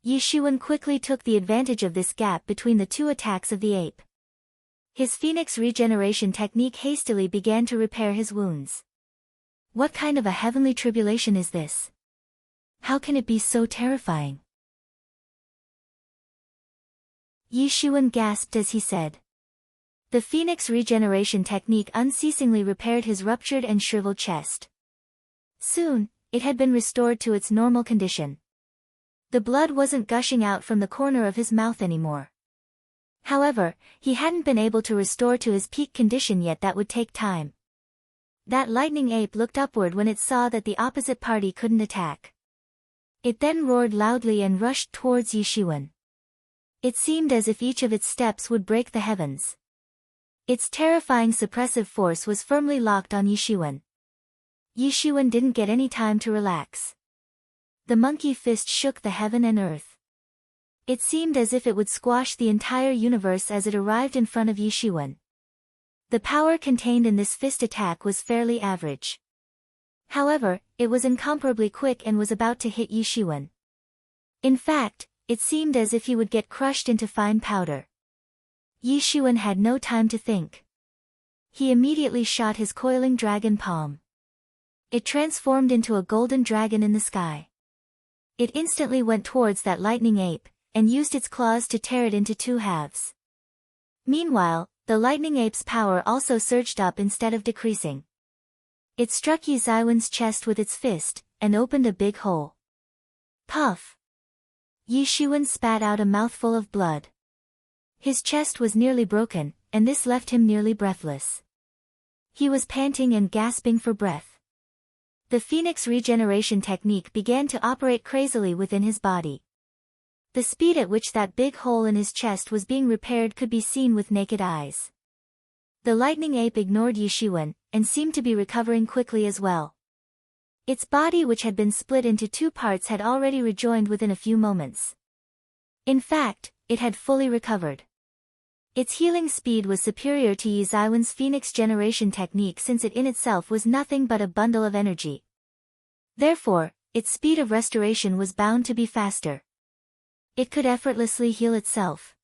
Yi Xuan quickly took the advantage of this gap between the two attacks of the ape. His phoenix regeneration technique hastily began to repair his wounds. What kind of a heavenly tribulation is this? How can it be so terrifying? Yi Xuan gasped as he said. The phoenix regeneration technique unceasingly repaired his ruptured and shriveled chest. Soon, it had been restored to its normal condition. The blood wasn't gushing out from the corner of his mouth anymore. However, he hadn't been able to restore to his peak condition yet. That would take time. That lightning ape looked upward when it saw that the opposite party couldn't attack. It then roared loudly and rushed towards Yi Xuan. It seemed as if each of its steps would break the heavens. Its terrifying suppressive force was firmly locked on Yi Xuan. Yi Xuan didn't get any time to relax. The monkey fist shook the heaven and earth. It seemed as if it would squash the entire universe as it arrived in front of Yi Xuan. The power contained in this fist attack was fairly average. However, it was incomparably quick and was about to hit Yi Xuan. In fact, it seemed as if he would get crushed into fine powder. Yi Xuan had no time to think. He immediately shot his coiling dragon palm. It transformed into a golden dragon in the sky. It instantly went towards that lightning ape, and used its claws to tear it into two halves. Meanwhile, the lightning ape's power also surged up instead of decreasing. It struck Yi Xuan's chest with its fist, and opened a big hole. Puff! Yi Xuan spat out a mouthful of blood. His chest was nearly broken, and this left him nearly breathless. He was panting and gasping for breath. The phoenix regeneration technique began to operate crazily within his body. The speed at which that big hole in his chest was being repaired could be seen with naked eyes. The lightning ape ignored Yi Xuan, and seemed to be recovering quickly as well. Its body, which had been split into two parts, had already rejoined within a few moments. In fact, it had fully recovered. Its healing speed was superior to Yi Xuan's phoenix generation technique since it in itself was nothing but a bundle of energy. Therefore, its speed of restoration was bound to be faster. It could effortlessly heal itself.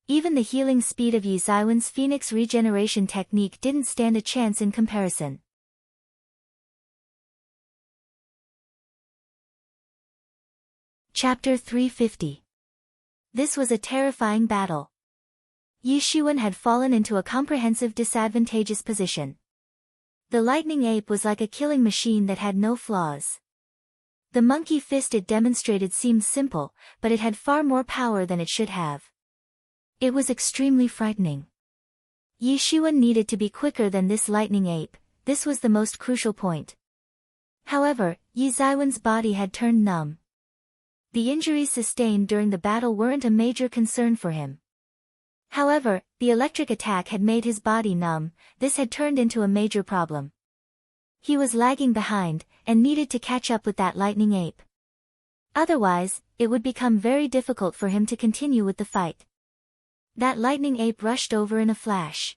Even the healing speed of Yi Xuan's phoenix regeneration technique didn't stand a chance in comparison. Chapter 350. This was a terrifying battle. Yi Xuan had fallen into a comprehensive disadvantageous position. The lightning ape was like a killing machine that had no flaws. The monkey fist it demonstrated seemed simple, but it had far more power than it should have. It was extremely frightening. Yi Xuan needed to be quicker than this lightning ape. This was the most crucial point. However, Yi Xuan's body had turned numb. The injuries sustained during the battle weren't a major concern for him. However, the electric attack had made his body numb. This had turned into a major problem. He was lagging behind, and needed to catch up with that lightning ape. Otherwise, it would become very difficult for him to continue with the fight. That lightning ape rushed over in a flash.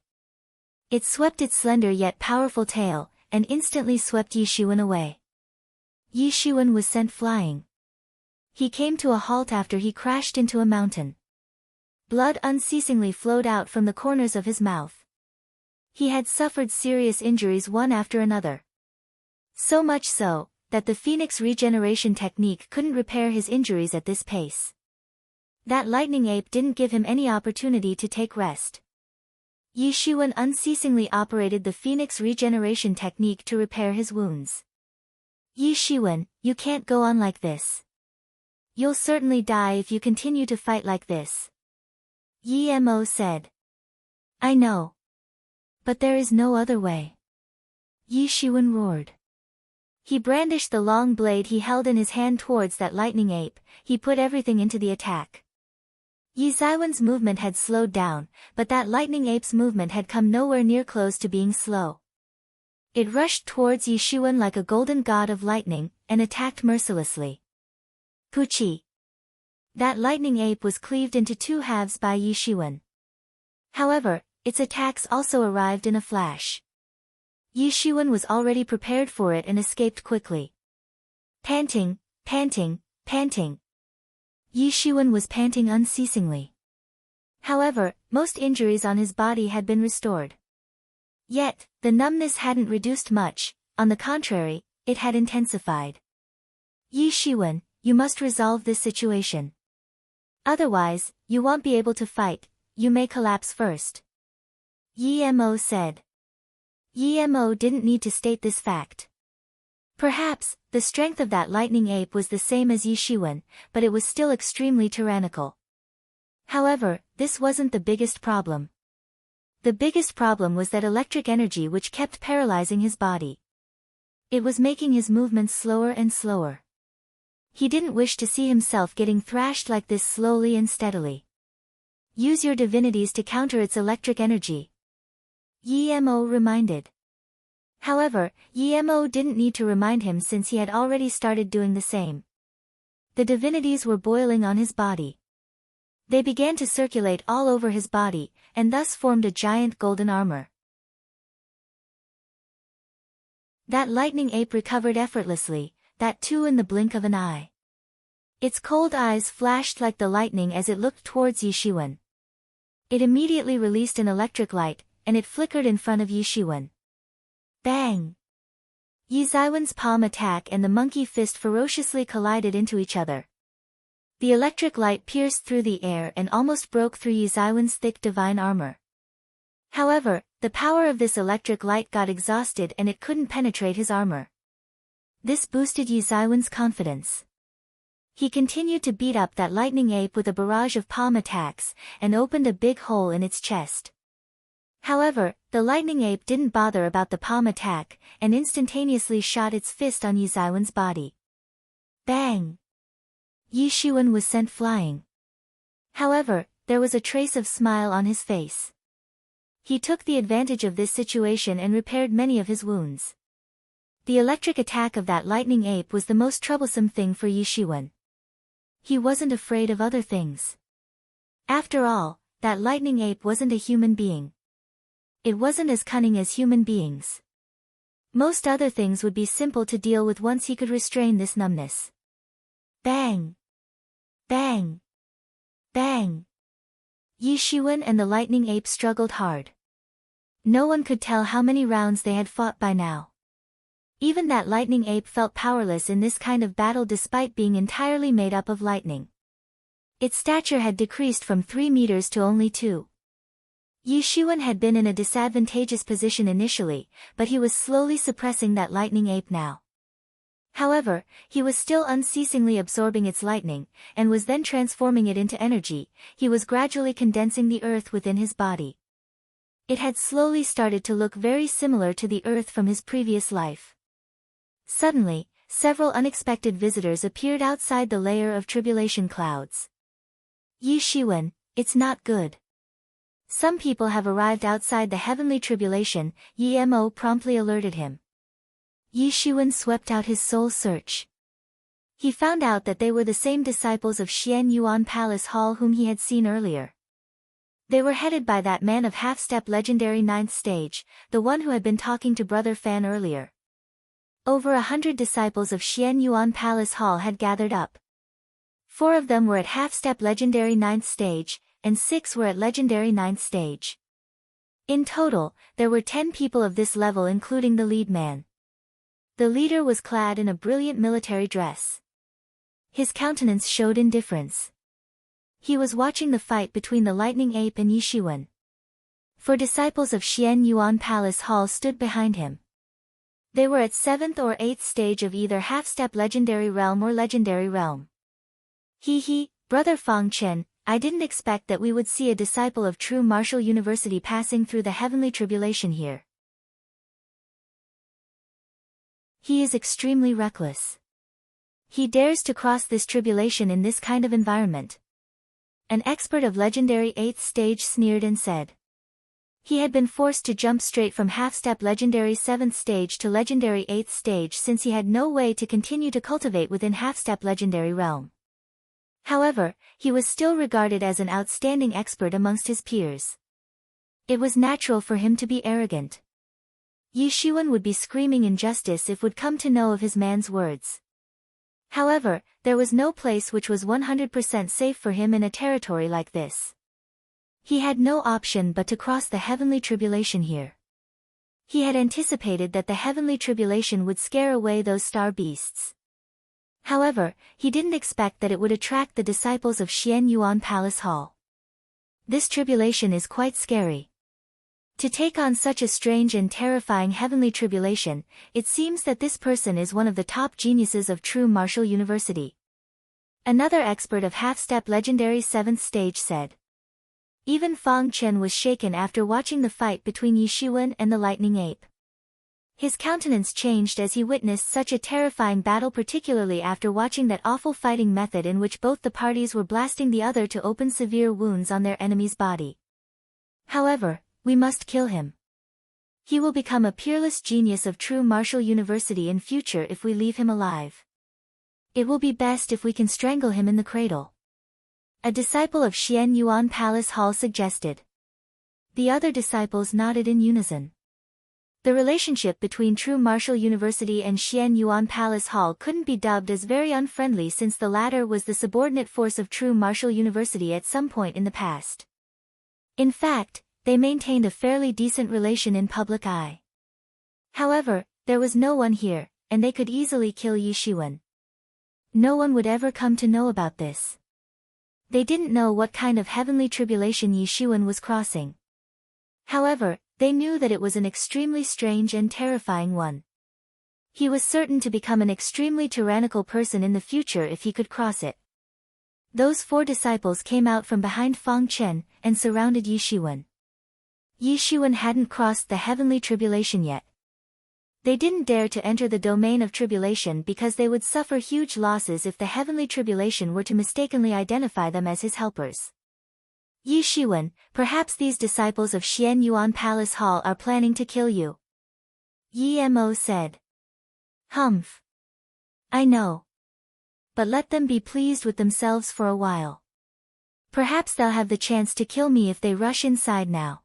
It swept its slender yet powerful tail, and instantly swept Yi Xuan away. Yi Xuan was sent flying. He came to a halt after he crashed into a mountain. Blood unceasingly flowed out from the corners of his mouth. He had suffered serious injuries one after another. So much so, that the phoenix regeneration technique couldn't repair his injuries at this pace. That lightning ape didn't give him any opportunity to take rest. Yi Shiwen unceasingly operated the Phoenix regeneration technique to repair his wounds. Yi Shiwen, you can't go on like this. You'll certainly die if you continue to fight like this. Yi Mo said. I know. But there is no other way. Yi Shiwen roared. He brandished the long blade he held in his hand towards that lightning ape. He put everything into the attack. Yi Zaiwen's movement had slowed down, but that lightning ape's movement had come nowhere near close to being slow. It rushed towards Yi Shiwen like a golden god of lightning, and attacked mercilessly. Puchi. That lightning ape was cleaved into two halves by Yi Shiwen. However, its attacks also arrived in a flash. Yi Shiwen was already prepared for it and escaped quickly. Panting, panting, panting. Yi Shiwen was panting unceasingly. However, most injuries on his body had been restored. Yet, the numbness hadn't reduced much, on the contrary, it had intensified. Yi Shiwen, you must resolve this situation. Otherwise, you won't be able to fight, you may collapse first. Yi Mo said. Yi Mo didn't need to state this fact. Perhaps, the strength of that lightning ape was the same as Yi Shiwen, but it was still extremely tyrannical. However, this wasn't the biggest problem. The biggest problem was that electric energy which kept paralyzing his body. It was making his movements slower and slower. He didn't wish to see himself getting thrashed like this slowly and steadily. Use your divinities to counter its electric energy. Yi Mo reminded. However, Yi Mo didn't need to remind him since he had already started doing the same. The divinities were boiling on his body. They began to circulate all over his body, and thus formed a giant golden armor. That lightning ape recovered effortlessly, that too in the blink of an eye. Its cold eyes flashed like the lightning as it looked towards Yi Shiwen. It immediately released an electric light, and it flickered in front of Yi Shiwen. Bang! Yi Zaiwen's palm attack and the monkey fist ferociously collided into each other. The electric light pierced through the air and almost broke through Yi Zaiwen's thick divine armor. However, the power of this electric light got exhausted and it couldn't penetrate his armor. This boosted Yi Zaiwen's confidence. He continued to beat up that lightning ape with a barrage of palm attacks, and opened a big hole in its chest. However, the lightning ape didn't bother about the palm attack, and instantaneously shot its fist on Yi Zaiwen's body. Bang! Yi Shiwen was sent flying. However, there was a trace of smile on his face. He took the advantage of this situation and repaired many of his wounds. The electric attack of that lightning ape was the most troublesome thing for Yi Shiwen. He wasn't afraid of other things. After all, that lightning ape wasn't a human being. It wasn't as cunning as human beings. Most other things would be simple to deal with once he could restrain this numbness. Bang! Bang! Bang! Yi Shiwen and the lightning ape struggled hard. No one could tell how many rounds they had fought by now. Even that lightning ape felt powerless in this kind of battle despite being entirely made up of lightning. Its stature had decreased from 3 meters to only 2. Yi Shiwen had been in a disadvantageous position initially, but he was slowly suppressing that lightning ape now. However, he was still unceasingly absorbing its lightning, and was then transforming it into energy. He was gradually condensing the earth within his body. It had slowly started to look very similar to the earth from his previous life. Suddenly, several unexpected visitors appeared outside the layer of tribulation clouds. Yi Shiwen, it's not good. Some people have arrived outside the heavenly tribulation, Yi Mo promptly alerted him. Yi Shiwen swept out his soul search. He found out that they were the same disciples of Xian Yuan Palace Hall whom he had seen earlier. They were headed by that man of half-step legendary 9th stage, the one who had been talking to Brother Fan earlier. Over 100 disciples of Xian Yuan Palace Hall had gathered up. 4 of them were at half-step legendary 9th stage, and 6 were at legendary 9th stage. In total, there were 10 people of this level including the lead man. The leader was clad in a brilliant military dress. His countenance showed indifference. He was watching the fight between the lightning ape and Yi Shiwen. 4 disciples of Xian Yuan Palace Hall stood behind him. They were at 7th or 8th stage of either half-step legendary realm or legendary realm. Brother Fang Chen, I didn't expect that we would see a disciple of true martial university passing through the heavenly tribulation here. He is extremely reckless. He dares to cross this tribulation in this kind of environment. An expert of legendary 8th stage sneered and said. He had been forced to jump straight from half-step legendary 7th stage to legendary 8th stage since he had no way to continue to cultivate within half-step legendary realm. However, he was still regarded as an outstanding expert amongst his peers. It was natural for him to be arrogant. Yi Shiwen would be screaming injustice if would come to know of his man's words. However, there was no place which was 100% safe for him in a territory like this. He had no option but to cross the heavenly tribulation here. He had anticipated that the heavenly tribulation would scare away those star beasts. However, he didn't expect that it would attract the disciples of Xian Yuan Palace Hall. This tribulation is quite scary. To take on such a strange and terrifying heavenly tribulation, it seems that this person is one of the top geniuses of true martial university. Another expert of half-step legendary 7th stage said. Even Fang Chen was shaken after watching the fight between Yi Shiwen and the lightning ape. His countenance changed as he witnessed such a terrifying battle, particularly after watching that awful fighting method in which both the parties were blasting the other to open severe wounds on their enemy's body. However, we must kill him. He will become a peerless genius of true martial university in future if we leave him alive. It will be best if we can strangle him in the cradle. A disciple of Xian Yuan Palace Hall suggested. The other disciples nodded in unison. The relationship between True Martial University and Xian Yuan Palace Hall couldn't be dubbed as very unfriendly since the latter was the subordinate force of True Martial University at some point in the past. In fact, they maintained a fairly decent relation in public eye. However, there was no one here, and they could easily kill Yi Shiwen. No one would ever come to know about this. They didn't know what kind of heavenly tribulation Yi Shiwen was crossing. However, they knew that it was an extremely strange and terrifying one. He was certain to become an extremely tyrannical person in the future if he could cross it. Those 4 disciples came out from behind Fang Chen and surrounded Yi Shiwen. Yi Shiwen hadn't crossed the heavenly tribulation yet. They didn't dare to enter the domain of tribulation because they would suffer huge losses if the heavenly tribulation were to mistakenly identify them as his helpers. Yi Shiwen, perhaps these disciples of Xian Yuan Palace Hall are planning to kill you. Yi Mo said. Humph. I know. But let them be pleased with themselves for a while. Perhaps they'll have the chance to kill me if they rush inside now.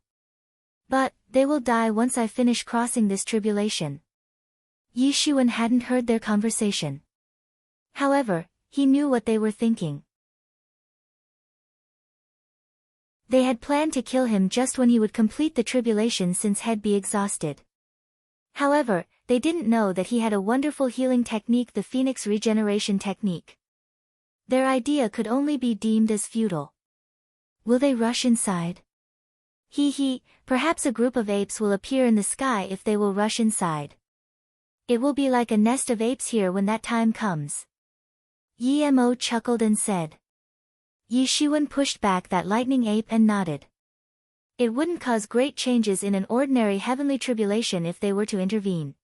But, they will die once I finish crossing this tribulation. Yi Shiwen hadn't heard their conversation. However, he knew what they were thinking. They had planned to kill him just when he would complete the tribulation since he'd be exhausted. However, they didn't know that he had a wonderful healing technique, the Phoenix Regeneration Technique. Their idea could only be deemed as futile. Will they rush inside? Perhaps a group of apes will appear in the sky if they will rush inside. It will be like a nest of apes here when that time comes. Yi Mo chuckled and said. Yi Shiwen pushed back that lightning ape and nodded. It wouldn't cause great changes in an ordinary heavenly tribulation if they were to intervene.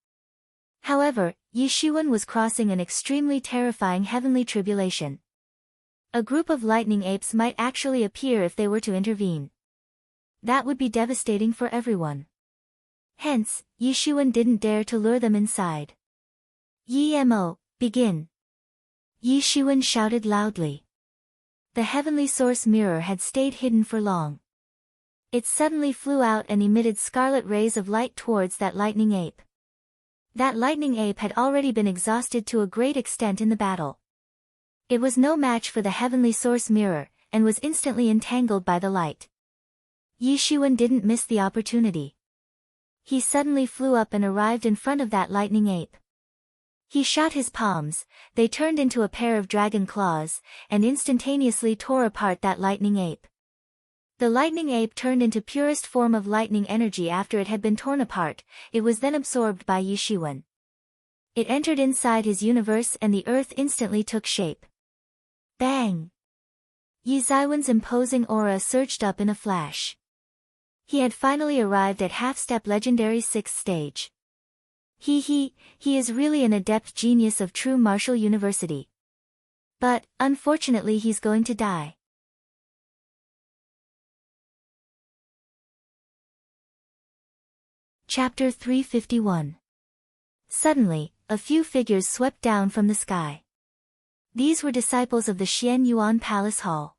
However, Yi Shiwen was crossing an extremely terrifying heavenly tribulation. A group of lightning apes might actually appear if they were to intervene. That would be devastating for everyone. Hence, Yi Shiwen didn't dare to lure them inside. Yi Mo, begin. Yi Shiwen shouted loudly. The heavenly source mirror had stayed hidden for long. It suddenly flew out and emitted scarlet rays of light towards that lightning ape. That lightning ape had already been exhausted to a great extent in the battle. It was no match for the heavenly source mirror, and was instantly entangled by the light. Yi Shiwen didn't miss the opportunity. He suddenly flew up and arrived in front of that lightning ape. He shot his palms, they turned into a pair of dragon claws, and instantaneously tore apart that lightning ape. The lightning ape turned into purest form of lightning energy after it had been torn apart. It was then absorbed by Yi Shiwen. It entered inside his universe and the earth instantly took shape. Bang! Yi Ziwen's imposing aura surged up in a flash. He had finally arrived at half-step legendary 6th stage. He is really an adept genius of true martial university. But, unfortunately he's going to die. Chapter 351. Suddenly, a few figures swept down from the sky. These were disciples of the Xian Yuan Palace Hall.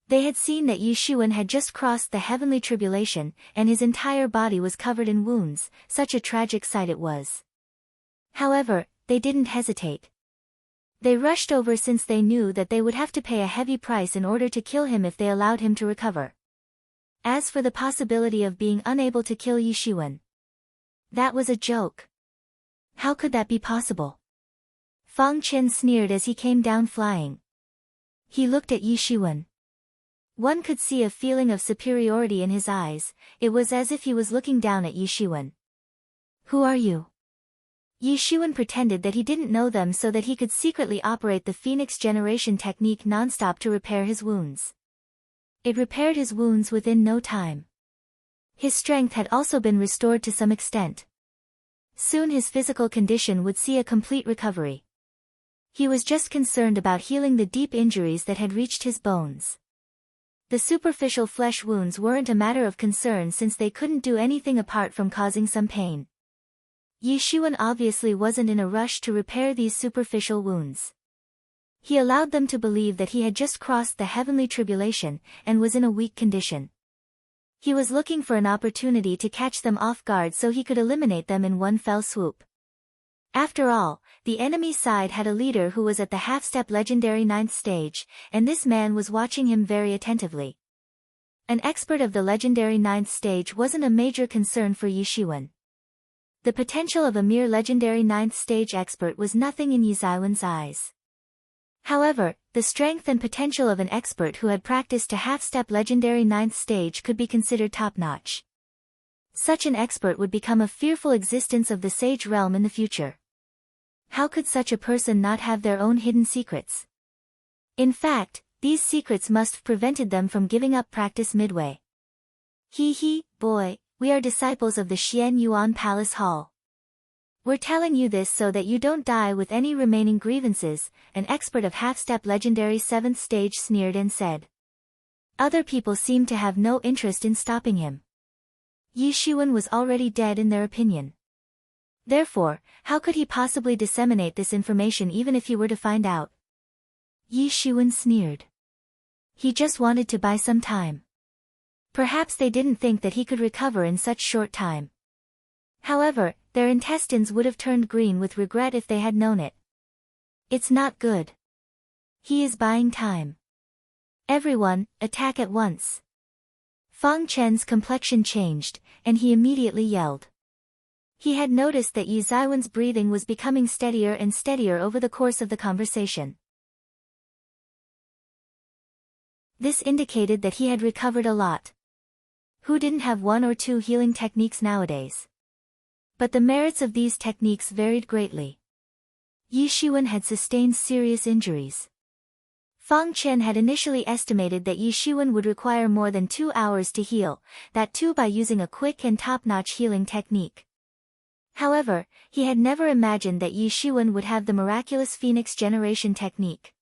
They had seen that Yi Shiwen had just crossed the heavenly tribulation, and his entire body was covered in wounds. Such a tragic sight it was. However, they didn't hesitate. They rushed over since they knew that they would have to pay a heavy price in order to kill him if they allowed him to recover. As for the possibility of being unable to kill Yi Shiwen, that was a joke. How could that be possible? Fang Chen sneered as he came down flying. He looked at Yi Shiwen. One could see a feeling of superiority in his eyes. It was as if he was looking down at Yi Shiwen. Who are you? Yi Shiwen pretended that he didn't know them so that he could secretly operate the Phoenix Generation technique non-stop to repair his wounds. It repaired his wounds within no time. His strength had also been restored to some extent. Soon his physical condition would see a complete recovery. He was just concerned about healing the deep injuries that had reached his bones. The superficial flesh wounds weren't a matter of concern since they couldn't do anything apart from causing some pain. Yi Shiwen obviously wasn't in a rush to repair these superficial wounds. He allowed them to believe that he had just crossed the heavenly tribulation, and was in a weak condition. He was looking for an opportunity to catch them off guard so he could eliminate them in one fell swoop. After all, the enemy side had a leader who was at the half-step legendary 9th stage, and this man was watching him very attentively. An expert of the legendary 9th stage wasn't a major concern for Yi Shiwen. The potential of a mere legendary 9th stage expert was nothing in Yi Ziwen's eyes. However, the strength and potential of an expert who had practiced to half-step legendary 9th stage could be considered top-notch. Such an expert would become a fearful existence of the sage realm in the future. How could such a person not have their own hidden secrets? In fact, these secrets must have prevented them from giving up practice midway. Boy, we are disciples of the Xian Yuan Palace Hall. We're telling you this so that you don't die with any remaining grievances, an expert of half-step legendary 7th stage sneered and said. Other people seemed to have no interest in stopping him. Yi Shiwen was already dead in their opinion. Therefore, how could he possibly disseminate this information even if he were to find out? Yi Shiwen sneered. He just wanted to buy some time. Perhaps they didn't think that he could recover in such short time. However, their intestines would have turned green with regret if they had known it. It's not good. He is buying time. Everyone, attack at once. Fang Chen's complexion changed, and he immediately yelled. He had noticed that Yi Ziwen's breathing was becoming steadier and steadier over the course of the conversation. This indicated that he had recovered a lot. Who didn't have one or two healing techniques nowadays? But the merits of these techniques varied greatly. Yi Shiwen had sustained serious injuries. Fang Chen had initially estimated that Yi Shiwen would require more than 2 hours to heal, that too by using a quick and top-notch healing technique. However, he had never imagined that Yi Shiwen would have the miraculous Phoenix Generation technique.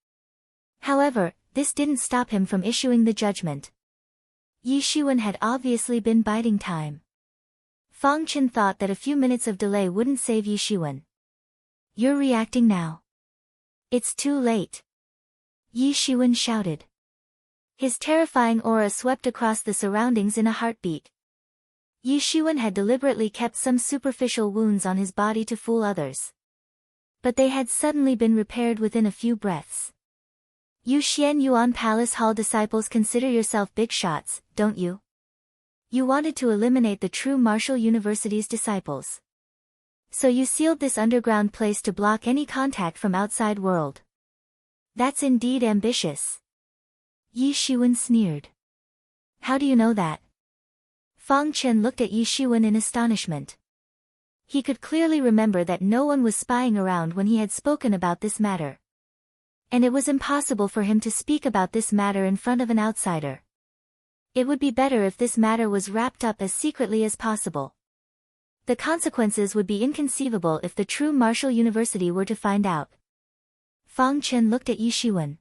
However, this didn't stop him from issuing the judgment. Yi Shiwen had obviously been biding time. Fang Chen thought that a few minutes of delay wouldn't save Yi Shiwen. You're reacting now. It's too late. Yi Shiwen shouted. His terrifying aura swept across the surroundings in a heartbeat. Yi Shiwen had deliberately kept some superficial wounds on his body to fool others. But they had suddenly been repaired within a few breaths. You Xian Yuan Palace Hall disciples consider yourself big shots, don't you? You wanted to eliminate the true martial university's disciples. So you sealed this underground place to block any contact from outside world. That's indeed ambitious. Yi Shiwen sneered. How do you know that? Fang Chen looked at Yi Shiwen in astonishment. He could clearly remember that no one was spying around when he had spoken about this matter. And it was impossible for him to speak about this matter in front of an outsider. It would be better if this matter was wrapped up as secretly as possible. The consequences would be inconceivable if the true Martial University were to find out. Fang Chen looked at Yi Shiwen.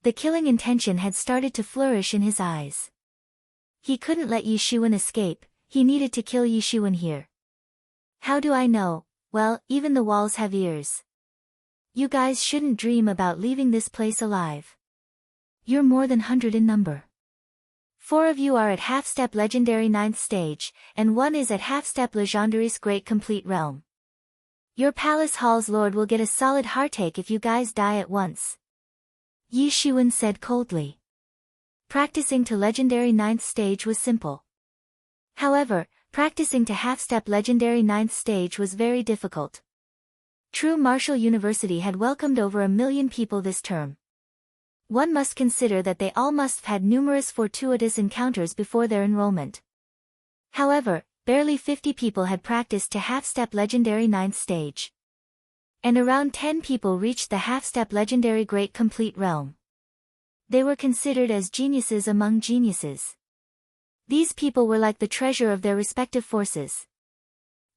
The killing intention had started to flourish in his eyes. He couldn't let Yi Shiwen escape, he needed to kill Yi Shiwen here. How do I know? Well, even the walls have ears. You guys shouldn't dream about leaving this place alive. You're more than 100 in number. 4 of you are at half-step legendary 9th stage, and 1 is at half-step legendary's great complete realm. Your palace hall's lord will get a solid heartache if you guys die at once. Yi Shiwen said coldly. Practicing to legendary 9th stage was simple. However, practicing to half-step legendary 9th stage was very difficult. True Martial University had welcomed over 1 million people this term. One must consider that they all must have had numerous fortuitous encounters before their enrollment. However, barely 50 people had practiced to half-step legendary 9th stage. And around 10 people reached the half-step legendary great complete realm. They were considered as geniuses among geniuses. These people were like the treasure of their respective forces.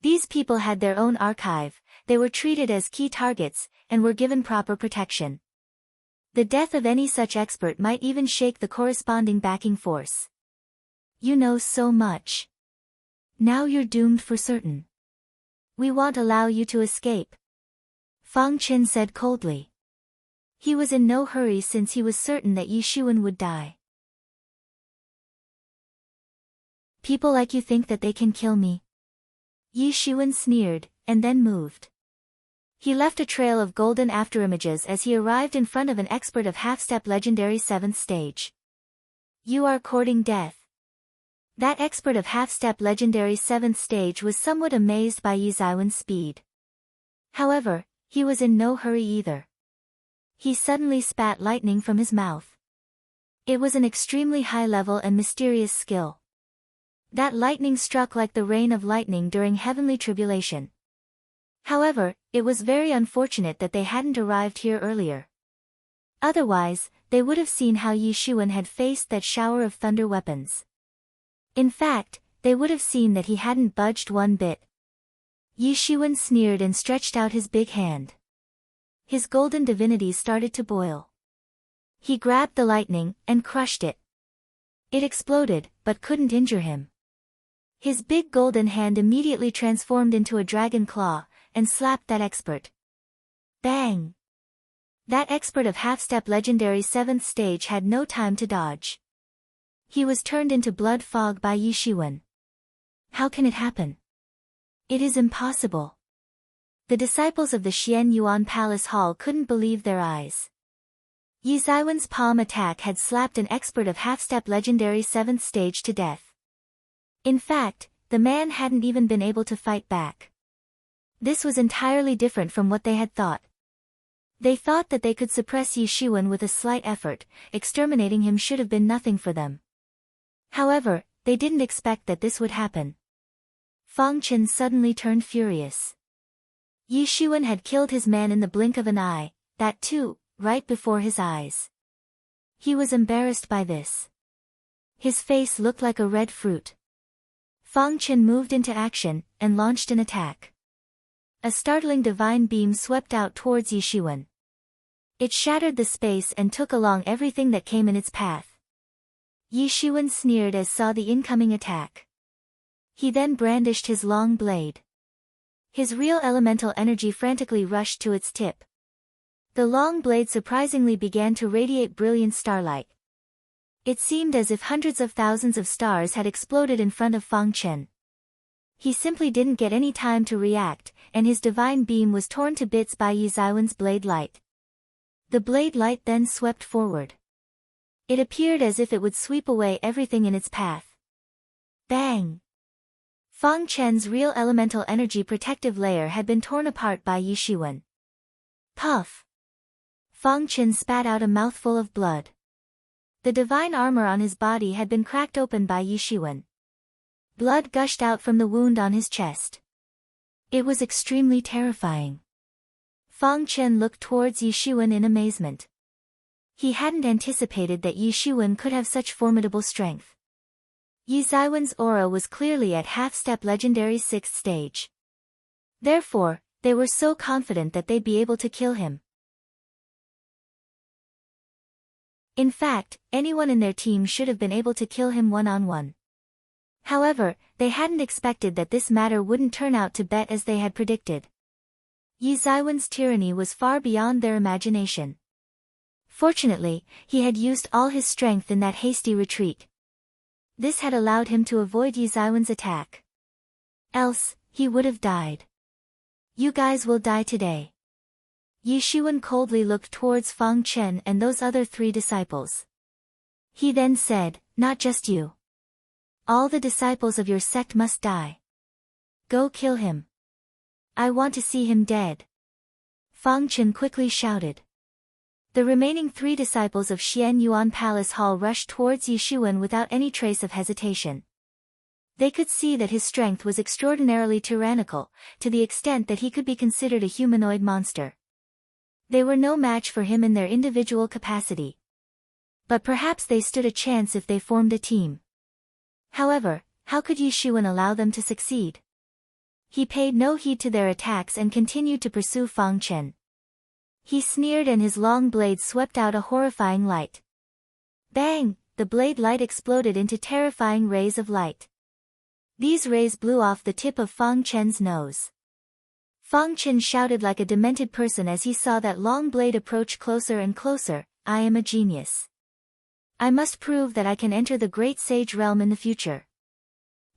These people had their own archive, they were treated as key targets, and were given proper protection. The death of any such expert might even shake the corresponding backing force. You know so much. Now you're doomed for certain. We won't allow you to escape. Fang Chen said coldly. He was in no hurry since he was certain that Yi Shiwen would die. People like you think that they can kill me? Yi Shiwen sneered, and then moved. He left a trail of golden afterimages as he arrived in front of an expert of half-step legendary 7th stage. You are courting death. That expert of half-step legendary 7th stage was somewhat amazed by Yi Shiwen's speed. However, he was in no hurry either. He suddenly spat lightning from his mouth. It was an extremely high-level and mysterious skill. That lightning struck like the rain of lightning during heavenly tribulation. However, it was very unfortunate that they hadn't arrived here earlier. Otherwise, they would have seen how Yi Shiwen had faced that shower of thunder weapons. In fact, they would have seen that he hadn't budged one bit. Yi Shiwen sneered and stretched out his big hand. His golden divinity started to boil. He grabbed the lightning and crushed it. It exploded, but couldn't injure him. His big golden hand immediately transformed into a dragon claw, and slapped that expert. Bang! That expert of half-step legendary 7th stage had no time to dodge. He was turned into blood fog by Yi Shiwen. How can it happen? It is impossible. The disciples of the Xian Yuan Palace Hall couldn't believe their eyes. Yi Shiwen's palm attack had slapped an expert of half-step legendary 7th stage to death. In fact, the man hadn't even been able to fight back. This was entirely different from what they had thought. They thought that they could suppress Yi Shiwen with a slight effort, exterminating him should have been nothing for them. However, they didn't expect that this would happen. Fang Chen suddenly turned furious. Yi Shiwen had killed his man in the blink of an eye, that too, right before his eyes. He was embarrassed by this. His face looked like a red fruit. Fang Chen moved into action, and launched an attack. A startling divine beam swept out towards Yi Shiwen. It shattered the space and took along everything that came in its path. Yi Shiwen sneered as saw the incoming attack. He then brandished his long blade. His real elemental energy frantically rushed to its tip. The long blade surprisingly began to radiate brilliant starlight. It seemed as if hundreds of thousands of stars had exploded in front of Fang Chen. He simply didn't get any time to react, and his divine beam was torn to bits by Yi Shiwen's blade light. The blade light then swept forward. It appeared as if it would sweep away everything in its path. Bang! Fang Chen's real elemental energy protective layer had been torn apart by Yi Shiwen. Puff! Fang Chen spat out a mouthful of blood. The divine armor on his body had been cracked open by Yishuan. Blood gushed out from the wound on his chest. It was extremely terrifying. Fang Chen looked towards Yishuan in amazement. He hadn't anticipated that Yishuan could have such formidable strength. Yi Zaiwen's aura was clearly at half-step legendary 6th stage. Therefore, they were so confident that they'd be able to kill him. In fact, anyone in their team should have been able to kill him one-on-one. However, they hadn't expected that this matter wouldn't turn out to bet as they had predicted. Yi Zaiwen's tyranny was far beyond their imagination. Fortunately, he had used all his strength in that hasty retreat. This had allowed him to avoid Yi Zaiwen's attack. Else, he would have died. You guys will die today. Yishuan coldly looked towards Fang Chen and those other 3 disciples. He then said, not just you. All the disciples of your sect must die. Go kill him. I want to see him dead. Fang Chen quickly shouted. The remaining 3 disciples of Xian Yuan Palace Hall rushed towards Yishuan without any trace of hesitation. They could see that his strength was extraordinarily tyrannical, to the extent that he could be considered a humanoid monster. They were no match for him in their individual capacity. But perhaps they stood a chance if they formed a team. However, how could Yishuan allow them to succeed? He paid no heed to their attacks and continued to pursue Fang Chen. He sneered and his long blade swept out a horrifying light. Bang! The blade light exploded into terrifying rays of light. These rays blew off the tip of Fang Chen's nose. Fang Chen shouted like a demented person as he saw that long blade approach closer and closer. I am a genius. I must prove that I can enter the great sage realm in the future.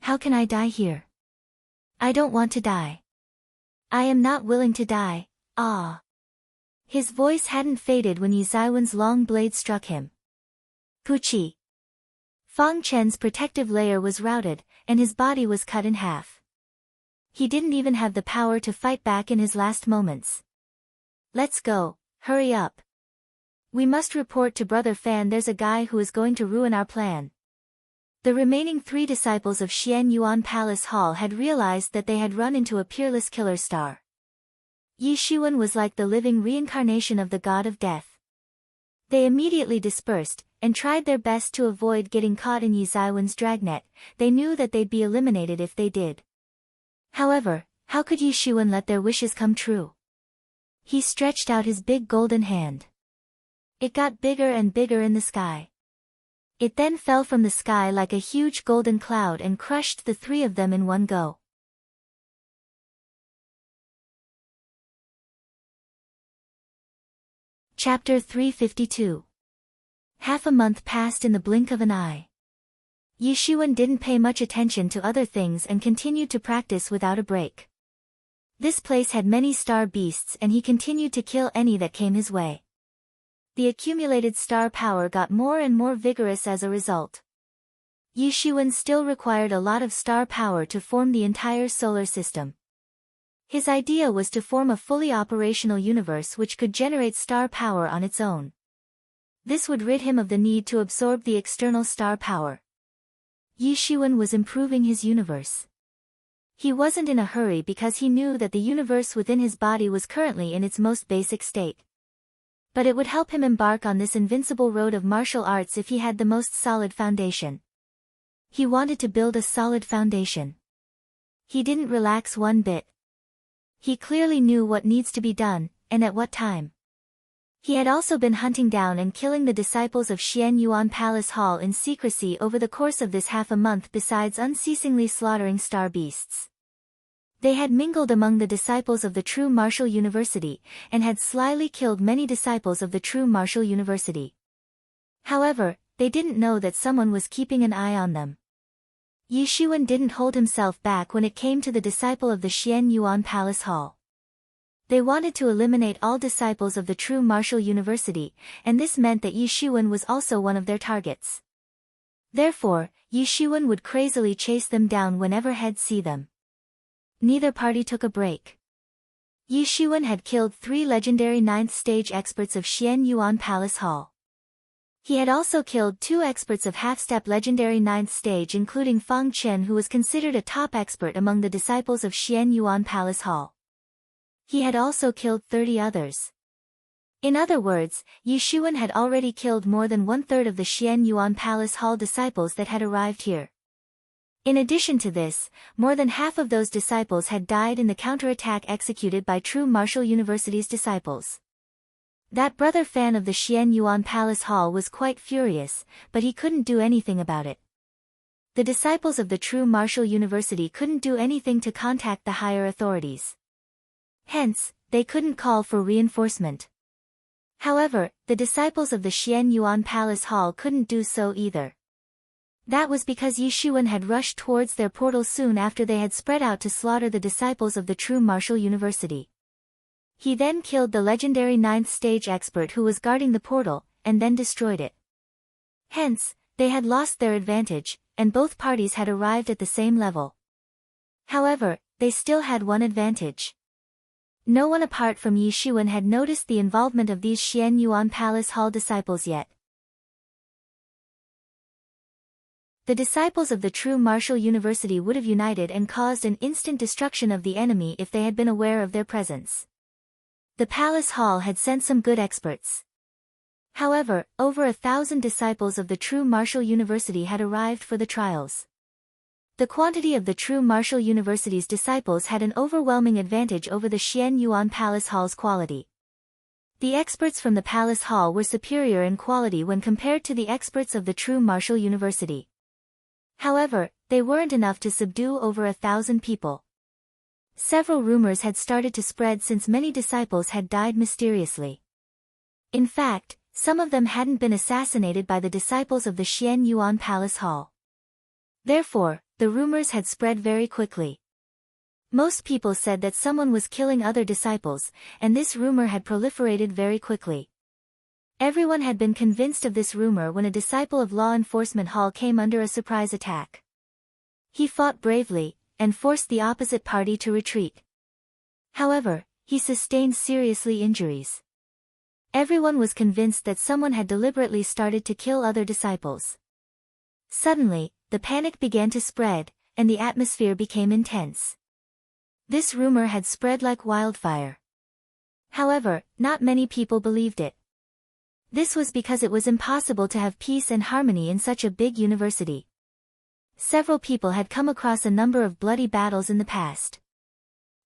How can I die here? I don't want to die. I am not willing to die. Ah. His voice hadn't faded when Yi Zaiwen's long blade struck him. Puchi. Fang Chen's protective layer was routed, and his body was cut in half. He didn't even have the power to fight back in his last moments. Let's go, hurry up. We must report to Brother Fan there's a guy who is going to ruin our plan. The remaining 3 disciples of Xian Yuan Palace Hall had realized that they had run into a peerless killer star. Yishuan was like the living reincarnation of the god of death. They immediately dispersed, and tried their best to avoid getting caught in Yi Zaiwen's dragnet. They knew that they'd be eliminated if they did. However, how could Yishuan let their wishes come true? He stretched out his big golden hand. It got bigger and bigger in the sky. It then fell from the sky like a huge golden cloud and crushed the 3 of them in one go. Chapter 352. Half a month passed in the blink of an eye. Yishuan didn't pay much attention to other things and continued to practice without a break. This place had many star beasts and he continued to kill any that came his way. The accumulated star power got more and more vigorous as a result. Yishuan still required a lot of star power to form the entire solar system. His idea was to form a fully operational universe which could generate star power on its own. This would rid him of the need to absorb the external star power. Yishuan was improving his universe. He wasn't in a hurry because he knew that the universe within his body was currently in its most basic state. But it would help him embark on this invincible road of martial arts if he had the most solid foundation. He wanted to build a solid foundation. He didn't relax one bit. He clearly knew what needs to be done, and at what time. He had also been hunting down and killing the disciples of Xian Yuan Palace Hall in secrecy over the course of this half a month besides unceasingly slaughtering star beasts. They had mingled among the disciples of the True Martial University, and had slyly killed many disciples of the True Martial University. However, they didn't know that someone was keeping an eye on them. Yishuan didn't hold himself back when it came to the disciple of the Xian Yuan Palace Hall. They wanted to eliminate all disciples of the True Martial University, and this meant that Yishuan was also one of their targets. Therefore, Yishuan would crazily chase them down whenever he'd see them. Neither party took a break. Yishuan had killed 3 legendary 9th stage experts of Xian Yuan Palace Hall. He had also killed 2 experts of half-step legendary 9th stage, including Fang Chen, who was considered a top expert among the disciples of Xian Yuan Palace Hall. He had also killed 30 others. In other words, Yi Shuwen had already killed more than 1/3 of the Xian Yuan Palace Hall disciples that had arrived here. In addition to this, more than half of those disciples had died in the counterattack executed by True Martial University's disciples. That brother fan of the Xian Yuan Palace Hall was quite furious, but he couldn't do anything about it. The disciples of the True Martial University couldn't do anything to contact the higher authorities. Hence, they couldn't call for reinforcement. However, the disciples of the Xian Yuan Palace Hall couldn't do so either. That was because Yi Shuwen had rushed towards their portal soon after they had spread out to slaughter the disciples of the True Martial University. He then killed the legendary 9th stage expert who was guarding the portal, and then destroyed it. Hence, they had lost their advantage, and both parties had arrived at the same level. However, they still had one advantage. No one apart from Yi Shuwen had noticed the involvement of these Xian Yuan Palace Hall disciples yet. The disciples of the True Martial University would have united and caused an instant destruction of the enemy if they had been aware of their presence. The Palace Hall had sent some good experts. However, over 1,000 disciples of the True Martial University had arrived for the trials. The quantity of the True Martial University's disciples had an overwhelming advantage over the Xian Yuan Palace Hall's quality. The experts from the Palace Hall were superior in quality when compared to the experts of the True Martial University. However, they weren't enough to subdue over 1,000 people. Several rumors had started to spread since many disciples had died mysteriously. In fact, some of them hadn't been assassinated by the disciples of the Xian Yuan Palace Hall. Therefore, the rumors had spread very quickly. Most people said that someone was killing other disciples, and this rumor had proliferated very quickly. Everyone had been convinced of this rumor when a disciple of Law Enforcement Hall came under a surprise attack. He fought bravely, and forced the opposite party to retreat. However, he sustained seriously injuries. Everyone was convinced that someone had deliberately started to kill other disciples. Suddenly, the panic began to spread, and the atmosphere became intense. This rumor had spread like wildfire. However, not many people believed it. This was because it was impossible to have peace and harmony in such a big university. Several people had come across a number of bloody battles in the past.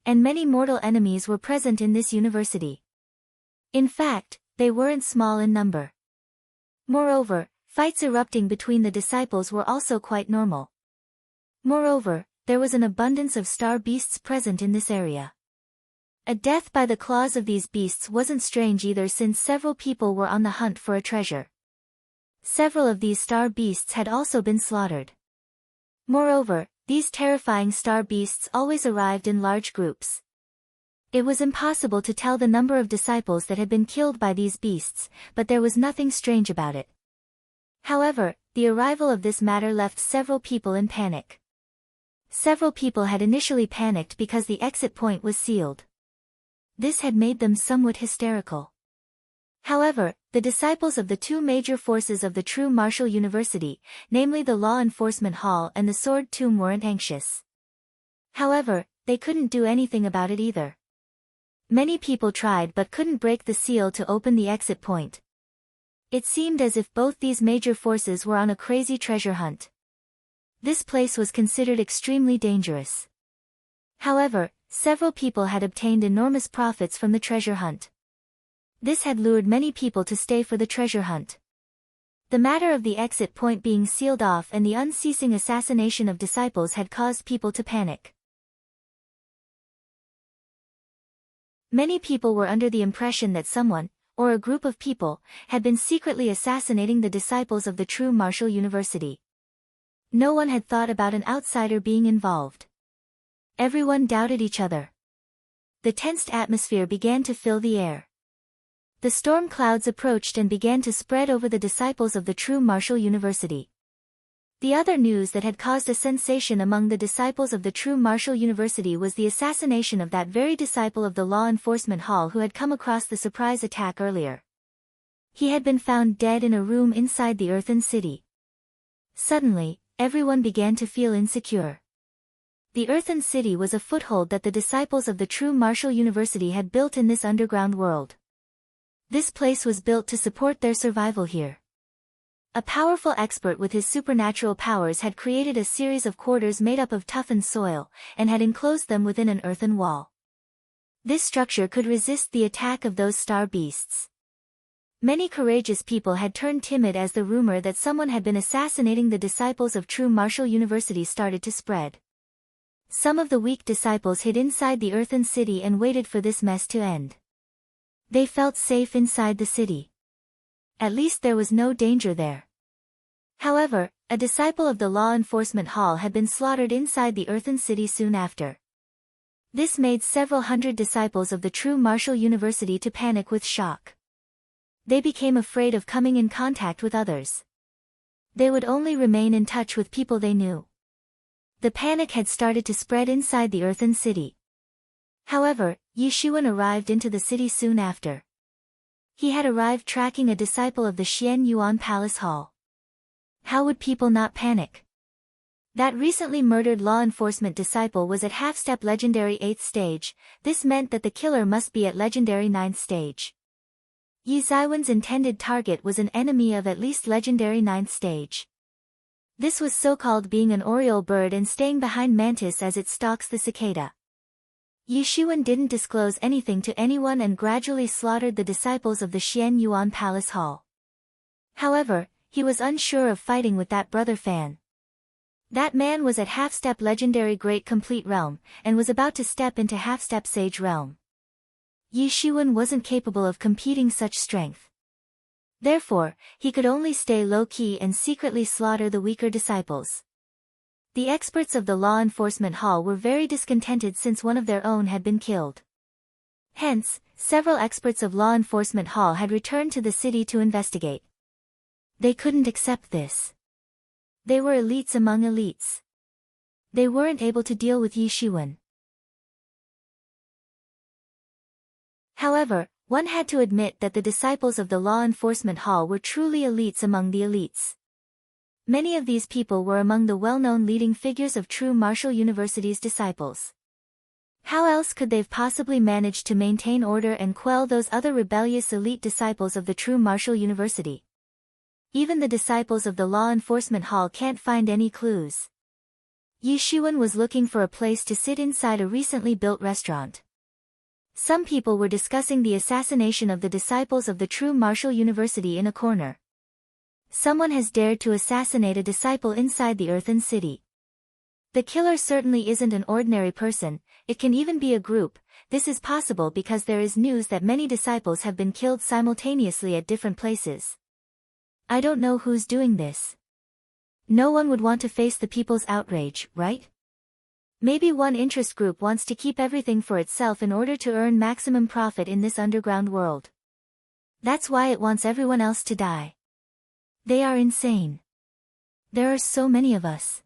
And many mortal enemies were present in this university. In fact, they weren't small in number. Moreover, fights erupting between the disciples were also quite normal. Moreover, there was an abundance of star beasts present in this area. A death by the claws of these beasts wasn't strange either, since several people were on the hunt for a treasure. Several of these star beasts had also been slaughtered. Moreover, these terrifying star beasts always arrived in large groups. It was impossible to tell the number of disciples that had been killed by these beasts, but there was nothing strange about it. However, the arrival of this matter left several people in panic. Several people had initially panicked because the exit point was sealed. This had made them somewhat hysterical. However, the disciples of the 2 major forces of the True Martial University, namely the Law Enforcement Hall and the Sword Tomb, weren't anxious. However, they couldn't do anything about it either. Many people tried but couldn't break the seal to open the exit point. It seemed as if both these major forces were on a crazy treasure hunt. This place was considered extremely dangerous. However, several people had obtained enormous profits from the treasure hunt. This had lured many people to stay for the treasure hunt. The matter of the exit point being sealed off and the unceasing assassination of disciples had caused people to panic. Many people were under the impression that someone, or a group of people, had been secretly assassinating the disciples of the True Martial University. No one had thought about an outsider being involved. Everyone doubted each other. The tensed atmosphere began to fill the air. The storm clouds approached and began to spread over the disciples of the True Martial University. The other news that had caused a sensation among the disciples of the True Martial University was the assassination of that very disciple of the Law Enforcement Hall who had come across the surprise attack earlier. He had been found dead in a room inside the earthen city. Suddenly, everyone began to feel insecure. The earthen city was a foothold that the disciples of the true Martial University had built in this underground world. This place was built to support their survival here. A powerful expert with his supernatural powers had created a series of quarters made up of toughened soil, and had enclosed them within an earthen wall. This structure could resist the attack of those star beasts. Many courageous people had turned timid as the rumor that someone had been assassinating the disciples of true Martial University started to spread. Some of the weak disciples hid inside the earthen city and waited for this mess to end. They felt safe inside the city. At least there was no danger there. However, a disciple of the law enforcement hall had been slaughtered inside the earthen city soon after. This made several hundred disciples of the true Martial University to panic with shock. They became afraid of coming in contact with others. They would only remain in touch with people they knew. The panic had started to spread inside the earthen city. However, Yishuan arrived into the city soon after. He had arrived tracking a disciple of the Xian Yuan Palace Hall. How would people not panic? That recently murdered law enforcement disciple was at half-step legendary 8th stage. This meant that the killer must be at legendary 9th stage. Yi Zaiwen's intended target was an enemy of at least legendary 9th stage. This was so-called being an oriole bird and staying behind mantis as it stalks the cicada. Yishuan didn't disclose anything to anyone and gradually slaughtered the disciples of the Xian Yuan Palace Hall. However, he was unsure of fighting with that brother Fan. That man was at half-step legendary Great Complete Realm, and was about to step into half-step Sage Realm. Yishuan wasn't capable of competing such strength. Therefore, he could only stay low-key and secretly slaughter the weaker disciples. The experts of the law enforcement hall were very discontented since one of their own had been killed. Hence, several experts of law enforcement hall had returned to the city to investigate. They couldn't accept this. They were elites among elites. They weren't able to deal with Yishuan. However, one had to admit that the disciples of the law enforcement hall were truly elites among the elites. Many of these people were among the well-known leading figures of true Martial University's disciples. How else could they've possibly managed to maintain order and quell those other rebellious elite disciples of the true Martial University? Even the disciples of the law enforcement hall can't find any clues. Yishuan was looking for a place to sit inside a recently built restaurant. Some people were discussing the assassination of the disciples of the true Martial University in a corner. Someone has dared to assassinate a disciple inside the earthen city. The killer certainly isn't an ordinary person, it can even be a group. This is possible because there is news that many disciples have been killed simultaneously at different places. I don't know who's doing this. No one would want to face the people's outrage, right? Maybe one interest group wants to keep everything for itself in order to earn maximum profit in this underground world. That's why it wants everyone else to die. They are insane. There are so many of us.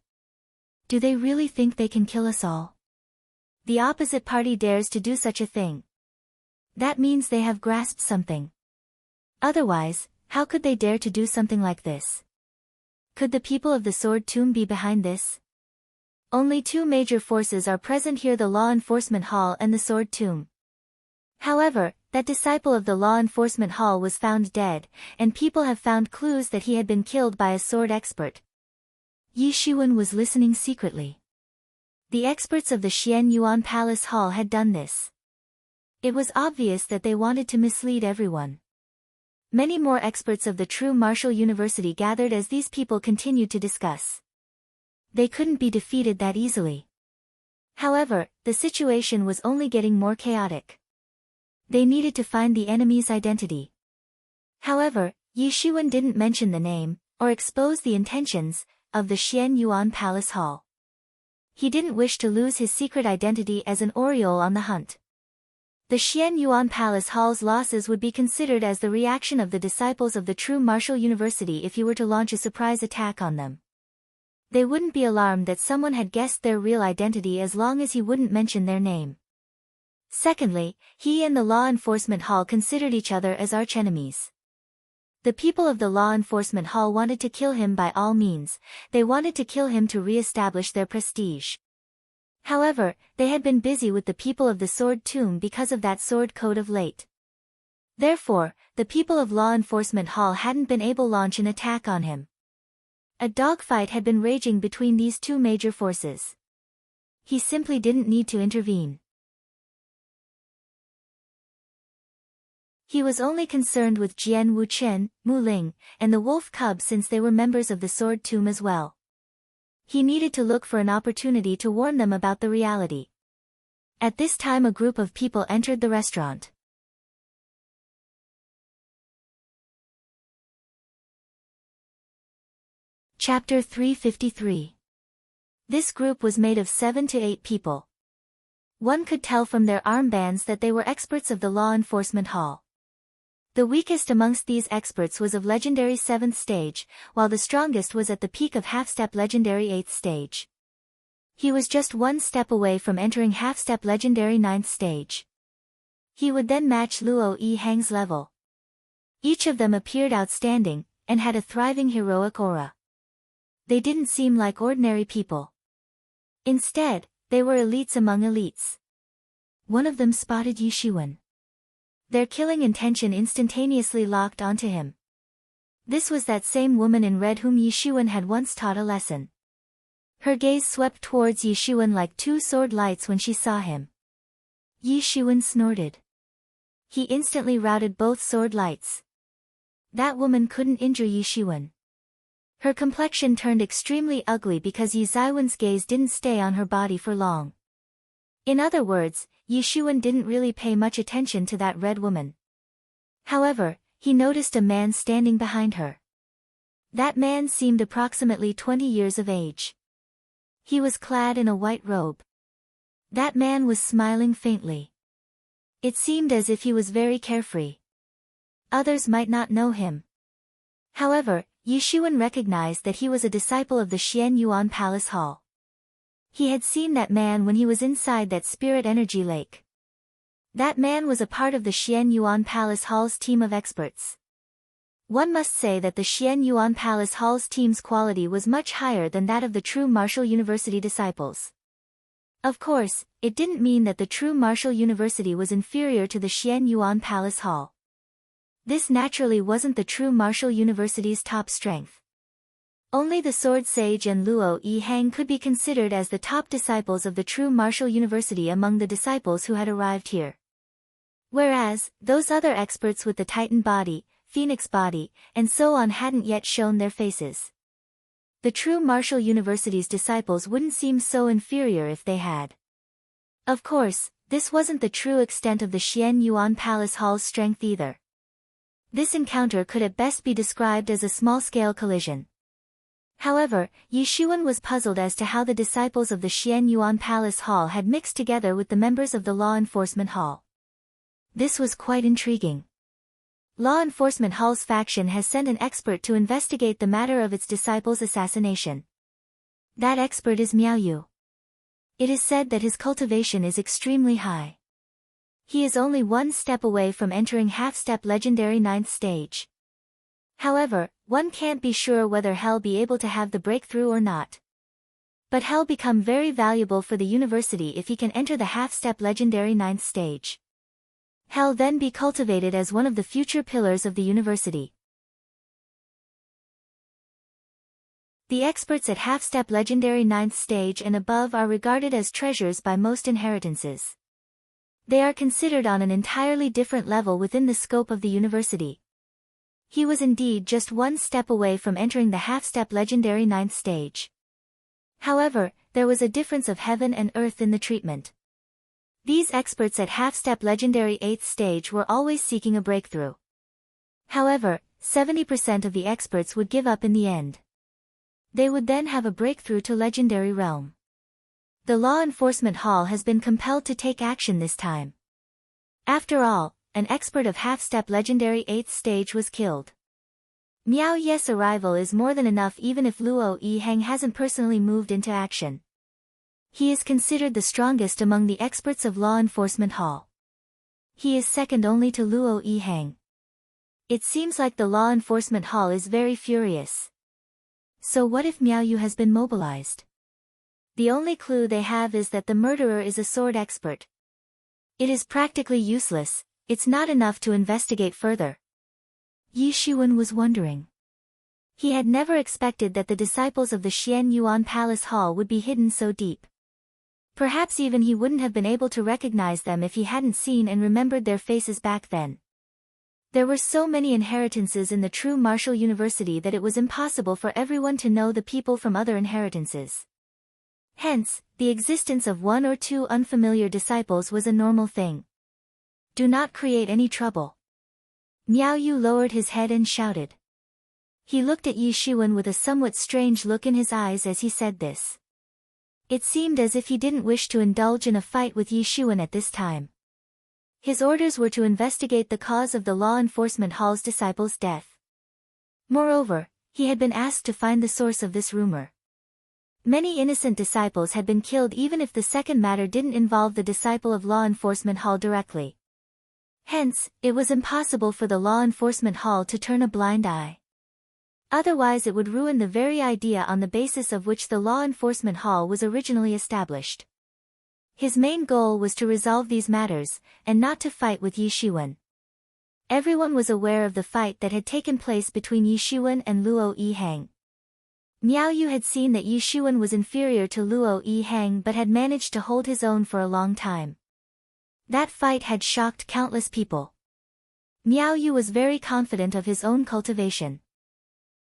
Do they really think they can kill us all? The opposite party dares to do such a thing. That means they have grasped something. Otherwise, how could they dare to do something like this? Could the people of the Sword Tomb be behind this? Only two major forces are present here: the Law Enforcement Hall and the Sword Tomb. However, that disciple of the Law Enforcement Hall was found dead, and people have found clues that he had been killed by a sword expert. Yishuan was listening secretly. The experts of the Xian Yuan Palace Hall had done this. It was obvious that they wanted to mislead everyone. Many more experts of the true Martial University gathered as these people continued to discuss. They couldn't be defeated that easily. However, the situation was only getting more chaotic. They needed to find the enemy's identity. However, Yishuan didn't mention the name, or expose the intentions, of the Xian Yuan Palace Hall. He didn't wish to lose his secret identity as an oriole on the hunt. The Xian Yuan Palace Hall's losses would be considered as the reaction of the disciples of the true Martial University if he were to launch a surprise attack on them. They wouldn't be alarmed that someone had guessed their real identity as long as he wouldn't mention their name. Secondly, he and the Law Enforcement Hall considered each other as archenemies. The people of the law enforcement hall wanted to kill him by all means. They wanted to kill him to re-establish their prestige. However, they had been busy with the people of the Sword Tomb because of that sword code of late. Therefore, the people of law enforcement hall hadn't been able to launch an attack on him. A dogfight had been raging between these two major forces. He simply didn't need to intervene. He was only concerned with Jian Wuchen, Mu Ling, and the wolf cub since they were members of the Sword Tomb as well. He needed to look for an opportunity to warn them about the reality. At this time a group of people entered the restaurant. Chapter 353. This group was made of 7 to 8 people. One could tell from their armbands that they were experts of the law enforcement hall. The weakest amongst these experts was of legendary 7th stage, while the strongest was at the peak of half-step legendary 8th stage. He was just one step away from entering half-step legendary 9th stage. He would then match Luo Yihang's level. Each of them appeared outstanding, and had a thriving heroic aura. They didn't seem like ordinary people. Instead, they were elites among elites. One of them spotted Yishuan. Their killing intention instantaneously locked onto him. This was that same woman in red whom Yishuan had once taught a lesson. Her gaze swept towards Yishuan like 2 sword lights when she saw him. Yishuan snorted. He instantly routed both sword lights. That woman couldn't injure Yishuan. Her complexion turned extremely ugly because Yi Zaiwen's gaze didn't stay on her body for long. In other words, Yishuan didn't really pay much attention to that red woman. However, he noticed a man standing behind her. That man seemed approximately 20 years of age. He was clad in a white robe. That man was smiling faintly. It seemed as if he was very carefree. Others might not know him. However, Yishuan recognized that he was a disciple of the Xian Yuan Palace Hall. He had seen that man when he was inside that spirit energy lake. That man was a part of the Xian Yuan Palace Hall's team of experts. One must say that the Xian Yuan Palace Hall's team's quality was much higher than that of the true Martial University disciples. Of course, it didn't mean that the true Martial University was inferior to the Xian Yuan Palace Hall. This naturally wasn't the true Martial University's top strength. Only the Sword Sage and Luo Yihang could be considered as the top disciples of the true Martial University among the disciples who had arrived here. Whereas, those other experts with the Titan body, Phoenix body, and so on hadn't yet shown their faces. The true Martial University's disciples wouldn't seem so inferior if they had. Of course, this wasn't the true extent of the Xian Yuan Palace Hall's strength either. This encounter could at best be described as a small-scale collision. However, Yishuan was puzzled as to how the disciples of the Xian Yuan Palace Hall had mixed together with the members of the Law Enforcement Hall. This was quite intriguing. Law Enforcement Hall's faction has sent an expert to investigate the matter of its disciples' assassination. That expert is Miao Yu. It is said that his cultivation is extremely high. He is only one step away from entering half-step legendary 9th stage. However, one can't be sure whether he'll be able to have the breakthrough or not. But he'll become very valuable for the university if he can enter the half-step legendary 9th stage. He'll then be cultivated as one of the future pillars of the university. The experts at half-step legendary 9th stage and above are regarded as treasures by most inheritances. They are considered on an entirely different level within the scope of the university. He was indeed just one step away from entering the half-step legendary 9th stage. However, there was a difference of heaven and earth in the treatment. These experts at half-step legendary 8th stage were always seeking a breakthrough. However, 70% of the experts would give up in the end. They would then have a breakthrough to legendary realm. The Law Enforcement Hall has been compelled to take action this time. After all, an expert of half-step legendary 8th stage was killed. Miao Ye's arrival is more than enough even if Luo Yihang hasn't personally moved into action. He is considered the strongest among the experts of Law Enforcement Hall. He is second only to Luo Yihang. It seems like the law enforcement hall is very furious. So what if Miao Yu has been mobilized? The only clue they have is that the murderer is a sword expert. It is practically useless, it's not enough to investigate further. Yi Shiwen was wondering. He had never expected that the disciples of the Xian Yuan Palace Hall would be hidden so deep. Perhaps even he wouldn't have been able to recognize them if he hadn't seen and remembered their faces back then. There were so many inheritances in the true martial university that it was impossible for everyone to know the people from other inheritances. Hence, the existence of one or two unfamiliar disciples was a normal thing. Do not create any trouble. Miao Yu lowered his head and shouted. He looked at Yi Shiwen with a somewhat strange look in his eyes as he said this. It seemed as if he didn't wish to indulge in a fight with Yi Shiwen at this time. His orders were to investigate the cause of the law enforcement hall's disciple's death. Moreover, he had been asked to find the source of this rumor. Many innocent disciples had been killed even if the second matter didn't involve the disciple of law enforcement hall directly. Hence, it was impossible for the law enforcement hall to turn a blind eye. Otherwise it would ruin the very idea on the basis of which the law enforcement hall was originally established. His main goal was to resolve these matters, and not to fight with Yi Shiwen. Everyone was aware of the fight that had taken place between Yi Shiwen and Luo Yihang. Miao Yu had seen that Yi Shiwen was inferior to Luo Yihang but had managed to hold his own for a long time. That fight had shocked countless people. Miao Yu was very confident of his own cultivation.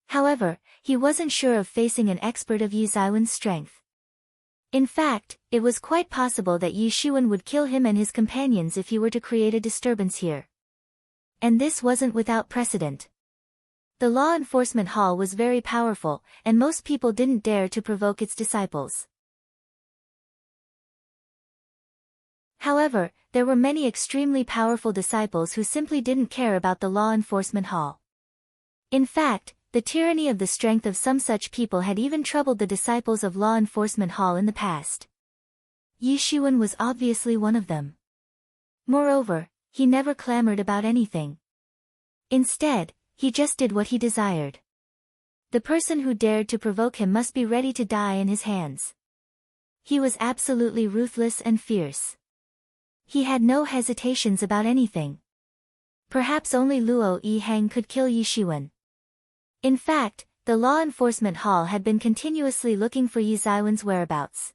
However, he wasn't sure of facing an expert of Yi Ziwen's strength. In fact, it was quite possible that Yi Shiwen would kill him and his companions if he were to create a disturbance here. And this wasn't without precedent. The law enforcement hall was very powerful, and most people didn't dare to provoke its disciples. However, there were many extremely powerful disciples who simply didn't care about the law enforcement hall. In fact, the tyranny of the strength of some such people had even troubled the disciples of law enforcement hall in the past. Yi Shiwen was obviously one of them. Moreover, he never clamored about anything. Instead, he just did what he desired. The person who dared to provoke him must be ready to die in his hands. He was absolutely ruthless and fierce. He had no hesitations about anything. Perhaps only Luo Yihang could kill Yi Shiwen. In fact, the law enforcement hall had been continuously looking for Yi Ziwen's whereabouts.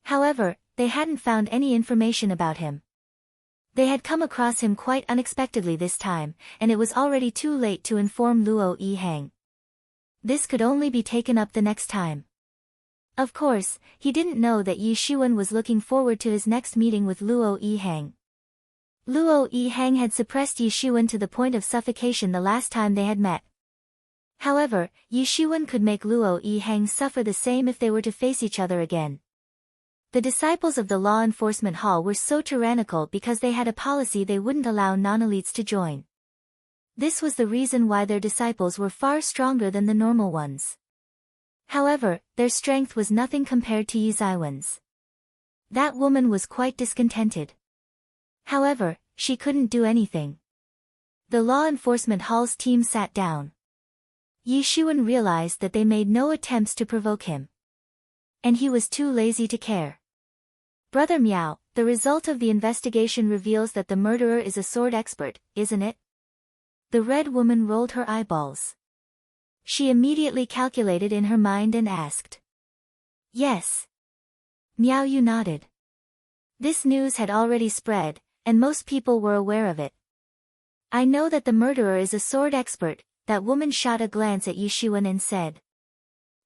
However, they hadn't found any information about him. They had come across him quite unexpectedly this time, and it was already too late to inform Luo Yihang. This could only be taken up the next time. Of course, he didn't know that Yi Shiwen was looking forward to his next meeting with Luo Yihang. Luo Yihang had suppressed Yi Shiwen to the point of suffocation the last time they had met. However, Yi Shiwen could make Luo Yihang suffer the same if they were to face each other again. The disciples of the law enforcement hall were so tyrannical because they had a policy they wouldn't allow non-elites to join. This was the reason why their disciples were far stronger than the normal ones. However, their strength was nothing compared to Yi Ziwen's. That woman was quite discontented. However, she couldn't do anything. The law enforcement hall's team sat down. Yi Shiwen realized that they made no attempts to provoke him. And he was too lazy to care. Brother Miao, the result of the investigation reveals that the murderer is a sword expert, isn't it? The red woman rolled her eyeballs. She immediately calculated in her mind and asked. Yes. Miao Yu nodded. This news had already spread, and most people were aware of it. I know that the murderer is a sword expert, that woman shot a glance at Yi Shiwen and said.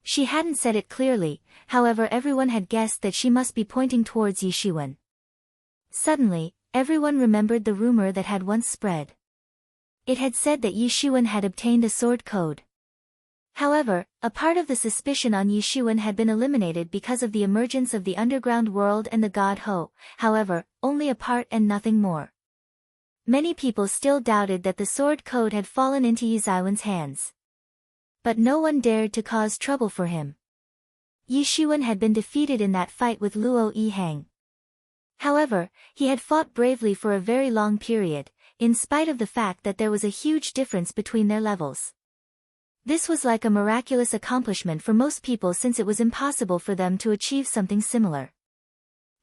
She hadn't said it clearly, however everyone had guessed that she must be pointing towards Yi Shiwen. Suddenly, everyone remembered the rumor that had once spread. It had said that Yi Shiwen had obtained a sword code. However, a part of the suspicion on Yi Shiwen had been eliminated because of the emergence of the underground world and the god Ho, however, only a part and nothing more. Many people still doubted that the sword code had fallen into Yi Ziwen's hands. But no one dared to cause trouble for him. Yi Shiwen had been defeated in that fight with Luo Yihang. However, he had fought bravely for a very long period, in spite of the fact that there was a huge difference between their levels. This was like a miraculous accomplishment for most people since it was impossible for them to achieve something similar.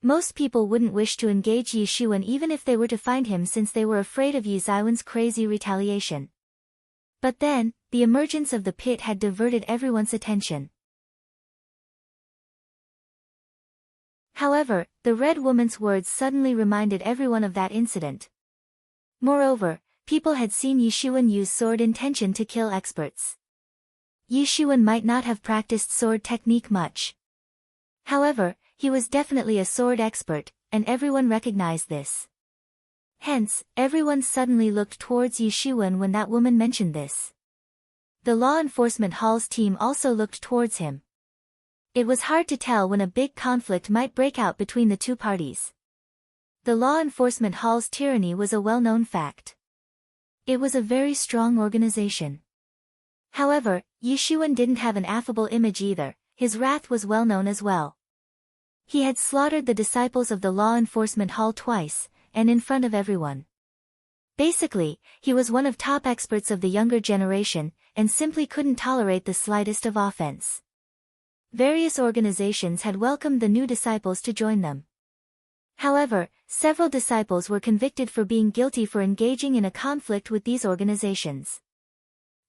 Most people wouldn't wish to engage Yi Xuan even if they were to find him since they were afraid of Yi Zaiwen's crazy retaliation. But then, the emergence of the pit had diverted everyone's attention. However, the Red Woman's words suddenly reminded everyone of that incident. Moreover, people had seen Yi Xuan use sword intention to kill experts. Yi Xuan might not have practiced sword technique much. However, he was definitely a sword expert, and everyone recognized this. Hence, everyone suddenly looked towards Yi Xuan when that woman mentioned this. The law enforcement hall's team also looked towards him. It was hard to tell when a big conflict might break out between the two parties. The law enforcement hall's tyranny was a well-known fact. It was a very strong organization. However, Yi Xuan didn't have an affable image either, his wrath was well known as well. He had slaughtered the disciples of the law enforcement hall twice, and in front of everyone. Basically, he was one of top experts of the younger generation, and simply couldn't tolerate the slightest of offense. Various organizations had welcomed the new disciples to join them. However, several disciples were convicted for being guilty for engaging in a conflict with these organizations.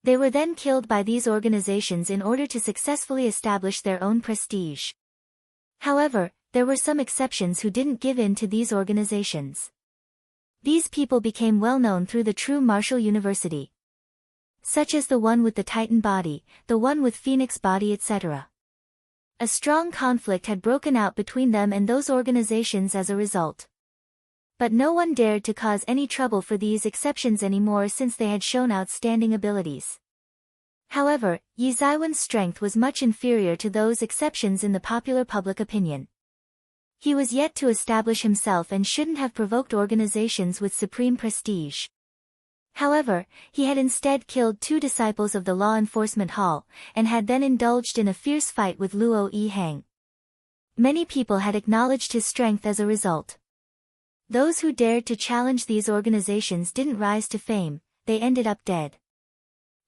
They were then killed by these organizations in order to successfully establish their own prestige. However, there were some exceptions who didn't give in to these organizations. These people became well known through the true martial university. Such as the one with the Titan body, the one with Phoenix body, etc. A strong conflict had broken out between them and those organizations as a result. But no one dared to cause any trouble for these exceptions anymore since they had shown outstanding abilities. However, Yi Zaiwen's strength was much inferior to those exceptions in the popular public opinion. He was yet to establish himself and shouldn't have provoked organizations with supreme prestige. However, he had instead killed 2 disciples of the law enforcement hall, and had then indulged in a fierce fight with Luo Yihang. Many people had acknowledged his strength as a result. Those who dared to challenge these organizations didn't rise to fame, they ended up dead.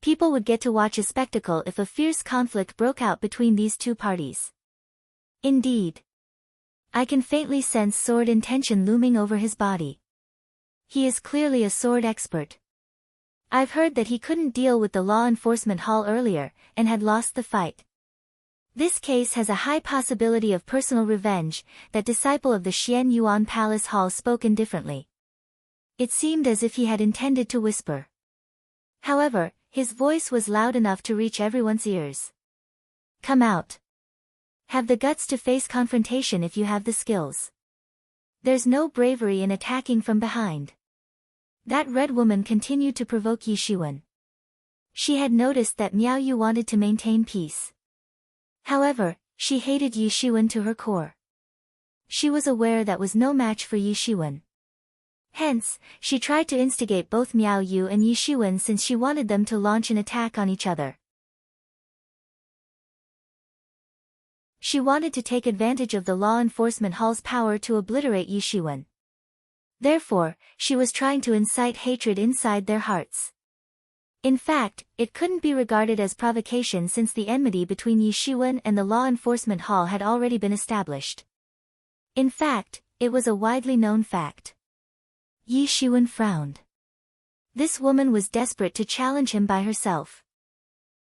People would get to watch a spectacle if a fierce conflict broke out between these two parties. Indeed. I can faintly sense sword intention looming over his body. He is clearly a sword expert. I've heard that he couldn't deal with the law enforcement hall earlier, and had lost the fight. This case has a high possibility of personal revenge. That disciple of the Xian Yuan Palace Hall spoke indifferently. It seemed as if he had intended to whisper. However, his voice was loud enough to reach everyone's ears. Come out. Have the guts to face confrontation if you have the skills. There's no bravery in attacking from behind. That red woman continued to provoke Yi Xuan. She had noticed that Miao Yu wanted to maintain peace. However, she hated Yi Xuan to her core. She was aware that was no match for Yi Xuan. Hence, she tried to instigate both Miao Yu and Yi Xuan since she wanted them to launch an attack on each other. She wanted to take advantage of the law enforcement hall's power to obliterate Yi Xuan. Therefore, she was trying to incite hatred inside their hearts. In fact, it couldn't be regarded as provocation since the enmity between Yi Xuan and the law enforcement hall had already been established. In fact, it was a widely known fact. Yi Xuan frowned. This woman was desperate to challenge him by herself.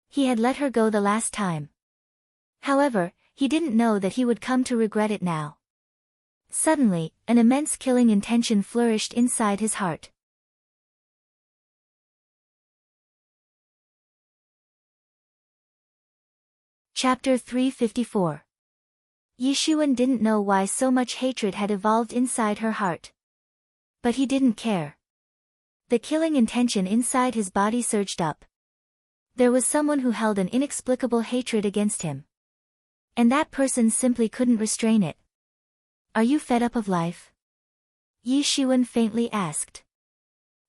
He had let her go the last time. However, he didn't know that he would come to regret it now. Suddenly, an immense killing intention flourished inside his heart. Chapter 354. Yi Xuan didn't know why so much hatred had evolved inside her heart. But he didn't care. The killing intention inside his body surged up. There was someone who held an inexplicable hatred against him. And that person simply couldn't restrain it. Are you fed up of life? Yi Xuan faintly asked.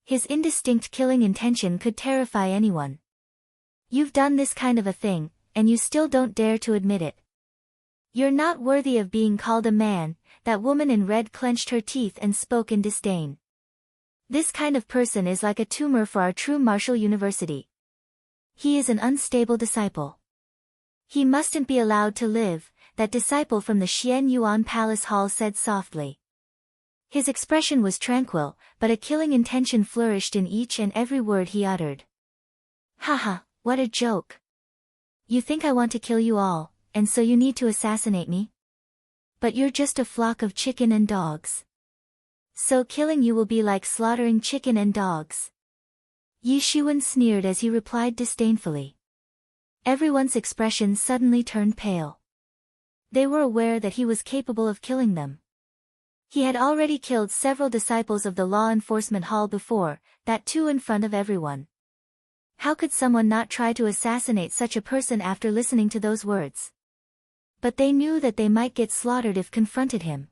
His indistinct killing intention could terrify anyone. You've done this kind of a thing, and you still don't dare to admit it. You're not worthy of being called a man. That woman in red clenched her teeth and spoke in disdain. This kind of person is like a tumor for our true martial university. He is an unstable disciple. He mustn't be allowed to live, that disciple from the Xian Yuan Palace Hall said softly. His expression was tranquil, but a killing intention flourished in each and every word he uttered. Haha, what a joke. You think I want to kill you all, and so you need to assassinate me? But you're just a flock of chicken and dogs. So killing you will be like slaughtering chicken and dogs. Yi Shiwen sneered as he replied disdainfully. Everyone's expression suddenly turned pale. They were aware that he was capable of killing them. He had already killed several disciples of the law enforcement hall before, that too in front of everyone. How could someone not try to assassinate such a person after listening to those words? But they knew that they might get slaughtered if confronted him.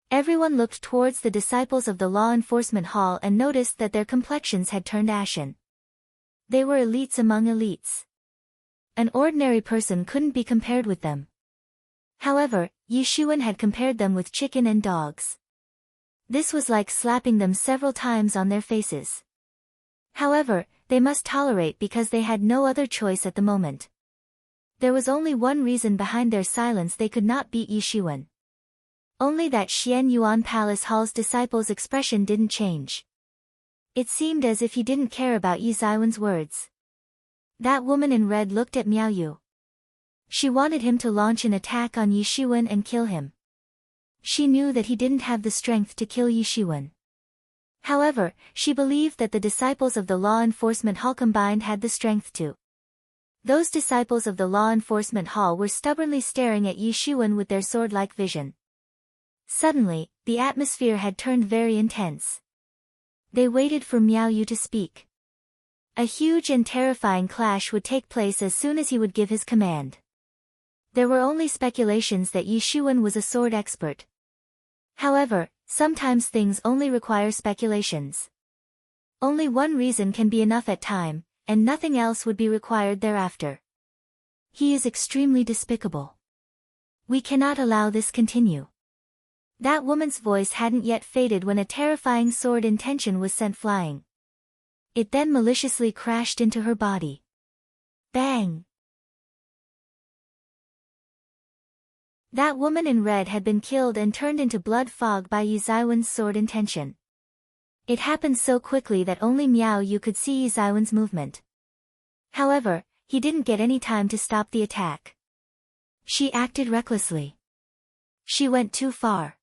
Everyone looked towards the disciples of the law enforcement hall and noticed that their complexions had turned ashen. They were elites among elites. An ordinary person couldn't be compared with them. However, Yi Shiwen had compared them with chicken and dogs. This was like slapping them several times on their faces. However, they must tolerate because they had no other choice at the moment. There was only one reason behind their silence: they could not beat Yi Shiwen. Only that Xian Yuan Palace Hall's disciple's expression didn't change. It seemed as if he didn't care about Yi Ziwen's words. That woman in red looked at Miao Yu. She wanted him to launch an attack on Yi Shiwen and kill him. She knew that he didn't have the strength to kill Yi Shiwen. However, she believed that the disciples of the law enforcement hall combined had the strength to. Those disciples of the law enforcement hall were stubbornly staring at Yi Shiwen with their sword-like vision. Suddenly, the atmosphere had turned very intense. They waited for Miao Yu to speak. A huge and terrifying clash would take place as soon as he would give his command. There were only speculations that Yi Shiwen was a sword expert. However, sometimes things only require speculations. Only one reason can be enough at time, and nothing else would be required thereafter. He is extremely despicable. We cannot allow this continue. That woman's voice hadn't yet faded when a terrifying sword intention was sent flying. It then maliciously crashed into her body. Bang! That woman in red had been killed and turned into blood fog by Yi Ziwen's sword intention. It happened so quickly that only Miao Yu could see Yi Ziwen's movement. However, he didn't get any time to stop the attack. She acted recklessly. She went too far.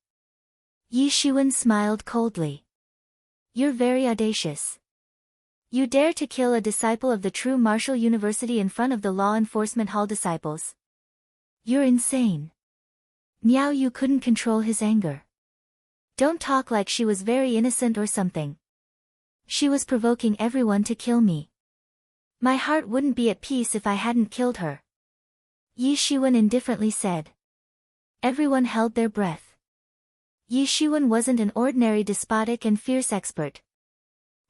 Yi Shiwen smiled coldly. You're very audacious. You dare to kill a disciple of the true martial university in front of the law enforcement hall disciples. You're insane. Miao Yu couldn't control his anger. Don't talk like she was very innocent or something. She was provoking everyone to kill me. My heart wouldn't be at peace if I hadn't killed her. Yi Shiwen indifferently said. Everyone held their breath. Yi Shiwen wasn't an ordinary despotic and fierce expert.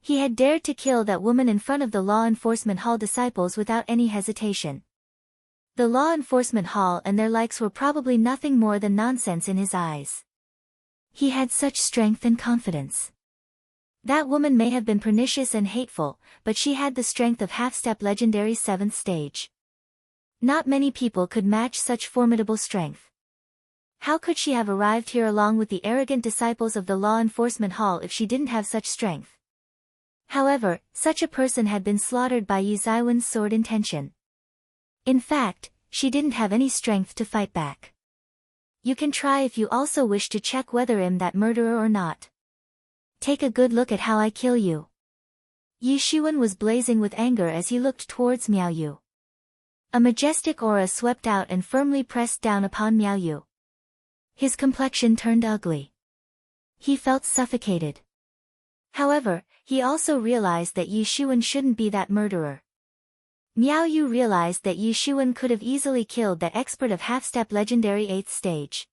He had dared to kill that woman in front of the law enforcement hall disciples without any hesitation. The law enforcement hall and their likes were probably nothing more than nonsense in his eyes. He had such strength and confidence. That woman may have been pernicious and hateful, but she had the strength of half-step legendary 7th stage. Not many people could match such formidable strength. How could she have arrived here along with the arrogant disciples of the law enforcement hall if she didn't have such strength? However, such a person had been slaughtered by Yi Ziwen's sword intention. In fact, she didn't have any strength to fight back. You can try if you also wish to check whether I'm that murderer or not. Take a good look at how I kill you. Yi Shiwen was blazing with anger as he looked towards Miao Yu. A majestic aura swept out and firmly pressed down upon Miao Yu. His complexion turned ugly. He felt suffocated. However, he also realized that Yi Shiwen shouldn't be that murderer. Miao Yu realized that Yi Shiwen could have easily killed that expert of half-step legendary 8th stage.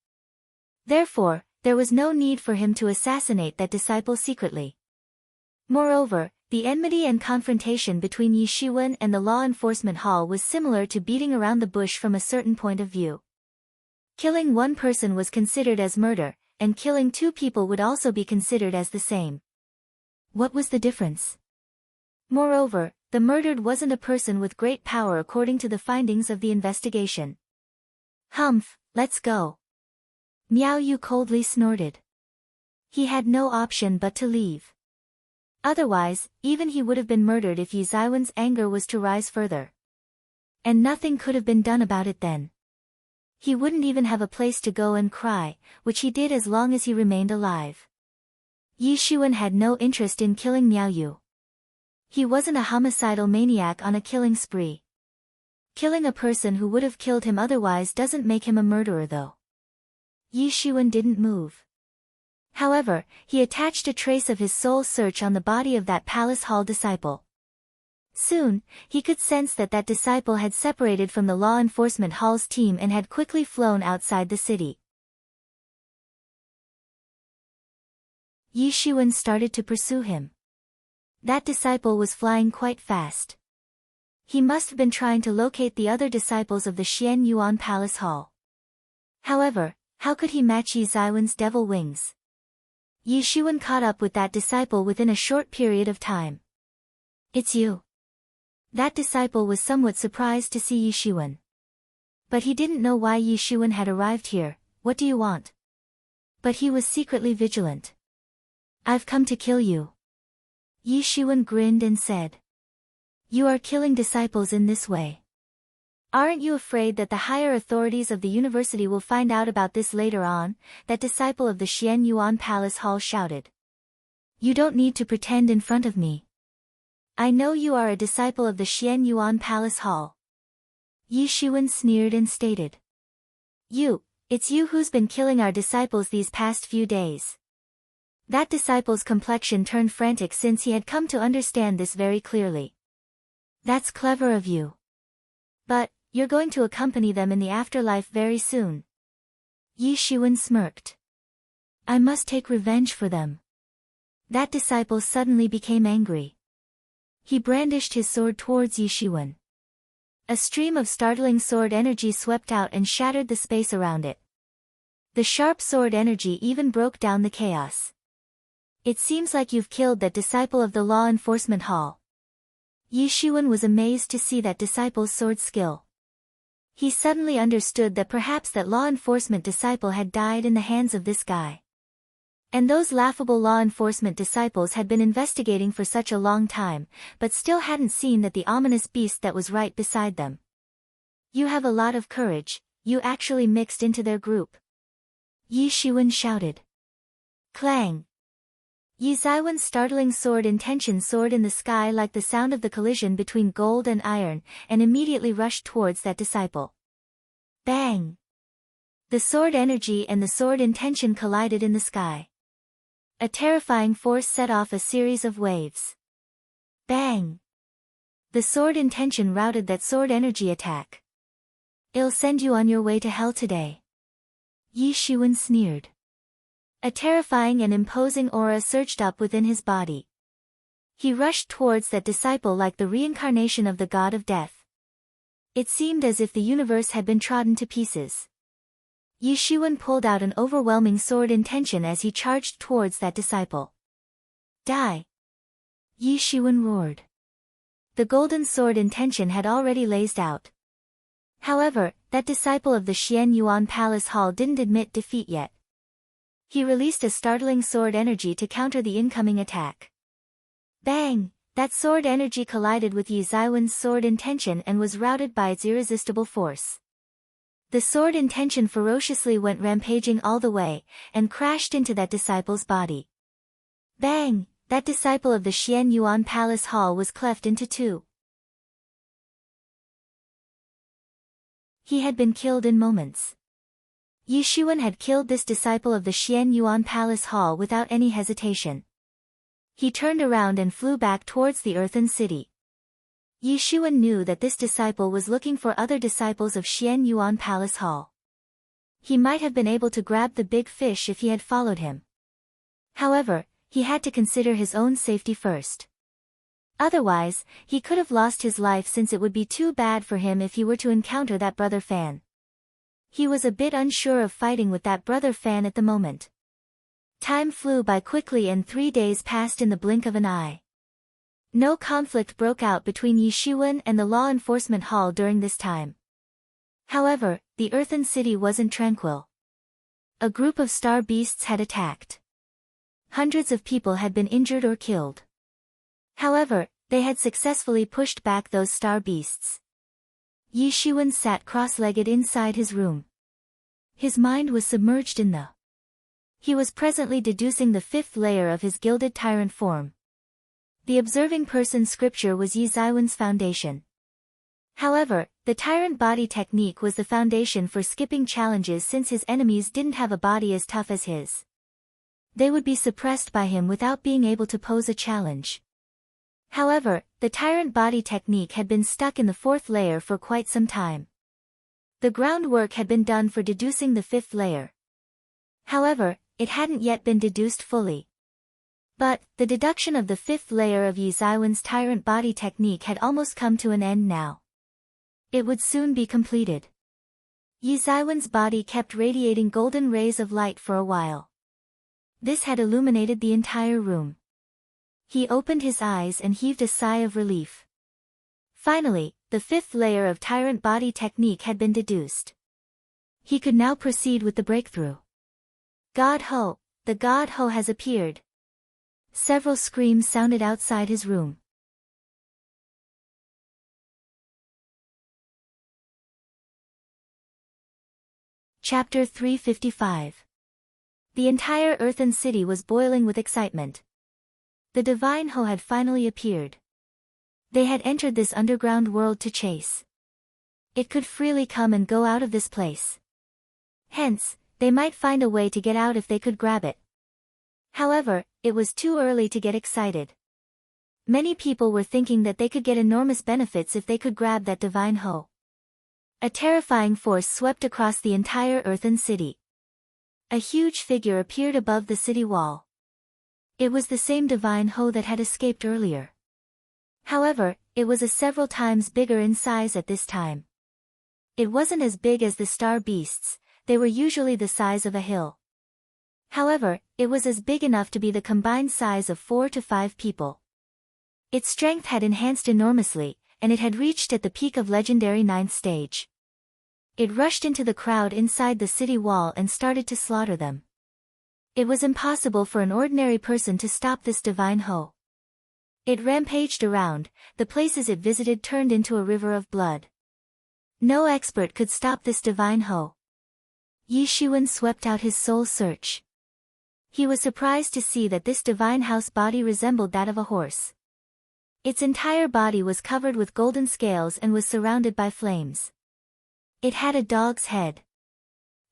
Therefore, there was no need for him to assassinate that disciple secretly. Moreover, the enmity and confrontation between Yi Shiwen and the law enforcement hall was similar to beating around the bush from a certain point of view. Killing one person was considered as murder, and killing two people would also be considered as the same. What was the difference? Moreover, the murdered wasn't a person with great power according to the findings of the investigation. Humph, let's go. Miao Yu coldly snorted. He had no option but to leave. Otherwise, even he would have been murdered if Yi Zaiwen's anger was to rise further. And nothing could have been done about it then. He wouldn't even have a place to go and cry, which he did as long as he remained alive. Yi Xuan had no interest in killing Miao Yu. He wasn't a homicidal maniac on a killing spree. Killing a person who would have killed him otherwise doesn't make him a murderer though. Yi Xuan didn't move. However, he attached a trace of his soul search on the body of that palace hall disciple. Soon, he could sense that that disciple had separated from the law enforcement hall's team and had quickly flown outside the city. Yi Xuan started to pursue him. That disciple was flying quite fast. He must have been trying to locate the other disciples of the Xian Yuan Palace Hall. However, how could he match Yi Zaiwen's devil wings? Yi Xuan caught up with that disciple within a short period of time. It's you. That disciple was somewhat surprised to see Yi Xuan. But he didn't know why Yi Xuan had arrived here. What do you want? But he was secretly vigilant. I've come to kill you. Yi Xuan grinned and said. You are killing disciples in this way. Aren't you afraid that the higher authorities of the university will find out about this later on? That disciple of the Xian Yuan Palace Hall shouted. You don't need to pretend in front of me. I know you are a disciple of the Xian Yuan Palace Hall. Yi Xuan sneered and stated. It's you who's been killing our disciples these past few days. That disciple's complexion turned frantic since he had come to understand this very clearly. That's clever of you. But, you're going to accompany them in the afterlife very soon. Yi Xuan smirked. I must take revenge for them. That disciple suddenly became angry. He brandished his sword towards Yi Xuan. A stream of startling sword energy swept out and shattered the space around it. The sharp sword energy even broke down the chaos. It seems like you've killed that disciple of the law enforcement hall. Yi Xuan was amazed to see that disciple's sword skill. He suddenly understood that perhaps that law enforcement disciple had died in the hands of this guy. And those laughable law enforcement disciples had been investigating for such a long time, but still hadn't seen that the ominous beast that was right beside them. You have a lot of courage, you actually mixed into their group. Yi Xuan shouted. Clang! Yi Zaiwen's startling sword intention soared in the sky like the sound of the collision between gold and iron, and immediately rushed towards that disciple. Bang! The sword energy and the sword intention collided in the sky. A terrifying force set off a series of waves. Bang! The sword intention routed that sword energy attack. I'll send you on your way to hell today. Yi Xuan sneered. A terrifying and imposing aura surged up within his body. He rushed towards that disciple like the reincarnation of the god of death. It seemed as if the universe had been trodden to pieces. Yi Xuan pulled out an overwhelming sword intention as he charged towards that disciple. Die! Yi Xuan roared. The golden sword intention had already blazed out. However, that disciple of the Xian Yuan Palace Hall didn't admit defeat yet. He released a startling sword energy to counter the incoming attack. Bang! That sword energy collided with Yi Zaiwen's sword intention and was routed by its irresistible force. The sword intention ferociously went rampaging all the way, and crashed into that disciple's body. Bang! That disciple of the Xian Yuan Palace Hall was cleft into two. He had been killed in moments. Yi Xuan had killed this disciple of the Xian Yuan Palace Hall without any hesitation. He turned around and flew back towards the earthen city. Yi Xuan knew that this disciple was looking for other disciples of Xian Yuan Palace Hall. He might have been able to grab the big fish if he had followed him. However, he had to consider his own safety first. Otherwise, he could have lost his life since it would be too bad for him if he were to encounter that brother Fan. He was a bit unsure of fighting with that brother Fan at the moment. Time flew by quickly and 3 days passed in the blink of an eye. No conflict broke out between Yi Shiwen and the law enforcement hall during this time. However, the Earthen City wasn't tranquil. A group of star beasts had attacked. Hundreds of people had been injured or killed. However, they had successfully pushed back those star beasts. Yi Shiwen sat cross-legged inside his room. His mind was submerged in the. He was presently deducing the 5th layer of his gilded tyrant form. The observing person scripture was Yi Zaiwen's foundation. However, the tyrant body technique was the foundation for skipping challenges since his enemies didn't have a body as tough as his. They would be suppressed by him without being able to pose a challenge. However, the tyrant body technique had been stuck in the 4th layer for quite some time. The groundwork had been done for deducing the 5th layer. However, it hadn't yet been deduced fully. But, the deduction of the 5th layer of Yi Zaiwen's tyrant body technique had almost come to an end now. It would soon be completed. Yi Zaiwen's body kept radiating golden rays of light for a while. This had illuminated the entire room. He opened his eyes and heaved a sigh of relief. Finally, the 5th layer of tyrant body technique had been deduced. He could now proceed with the breakthrough. God Ho, the God Ho has appeared. Several screams sounded outside his room. Chapter 355. The entire Earthen City was boiling with excitement. The Divine Ho had finally appeared. They had entered this underground world to chase. It could freely come and go out of this place. Hence, they might find a way to get out if they could grab it. However, it was too early to get excited. Many people were thinking that they could get enormous benefits if they could grab that Divine Ho. A terrifying force swept across the entire Earthen City. A huge figure appeared above the city wall. It was the same Divine Ho that had escaped earlier. However, it was several times bigger in size at this time. It wasn't as big as the star beasts, they were usually the size of a hill. However, it was as big enough to be the combined size of 4 to 5 people. Its strength had enhanced enormously, and it had reached at the peak of legendary 9th stage. It rushed into the crowd inside the city wall and started to slaughter them. It was impossible for an ordinary person to stop this Divine Ho. It rampaged around, the places it visited turned into a river of blood. No expert could stop this Divine Ho. Yi Shiwen swept out his soul search. He was surprised to see that this Divine House body resembled that of a horse. Its entire body was covered with golden scales and was surrounded by flames. It had a dog's head.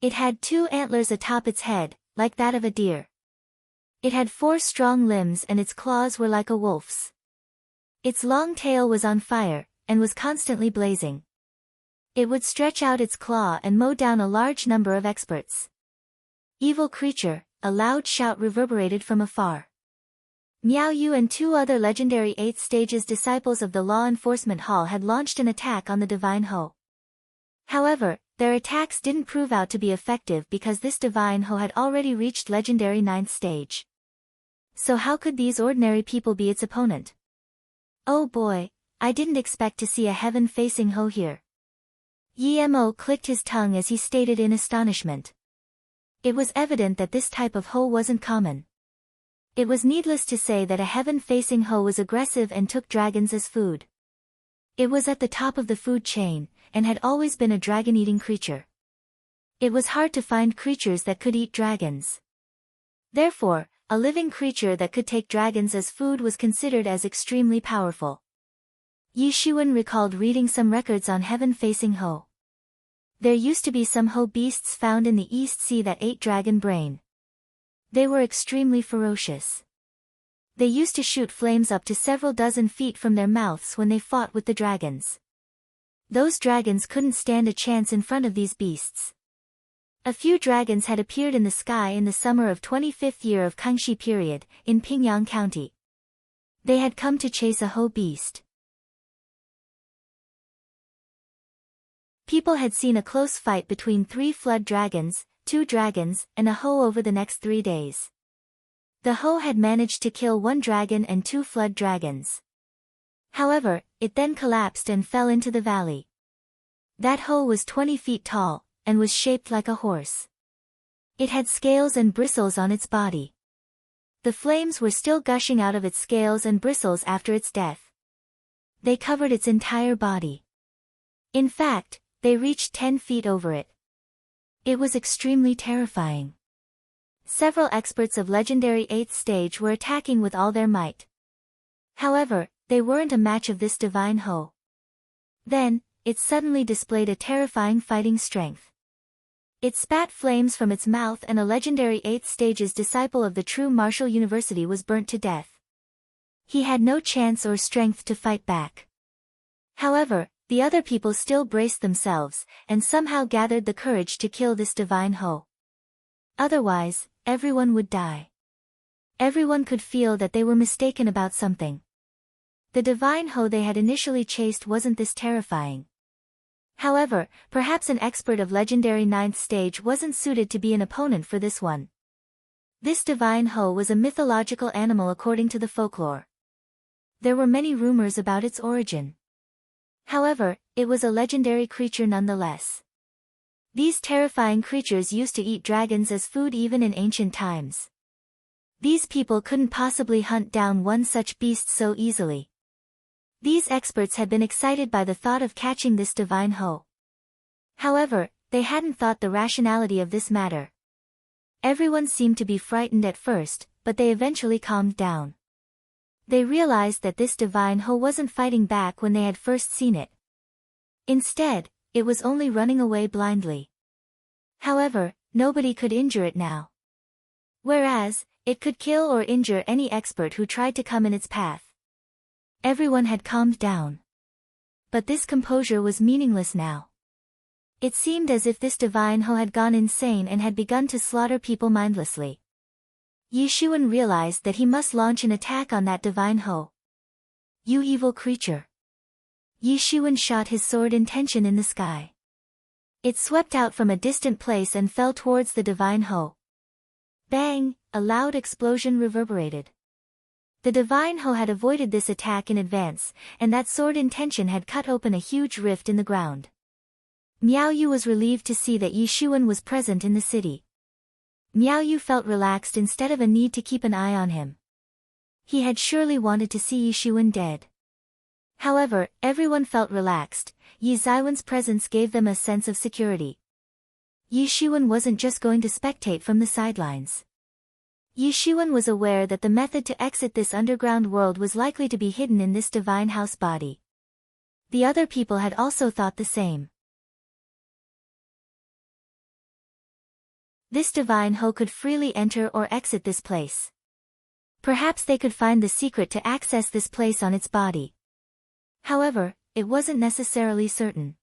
It had 2 antlers atop its head, like that of a deer. It had 4 strong limbs and its claws were like a wolf's. Its long tail was on fire, and was constantly blazing. It would stretch out its claw and mow down a large number of experts. Evil creature, a loud shout reverberated from afar. Miao Yu and 2 other legendary 8th stages disciples of the Law Enforcement Hall had launched an attack on the Divine Ho. However, their attacks didn't prove out to be effective because this Divine Ho had already reached legendary 9th stage. So how could these ordinary people be its opponent? Oh boy, I didn't expect to see a heaven-facing Ho here. Yi Mo clicked his tongue as he stated in astonishment. It was evident that this type of Ho wasn't common. It was needless to say that a heaven-facing Ho was aggressive and took dragons as food. It was at the top of the food chain, and had always been a dragon-eating creature. It was hard to find creatures that could eat dragons. Therefore, a living creature that could take dragons as food was considered as extremely powerful. Yi Shiwen recalled reading some records on heaven-facing Ho. There used to be some Ho beasts found in the East Sea that ate dragon brain. They were extremely ferocious. They used to shoot flames up to several dozen feet from their mouths when they fought with the dragons. Those dragons couldn't stand a chance in front of these beasts. A few dragons had appeared in the sky in the summer of 25th year of Kangxi period, in Pingyang County. They had come to chase a Ho beast. People had seen a close fight between 3 flood dragons, 2 dragons, and a Ho over the next 3 days. The Ho had managed to kill 1 dragon and 2 flood dragons. However, it then collapsed and fell into the valley. That Ho was 20 feet tall, and was shaped like a horse. It had scales and bristles on its body. The flames were still gushing out of its scales and bristles after its death. They covered its entire body. In fact, they reached 10 feet over it. It was extremely terrifying. Several experts of legendary 8th stage were attacking with all their might. However, they weren't a match of this divine Ho. Then, it suddenly displayed a terrifying fighting strength. It spat flames from its mouth and a legendary 8th stage's disciple of the true martial university was burnt to death. He had no chance or strength to fight back. However, the other people still braced themselves, and somehow gathered the courage to kill this divine Ho. Otherwise, everyone would die. Everyone could feel that they were mistaken about something. The divine Ho they had initially chased wasn't this terrifying. However, perhaps an expert of legendary 9th stage wasn't suited to be an opponent for this one. This divine Ho was a mythological animal according to the folklore. There were many rumors about its origin. However, it was a legendary creature nonetheless. These terrifying creatures used to eat dragons as food even in ancient times. These people couldn't possibly hunt down one such beast so easily. These experts had been excited by the thought of catching this divine Ho. However, they hadn't thought the rationality of this matter. Everyone seemed to be frightened at first, but they eventually calmed down. They realized that this divine Ho wasn't fighting back when they had first seen it. Instead, it was only running away blindly. However, nobody could injure it now. Whereas, it could kill or injure any expert who tried to come in its path. Everyone had calmed down. But this composure was meaningless now. It seemed as if this divine Ho had gone insane and had begun to slaughter people mindlessly. Yishuan realized that he must launch an attack on that divine Ho. You evil creature. Yishuan shot his sword intention in the sky. It swept out from a distant place and fell towards the divine Ho. Bang! A loud explosion reverberated. The divine Ho had avoided this attack in advance, and that sword intention had cut open a huge rift in the ground. Miaoyu was relieved to see that Yishuan was present in the city. Miaoyu felt relaxed instead of a need to keep an eye on him. He had surely wanted to see Yishuan dead. However, everyone felt relaxed. Yi Zaiwen's presence gave them a sense of security. Yishuan wasn't just going to spectate from the sidelines. Yishuan was aware that the method to exit this underground world was likely to be hidden in this divine house body. The other people had also thought the same. This divine Ho could freely enter or exit this place. Perhaps they could find the secret to access this place on its body. However, it wasn't necessarily certain.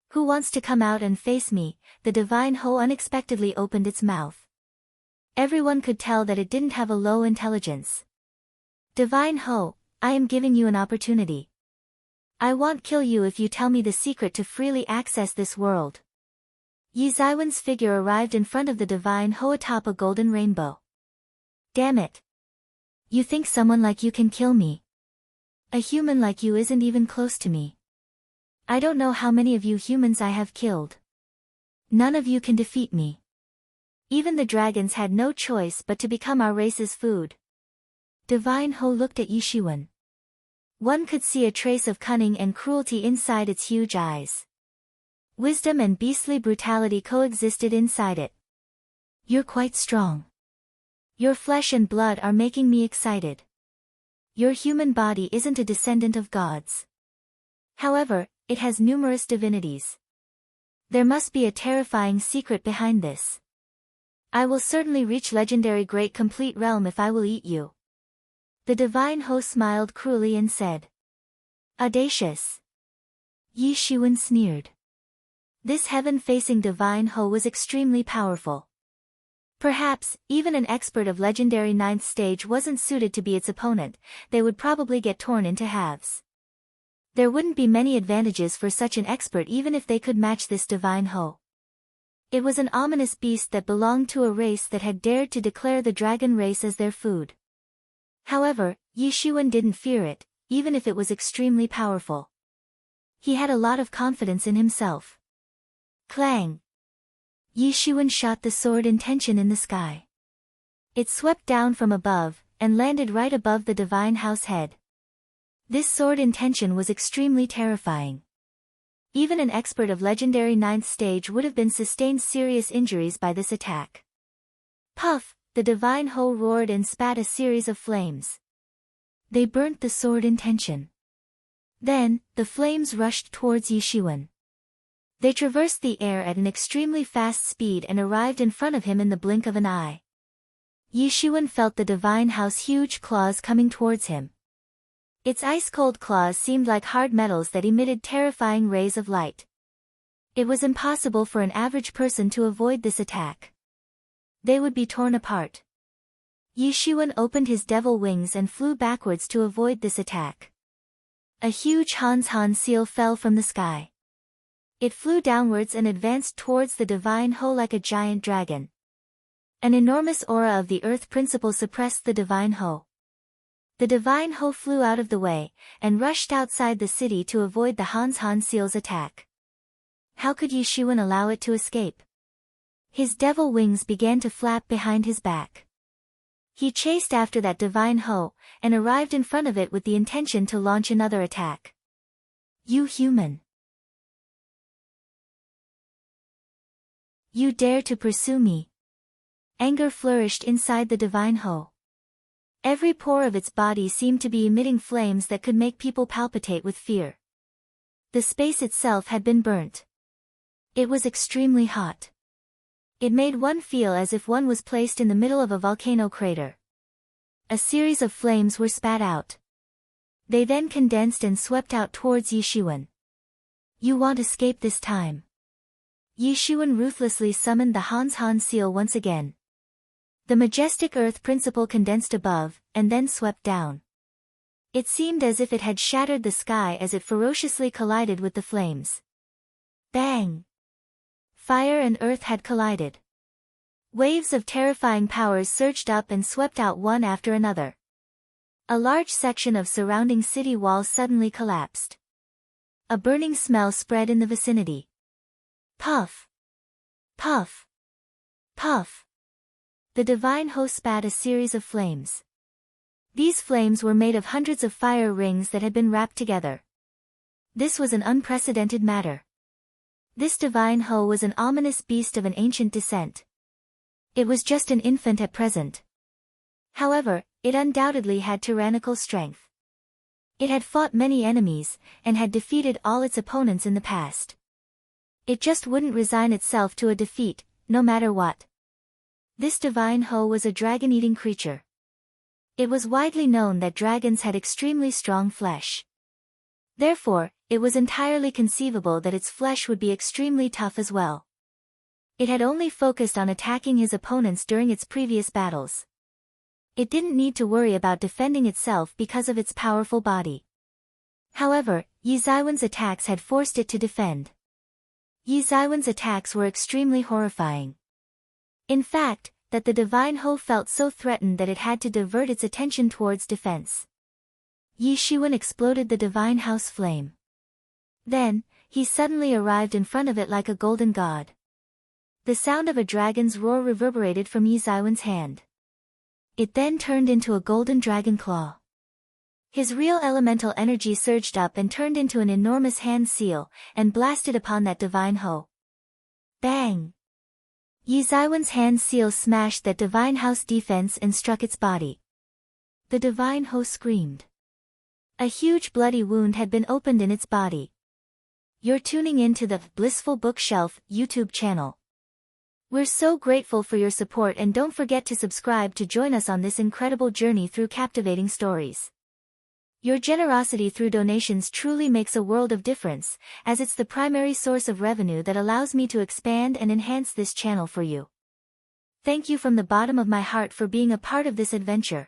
Who wants to come out and face me? The divine Ho unexpectedly opened its mouth. Everyone could tell that it didn't have a low intelligence. Divine Ho, I am giving you an opportunity. I won't kill you if you tell me the secret to freely access this world. Yi Zaiwen's figure arrived in front of the divine Ho atop a golden rainbow. Damn it. You think someone like you can kill me? A human like you isn't even close to me. I don't know how many of you humans I have killed. None of you can defeat me. Even the dragons had no choice but to become our race's food. Divine Ho looked at Yishuan. One could see a trace of cunning and cruelty inside its huge eyes. Wisdom and beastly brutality coexisted inside it. You're quite strong. Your flesh and blood are making me excited. Your human body isn't a descendant of gods. However, it has numerous divinities. There must be a terrifying secret behind this. I will certainly reach legendary great complete realm if I will eat you. The divine Ho smiled cruelly and said. Audacious. Yishuan sneered. This heaven-facing divine Ho was extremely powerful. Perhaps, even an expert of legendary 9th stage wasn't suited to be its opponent. They would probably get torn into halves. There wouldn't be many advantages for such an expert even if they could match this divine Ho. It was an ominous beast that belonged to a race that had dared to declare the dragon race as their food. However, Yishuan didn't fear it, even if it was extremely powerful. He had a lot of confidence in himself. Clang! Yishuan shot the sword intention in the sky. It swept down from above, and landed right above the divine house head. This sword intention was extremely terrifying. Even an expert of legendary 9th stage would have been sustained serious injuries by this attack. Puff! The divine Ho roared and spat a series of flames. They burnt the sword intention. Then, the flames rushed towards Yishuan. They traversed the air at an extremely fast speed and arrived in front of him in the blink of an eye. Yishuan felt the divine house huge claws coming towards him. Its ice-cold claws seemed like hard metals that emitted terrifying rays of light. It was impossible for an average person to avoid this attack. They would be torn apart. Yishuan opened his devil wings and flew backwards to avoid this attack. A huge Han seal fell from the sky. It flew downwards and advanced towards the divine Ho like a giant dragon. An enormous aura of the earth principle suppressed the divine Ho. The divine Ho flew out of the way, and rushed outside the city to avoid the Han seal's attack. How could Yishuan allow it to escape? His devil wings began to flap behind his back. He chased after that divine Ho, and arrived in front of it with the intention to launch another attack. You human! You dare to pursue me! Anger flourished inside the divine Ho. Every pore of its body seemed to be emitting flames that could make people palpitate with fear. The space itself had been burnt. It was extremely hot. It made one feel as if one was placed in the middle of a volcano crater. A series of flames were spat out. They then condensed and swept out towards Yishuan. You won't escape this time. Yishuan ruthlessly summoned the Han seal once again. The majestic earth principle condensed above, and then swept down. It seemed as if it had shattered the sky as it ferociously collided with the flames. Bang! Fire and earth had collided. Waves of terrifying powers surged up and swept out one after another. A large section of surrounding city walls suddenly collapsed. A burning smell spread in the vicinity. Puff! Puff! Puff! The divine Ho spat a series of flames. These flames were made of hundreds of fire rings that had been wrapped together. This was an unprecedented matter. This divine Ho was an ominous beast of an ancient descent. It was just an infant at present. However, it undoubtedly had tyrannical strength. It had fought many enemies, and had defeated all its opponents in the past. It just wouldn't resign itself to a defeat, no matter what. This divine Ho was a dragon-eating creature. It was widely known that dragons had extremely strong flesh. Therefore, it was entirely conceivable that its flesh would be extremely tough as well. It had only focused on attacking his opponents during its previous battles. It didn't need to worry about defending itself because of its powerful body. However, Yi Zaiwen's attacks had forced it to defend. Yi Zaiwen's attacks were extremely horrifying. In fact, that the divine Ho felt so threatened that it had to divert its attention towards defense. Yishuan exploded the divine house flame. Then, he suddenly arrived in front of it like a golden god. The sound of a dragon's roar reverberated from Yi Zaiwen's hand. It then turned into a golden dragon claw. His real elemental energy surged up and turned into an enormous hand seal, and blasted upon that divine Ho. Bang! Yi Zaiwen's hand seal smashed that divine house defense and struck its body. The divine Ho screamed. A huge bloody wound had been opened in its body. You're tuning in to the Blissful Bookshelf YouTube channel. We're so grateful for your support, and don't forget to subscribe to join us on this incredible journey through captivating stories. Your generosity through donations truly makes a world of difference, as it's the primary source of revenue that allows me to expand and enhance this channel for you. Thank you from the bottom of my heart for being a part of this adventure.